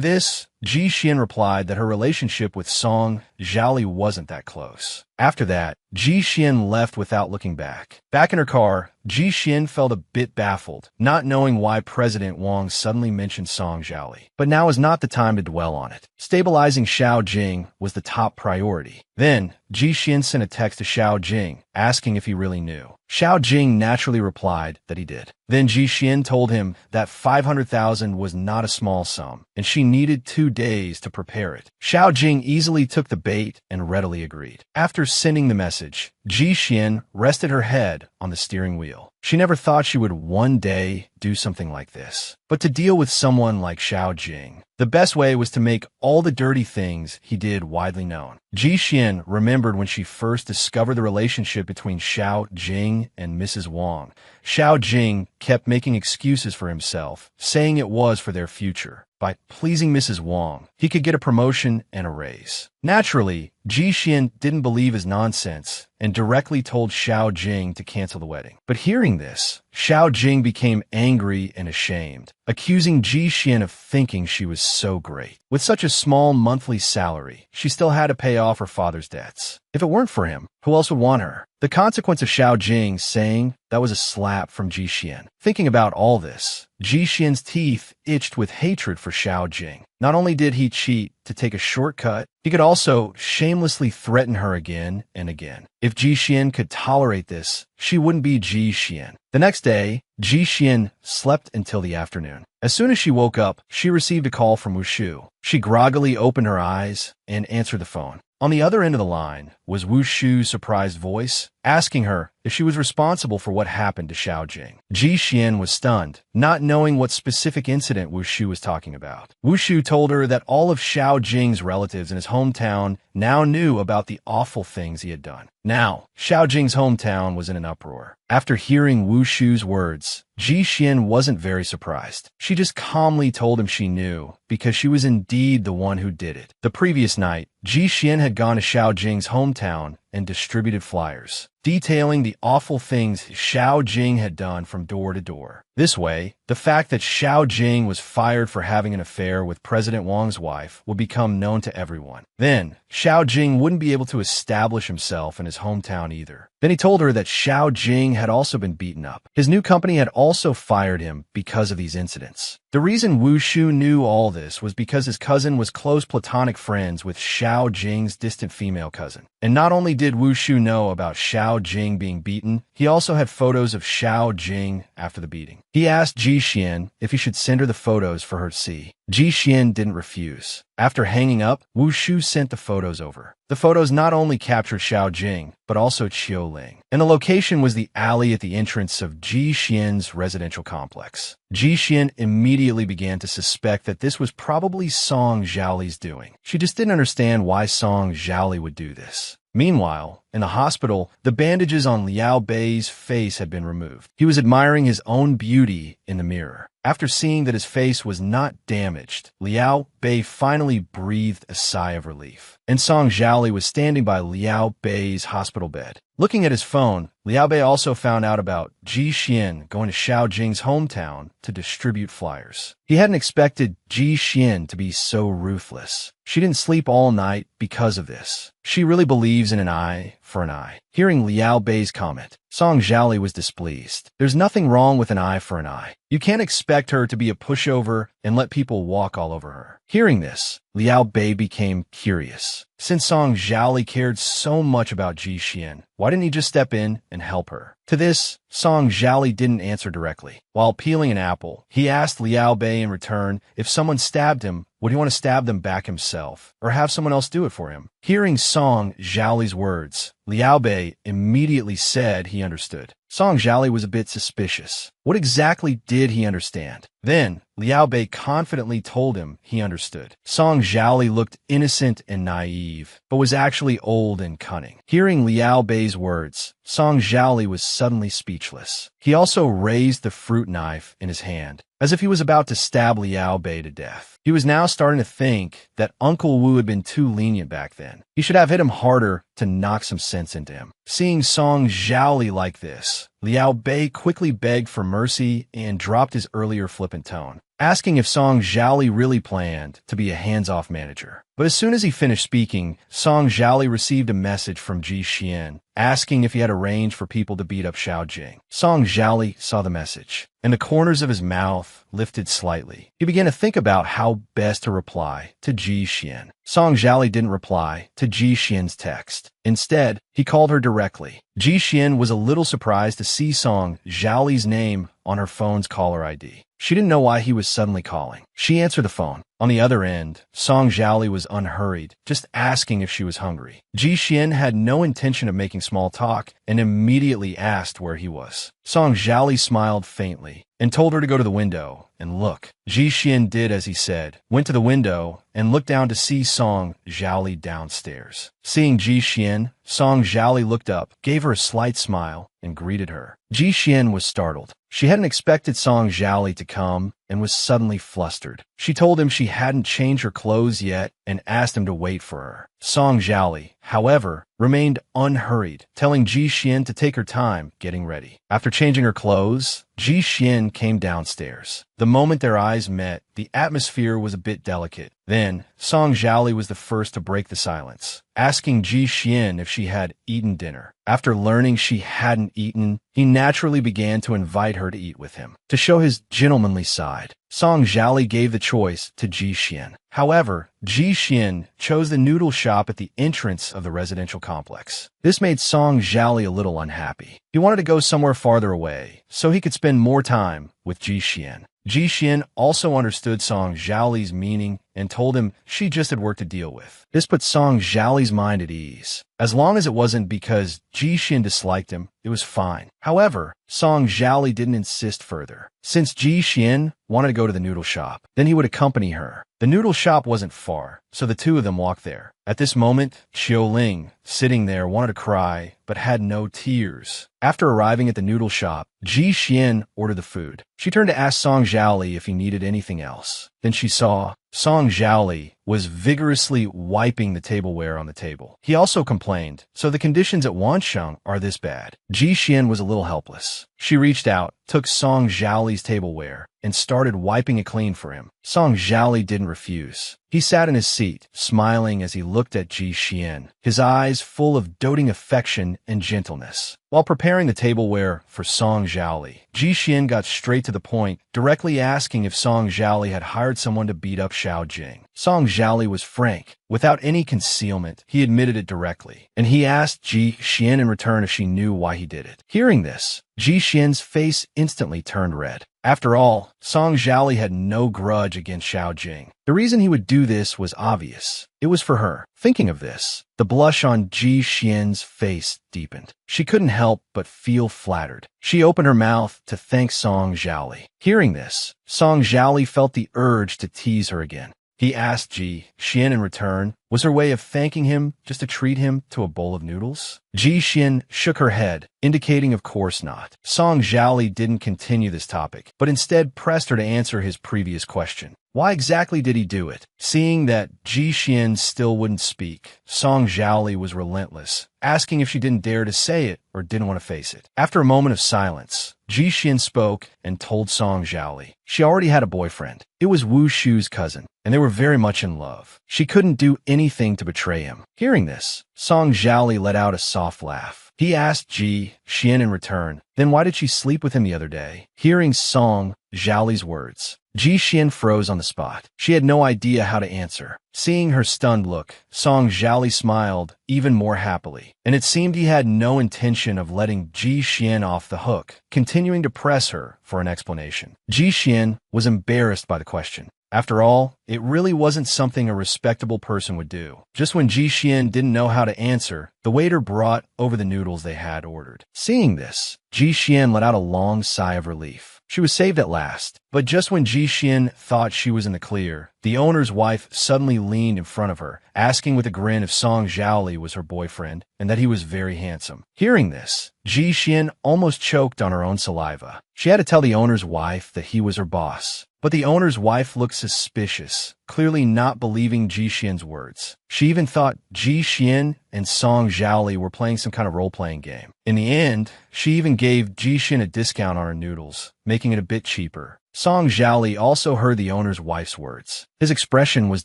this, Ji Xian replied that her relationship with Song Zhaoli wasn't that close. After that, Ji Xian left without looking back. Back in her car, Ji Xian felt a bit baffled, not knowing why President Wang suddenly mentioned Song Zhaoli. But now is not the time to dwell on it. Stabilizing Xiao Jing was the top priority. Then, Ji Xian sent a text to Xiao Jing, asking if he really knew. Xiao Jing naturally replied that he did. Then Ji Xian told him that 500,000 was not a small sum, and she needed 2 days to prepare it. Xiao Jing easily took the bait and readily agreed. After sending the message, Ji Xian rested her head on the steering wheel. She never thought she would one day do something like this. But to deal with someone like Xiao Jing, the best way was to make all the dirty things he did widely known. Ji Xian remembered when she first discovered the relationship between Xiao Jing and Mrs. Wang. Xiao Jing kept making excuses for himself, saying it was for their future. By pleasing Mrs. Wang, he could get a promotion and a raise. Naturally, Ji Xian didn't believe his nonsense and directly told Xiao Jing to cancel the wedding. But hearing this, Xiao Jing became angry and ashamed, accusing Ji Xian of thinking she was so great. With such a small monthly salary, she still had to pay off her father's debts. If it weren't for him, who else would want her? The consequence of Xiao Jing saying that was a slap from Ji Xian. Thinking about all this, Ji Xian's teeth itched with hatred for Xiao Jing. Not only did he cheat to take a shortcut, he could also shamelessly threaten her again and again. If Ji Xian could tolerate this, she wouldn't be Ji Xian. The next day, Ji Xian slept until the afternoon. As soon as she woke up, she received a call from Wu Shu. She groggily opened her eyes and answered the phone. On the other end of the line was Wu Shu's surprised voice, asking her if she was responsible for what happened to Xiao Jing. Ji Xian was stunned, not knowing what specific incident Wu Shu was talking about. Wu Shu told her that all of Xiao Jing's relatives in his hometown now knew about the awful things he had done. Now, Xiao Jing's hometown was in an uproar. After hearing Wu Shu's words, Ji Xian wasn't very surprised. She just calmly told him she knew, because she was indeed the one who did it. The previous night, Ji Xian had gone to Xiao Jing's hometown and distributed flyers, detailing the awful things Xiao Jing had done from door to door. This way, the fact that Xiao Jing was fired for having an affair with President Wang's wife would become known to everyone. Then, Xiao Jing wouldn't be able to establish himself in his hometown either. Then he told her that Xiao Jing had also been beaten up. His new company had also fired him because of these incidents. The reason Wu Shu knew all this was because his cousin was close platonic friends with Xiao Jing's distant female cousin. And not only did Wu Shu know about Xiao Jing being beaten, he also had photos of Xiao Jing after the beating. He asked Ji Xian if he should send her the photos for her to see. Ji Xian didn't refuse. After hanging up, Wu Shu sent the photos over. The photos not only captured Xiao Jing, but also Qiu Ling. And the location was the alley at the entrance of Ji Xian's residential complex. Ji Xian immediately began to suspect that this was probably Song Zhaoli's doing. She just didn't understand why Song Zhaoli would do this. Meanwhile, in the hospital, the bandages on Liao Bei's face had been removed. He was admiring his own beauty in the mirror. After seeing that his face was not damaged, Liao Bei finally breathed a sigh of relief. And Song Zhaoli was standing by Liao Bei's hospital bed. Looking at his phone, Liao Bei also found out about Ji Xian going to Xiao Jing's hometown to distribute flyers. He hadn't expected Ji Xian to be so ruthless. She didn't sleep all night because of this. She really believes in an eye for an eye. Hearing Liao Bei's comment, Song Zhaoli was displeased. There's nothing wrong with an eye for an eye. You can't expect her to be a pushover and let people walk all over her. Hearing this, Liao Bei became curious. Since Song Zhaoli cared so much about Ji Xian, why didn't he just step in and help her? To this, Song Zhaoli didn't answer directly. While peeling an apple, he asked Liao Bei in return if someone stabbed him, would he want to stab them back himself, or have someone else do it for him? Hearing Song Zhaoli's words, Liao Bei immediately said he understood. Song Zhaoli was a bit suspicious. What exactly did he understand? Then, Liao Bei confidently told him he understood. Song Zhaoli looked innocent and naive, but was actually old and cunning. Hearing Liao Bei's words, Song Zhaoli was suddenly speechless. He also raised the fruit knife in his hand, as if he was about to stab Liao Bei to death. He was now starting to think that Uncle Wu had been too lenient back then. He should have hit him harder to knock some sense into him. Seeing Song Zhaoli like this, Liao Bei quickly begged for mercy and dropped his earlier flippant tone, asking if Song Zhaoli really planned to be a hands-off manager. But as soon as he finished speaking, Song Zhaoli received a message from Ji Xian, asking if he had arranged for people to beat up Xiao Jing. Song Zhaoli saw the message, and the corners of his mouth lifted slightly. He began to think about how best to reply to Ji Xian. Song Zhaoli didn't reply to Ji Xian's text. Instead, he called her directly. Ji Xian was a little surprised to see Song Zhaoli's name on her phone's caller ID. She didn't know why he was suddenly calling. She answered the phone. On the other end, Song Zhaoli was unhurried, just asking if she was hungry. Ji Xian had no intention of making small talk and immediately asked where he was. Song Zhaoli smiled faintly and told her to go to the window and look. Ji Xian did as he said, went to the window and looked down to see Song Zhaoli downstairs. Seeing Ji Xian, Song Zhaoli looked up, gave her a slight smile, and greeted her. Ji Xian was startled. She hadn't expected Song Zhaoli to come and was suddenly flustered. She told him she hadn't changed her clothes yet and asked him to wait for her. Song Zhaoli, however, remained unhurried, telling Ji Xian to take her time getting ready. After changing her clothes, Ji Xian came downstairs. The moment their eyes met, the atmosphere was a bit delicate. Then, Song Jiali was the first to break the silence, asking Ji Xian if she had eaten dinner. After learning she hadn't eaten, he naturally began to invite her to eat with him. To show his gentlemanly side, Song Jiali gave the choice to Ji Xian. However, Ji Xian chose the noodle shop at the entrance of the residential complex. This made Song Jiali a little unhappy. He wanted to go somewhere farther away, so he could spend more time with Ji Xian. Ji Xian also understood Song Jiali's meaning and told him she just had work to deal with. This put Song Jiali's mind at ease. As long as it wasn't because Ji Xian disliked him, it was fine. However, Song Jiali didn't insist further. Since Ji Xian wanted to go to the noodle shop, then he would accompany her. The noodle shop wasn't far, so the two of them walked there. At this moment, Xiao Ling, sitting there, wanted to cry, but had no tears. After arriving at the noodle shop, Ji Xian ordered the food. She turned to ask Song Jiali if he needed anything else. Then she saw Song Jiali was vigorously wiping the tableware on the table. He also complained, so the conditions at Wansheng are this bad. Ji Xian was a little helpless. She reached out, took Song Jiali's tableware, and started wiping it clean for him. Song Jiali didn't refuse. He sat in his seat, smiling as he looked at Ji Xian, his eyes full of doting affection and gentleness. While preparing the tableware for Song Jiali, Ji Xian got straight to the point, directly asking if Song Jiali had hired someone to beat up Xiao Jing. Song Jiali was frank. Without any concealment, he admitted it directly, and he asked Ji Xian in return if she knew why he did it. Hearing this, Ji Xian's face instantly turned red. After all, Song Jiali had no grudge against Xiao Jing. The reason he would do this was obvious. It was for her. Thinking of this, the blush on Ji Xian's face deepened. She couldn't help but feel flattered. She opened her mouth to thank Song Jiali. Hearing this, Song Jiali felt the urge to tease her again. He asked Ji Xian in return, was her way of thanking him just to treat him to a bowl of noodles? Ji Xian shook her head, indicating of course not. Song Jiali didn't continue this topic, but instead pressed her to answer his previous question. Why exactly did he do it? Seeing that Ji Xian still wouldn't speak, Song Jiali was relentless, asking if she didn't dare to say it or didn't want to face it. After a moment of silence, Ji Xian spoke and told Song Jiali she already had a boyfriend. It was Wu Shu's cousin, and they were very much in love. She couldn't do anything to betray him. Hearing this, Song Jiali let out a soft laugh. He asked Ji Xian in return, then why did she sleep with him the other day? Hearing Song Jiali's words, Ji Xian froze on the spot. She had no idea how to answer. Seeing her stunned look, Song Jiali smiled even more happily, and it seemed he had no intention of letting Ji Xian off the hook, continuing to press her for an explanation. Ji Xian was embarrassed by the question. After all, it really wasn't something a respectable person would do. Just when Ji Xian didn't know how to answer, the waiter brought over the noodles they had ordered. Seeing this, Ji Xian let out a long sigh of relief. She was saved at last. But just when Ji Xian thought she was in the clear, the owner's wife suddenly leaned in front of her, asking with a grin if Song Jiali was her boyfriend and that he was very handsome. Hearing this, Ji Xian almost choked on her own saliva. She had to tell the owner's wife that he was her boss. But the owner's wife looked suspicious, clearly not believing Ji Xian's words. She even thought Ji Xian and Song Jiali were playing some kind of role-playing game. In the end, she even gave Ji Xian a discount on her noodles, making it a bit cheaper. Song Jiali also heard the owner's wife's words. His expression was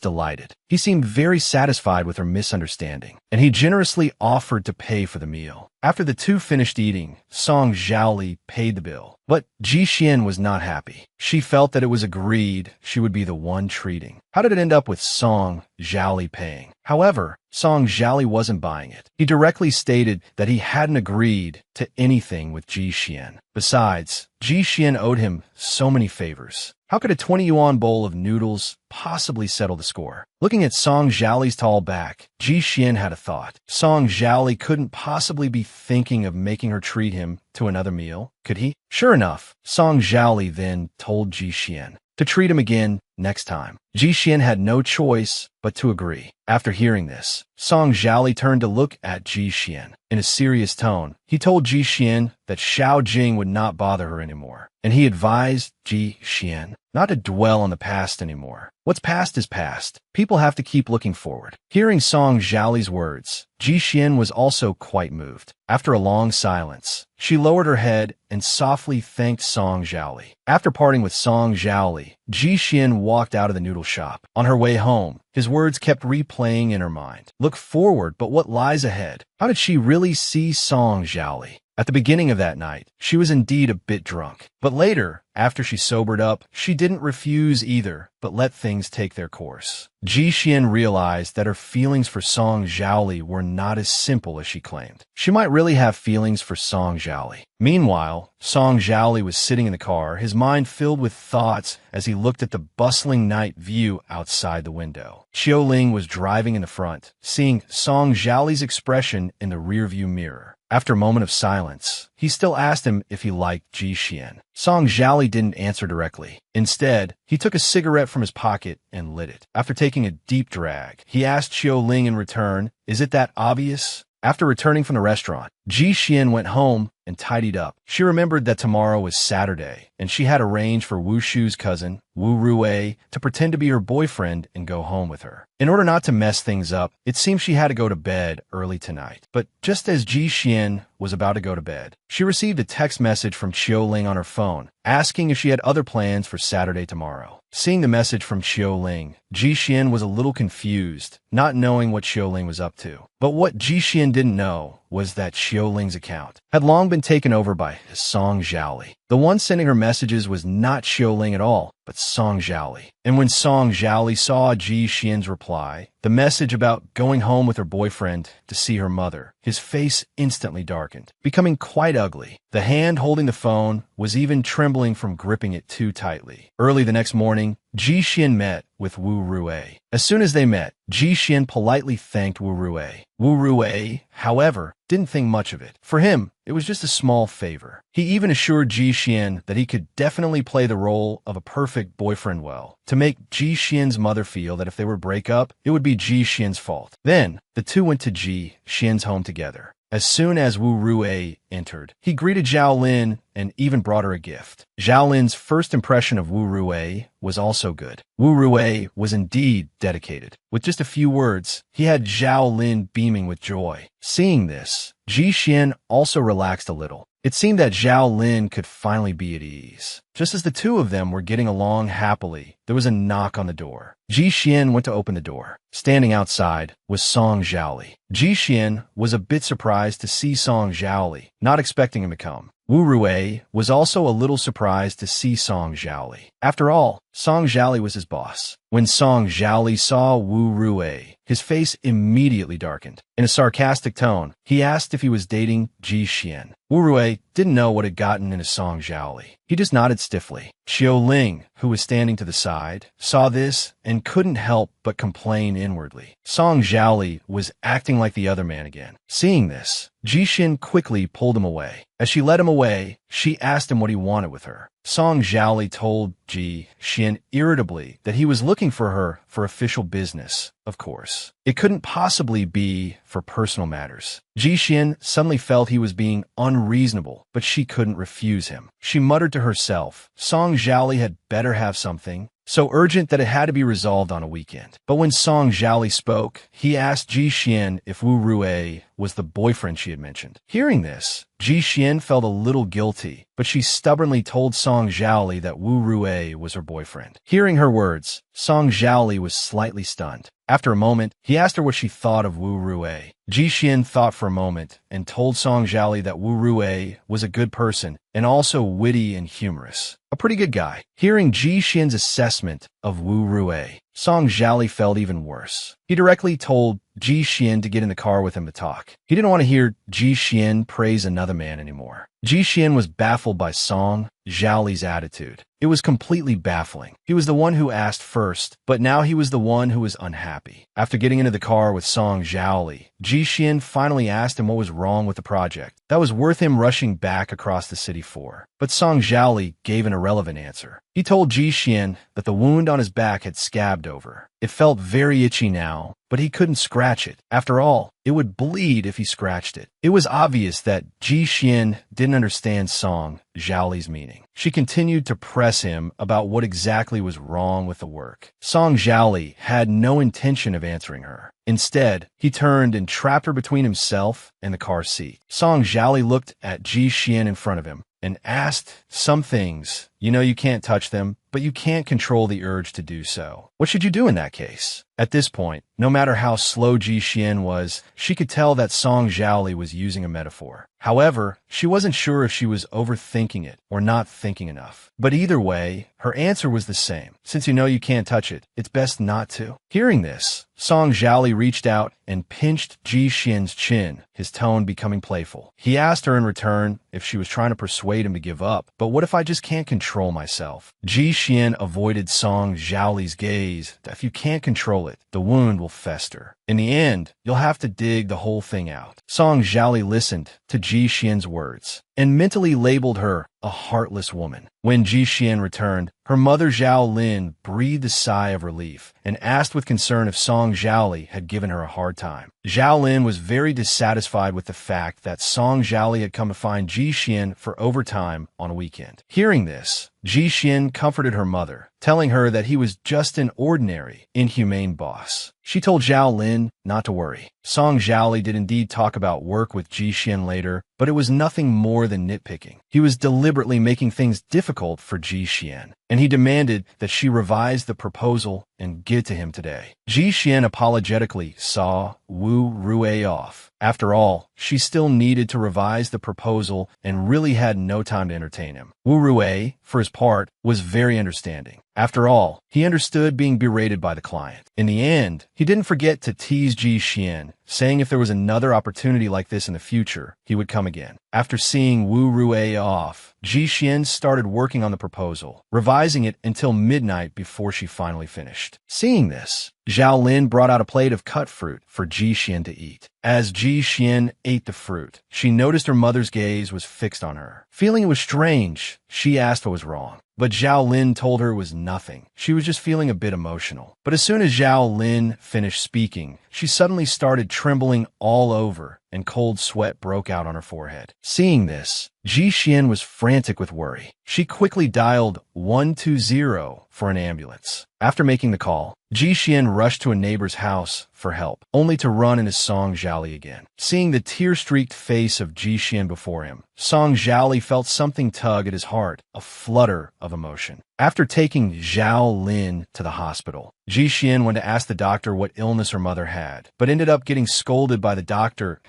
delighted. He seemed very satisfied with her misunderstanding, and he generously offered to pay for the meal. After the two finished eating, Song Jiali paid the bill. But Ji Xian was not happy. She felt that it was agreed she would be the one treating. How did it end up with Song Jiali paying? However, Song Jiali wasn't buying it. He directly stated that he hadn't agreed to anything with Ji Xian. Besides, Ji Xian owed him so many favors. How could a 20 yuan bowl of noodles possibly settle the score? Looking at Song Jiali's tall back, Ji Xian had a thought. Song Jiali couldn't possibly be thinking of making her treat him to another meal, could he? Sure enough, Song Jiali then told Ji Xian to treat him again next time. Ji Xian had no choice but to agree. After hearing this, Song Jiali turned to look at Ji Xian. In a serious tone, he told Ji Xian that Xiao Jing would not bother her anymore, and he advised Ji Xian not to dwell on the past anymore. What's past is past. People have to keep looking forward. Hearing Song Jiali's words, Ji Xian was also quite moved. After a long silence, she lowered her head and softly thanked Song Jiali. After parting with Song Jiali, Ji Xian walked out of the noodle shop. On her way home, his words kept replaying in her mind. Look forward, but what lies ahead? How did she really see Song Zhaoli? At the beginning of that night, she was indeed a bit drunk. But later, after she sobered up, she didn't refuse either, but let things take their course. Ji Xian realized that her feelings for Song Zhaoli were not as simple as she claimed. She might really have feelings for Song Zhaoli. Meanwhile, Song Zhaoli was sitting in the car, his mind filled with thoughts as he looked at the bustling night view outside the window. Xiao Ling was driving in the front, seeing Song Zhaoli's expression in the rearview mirror. After a moment of silence, he still asked him if he liked Ji Xian. Song Zhaoli didn't answer directly. Instead, he took a cigarette from his pocket and lit it. After taking a deep drag, he asked Xiao Ling in return, "Is it that obvious?" After returning from the restaurant, Ji Xian went home and tidied up. She remembered that tomorrow was Saturday, and she had arranged for Wu Shu's cousin, Wu Ruwei, to pretend to be her boyfriend and go home with her. In order not to mess things up, it seemed she had to go to bed early tonight. But just as Ji Xian was about to go to bed, she received a text message from Xiao Ling on her phone, asking if she had other plans for Saturday tomorrow. Seeing the message from Xiao Ling, Ji Xian was a little confused, not knowing what Xiao Ling was up to. But what Ji Xian didn't know was that Xiao Ling's account had long been taken over by Song Zhaoli. The one sending her messages was not Xiao Ling at all, but Song Zhaoli. And when Song Zhaoli saw Ji Xian's reply, the message about going home with her boyfriend to see her mother, his face instantly darkened, becoming quite ugly. The hand holding the phone was even trembling from gripping it too tightly. Early the next morning, Ji Xian met with Wu Ruwei. As soon as they met, Ji Xian politely thanked Wu Ruwei. Wu Ruwei, however, didn't think much of it. For him, it was just a small favor. He even assured Ji Xian that he could definitely play the role of a perfect boyfriend well, to make Ji Xian's mother feel that if they were break up, it would be Ji Xian's fault. Then, the two went to Ji Xian's home together. As soon as Wu Ruwei entered, he greeted Zhao Lin and even brought her a gift. Zhao Lin's first impression of Wu Ruwei was also good. Wu Ruwei was indeed dedicated. With just a few words, he had Zhao Lin beaming with joy. Seeing this, Ji Xian also relaxed a little. It seemed that Zhao Lin could finally be at ease. Just as the two of them were getting along happily, there was a knock on the door. Ji Xian went to open the door. Standing outside was Song Zhaoli. Ji Xian was a bit surprised to see Song Zhaoli, not expecting him to come. Wu Ruwei was also a little surprised to see Song Zhaoli. After all, Song Zhaoli was his boss. When Song Zhaoli saw Wu Ruwei, his face immediately darkened. In a sarcastic tone, he asked if he was dating Ji Xian. Wu Ruwei didn't know what had gotten into Song Zhaoli. He just nodded stiffly. Xiao Ling, who was standing to the side, saw this and couldn't help but complain inwardly. Song Zhaoli was acting like the other man again. Seeing this, Ji Xian quickly pulled him away. As she led him away, she asked him what he wanted with her. Song Zhaoli told Ji Xian irritably that he was looking for her for official business, of course. It couldn't possibly be for personal matters. Ji Xian suddenly felt he was being unreasonable, but she couldn't refuse him. She muttered to herself, Song Zhaoli had better have something so urgent that it had to be resolved on a weekend. But when Song Zhaoli spoke, he asked Ji Xian if Wu Ruwei was the boyfriend she had mentioned. Hearing this, Ji Xian felt a little guilty, but she stubbornly told Song Zhaoli that Wu Ruwei was her boyfriend. Hearing her words, Song Zhaoli was slightly stunned. After a moment, he asked her what she thought of Wu Ruwei. Ji Xian thought for a moment and told Song Zhaoli that Wu Ruwei was a good person and also witty and humorous. A pretty good guy. Hearing Ji Xian's assessment of Wu Ruwei, Song Zhaoli felt even worse. He directly told Ji Xian to get in the car with him to talk. He didn't want to hear Ji Xian praise another man anymore. Ji Xian was baffled by Song Zhaoli's attitude. It was completely baffling. He was the one who asked first, but now he was the one who was unhappy. After getting into the car with Song Zhaoli, Ji Xian finally asked him what was wrong with the project that was worth him rushing back across the city for. But Song Zhaoli gave an irrelevant answer. He told Ji Xian that the wound on his back had scabbed over. It felt very itchy now, but he couldn't scratch it. After all, it would bleed if he scratched it. It was obvious that Ji Xian didn't understand Song Zhaoli's meaning. She continued to press him about what exactly was wrong with the work. Song Zhaoli had no intention of answering her. Instead, he turned and trapped her between himself and the car seat. Song Zhaoli looked at Ji Xian in front of him, and asked some things. You know you can't touch them, but you can't control the urge to do so. What should you do in that case? At this point, no matter how slow Ji Xian was, she could tell that Song Zhaoli was using a metaphor. However, she wasn't sure if she was overthinking it or not thinking enough. But either way, her answer was the same. Since you know you can't touch it, it's best not to. Hearing this, Song Zhaoli reached out and pinched Ji Xian's chin, his tone becoming playful. He asked her in return if she was trying to persuade him to give up. But what if I just can't control myself? Ji Xian avoided Song Zhaoli's gaze. If you can't control it, the wound will fester. In the end, you'll have to dig the whole thing out. Song Zhaoli listened to Ji Xian's words and mentally labeled her a heartless woman. When Ji Xian returned, her mother Zhao Lin breathed a sigh of relief and asked with concern if Song Zhaoli had given her a hard time. Zhao Lin was very dissatisfied with the fact that Song Zhaoli had come to find Ji Xian for overtime on a weekend. Hearing this, Ji Xian comforted her mother, telling her that he was just an ordinary, inhumane boss. She told Zhao Lin not to worry. Song Zhaoli did indeed talk about work with Ji Xian later, but it was nothing more than nitpicking. He was deliberately making things difficult for Ji Xian, and he demanded that she revise the proposal and give it to him today. Ji Xian apologetically saw Wu Rui off. After all, she still needed to revise the proposal and really had no time to entertain him. Wu Rui, for his part, was very understanding. After all, he understood being berated by the client. In the end, he didn't forget to tease Ji Xian, saying if there was another opportunity like this in the future, he would come again. After seeing Wu Rui off, Ji Xian started working on the proposal, revising it until midnight before she finally finished. Seeing this, Zhao Lin brought out a plate of cut fruit for Ji Xian to eat. As Ji Xian ate the fruit, she noticed her mother's gaze was fixed on her. Feeling it was strange, she asked what was wrong. But Zhao Lin told her it was nothing. She was just feeling a bit emotional. But as soon as Zhao Lin finished speaking, she suddenly started trembling all over, and cold sweat broke out on her forehead. Seeing this, Ji Xian was frantic with worry. She quickly dialed 120 for an ambulance. After making the call, Ji Xian rushed to a neighbor's house for help, only to run into Song Zhaoli again. Seeing the tear-streaked face of Ji Xian before him, Song Zhaoli felt something tug at his heart, a flutter of emotion. After taking Zhao Lin to the hospital, Ji Xian went to ask the doctor what illness her mother had, but ended up getting scolded by the doctor.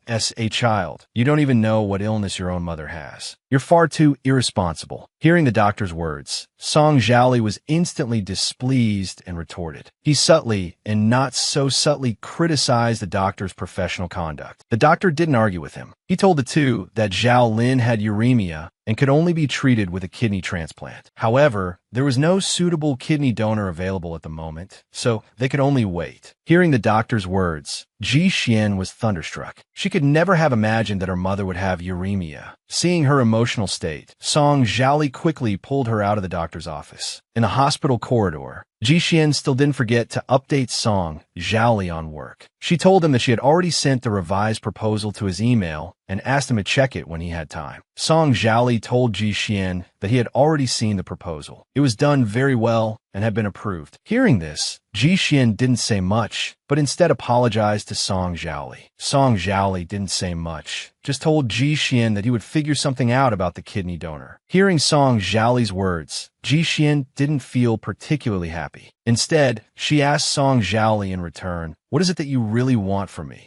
As a child, you don't even know what illness your own mother has. You're far too irresponsible. Hearing the doctor's words, Song Zhaoli was instantly displeased and retorted. He subtly, and not so subtly, criticized the doctor's professional conduct. The doctor didn't argue with him. He told the two that Zhao Lin had uremia and could only be treated with a kidney transplant. However, there was no suitable kidney donor available at the moment, so they could only wait. Hearing the doctor's words, Ji Xian was thunderstruck. She could never have imagined that her mother would have uremia. Seeing her emotional state, Song Zhaoli quickly pulled her out of the doctor's office. In a hospital corridor, Ji Xian still didn't forget to update Song Zhaoli on work. She told him that she had already sent the revised proposal to his email and asked him to check it when he had time. Song Zhaoli told Ji Xian that he had already seen the proposal. It was done very well and had been approved. Hearing this, Ji Xian didn't say much, but instead apologized to Song Zhaoli. Song Zhaoli didn't say much, just told Ji Xian that he would figure something out about the kidney donor. Hearing Song Zhaoli's words, Ji Xian didn't feel particularly happy. Instead, she asked Song Zhaoli in return, "What is it that you really want from me?"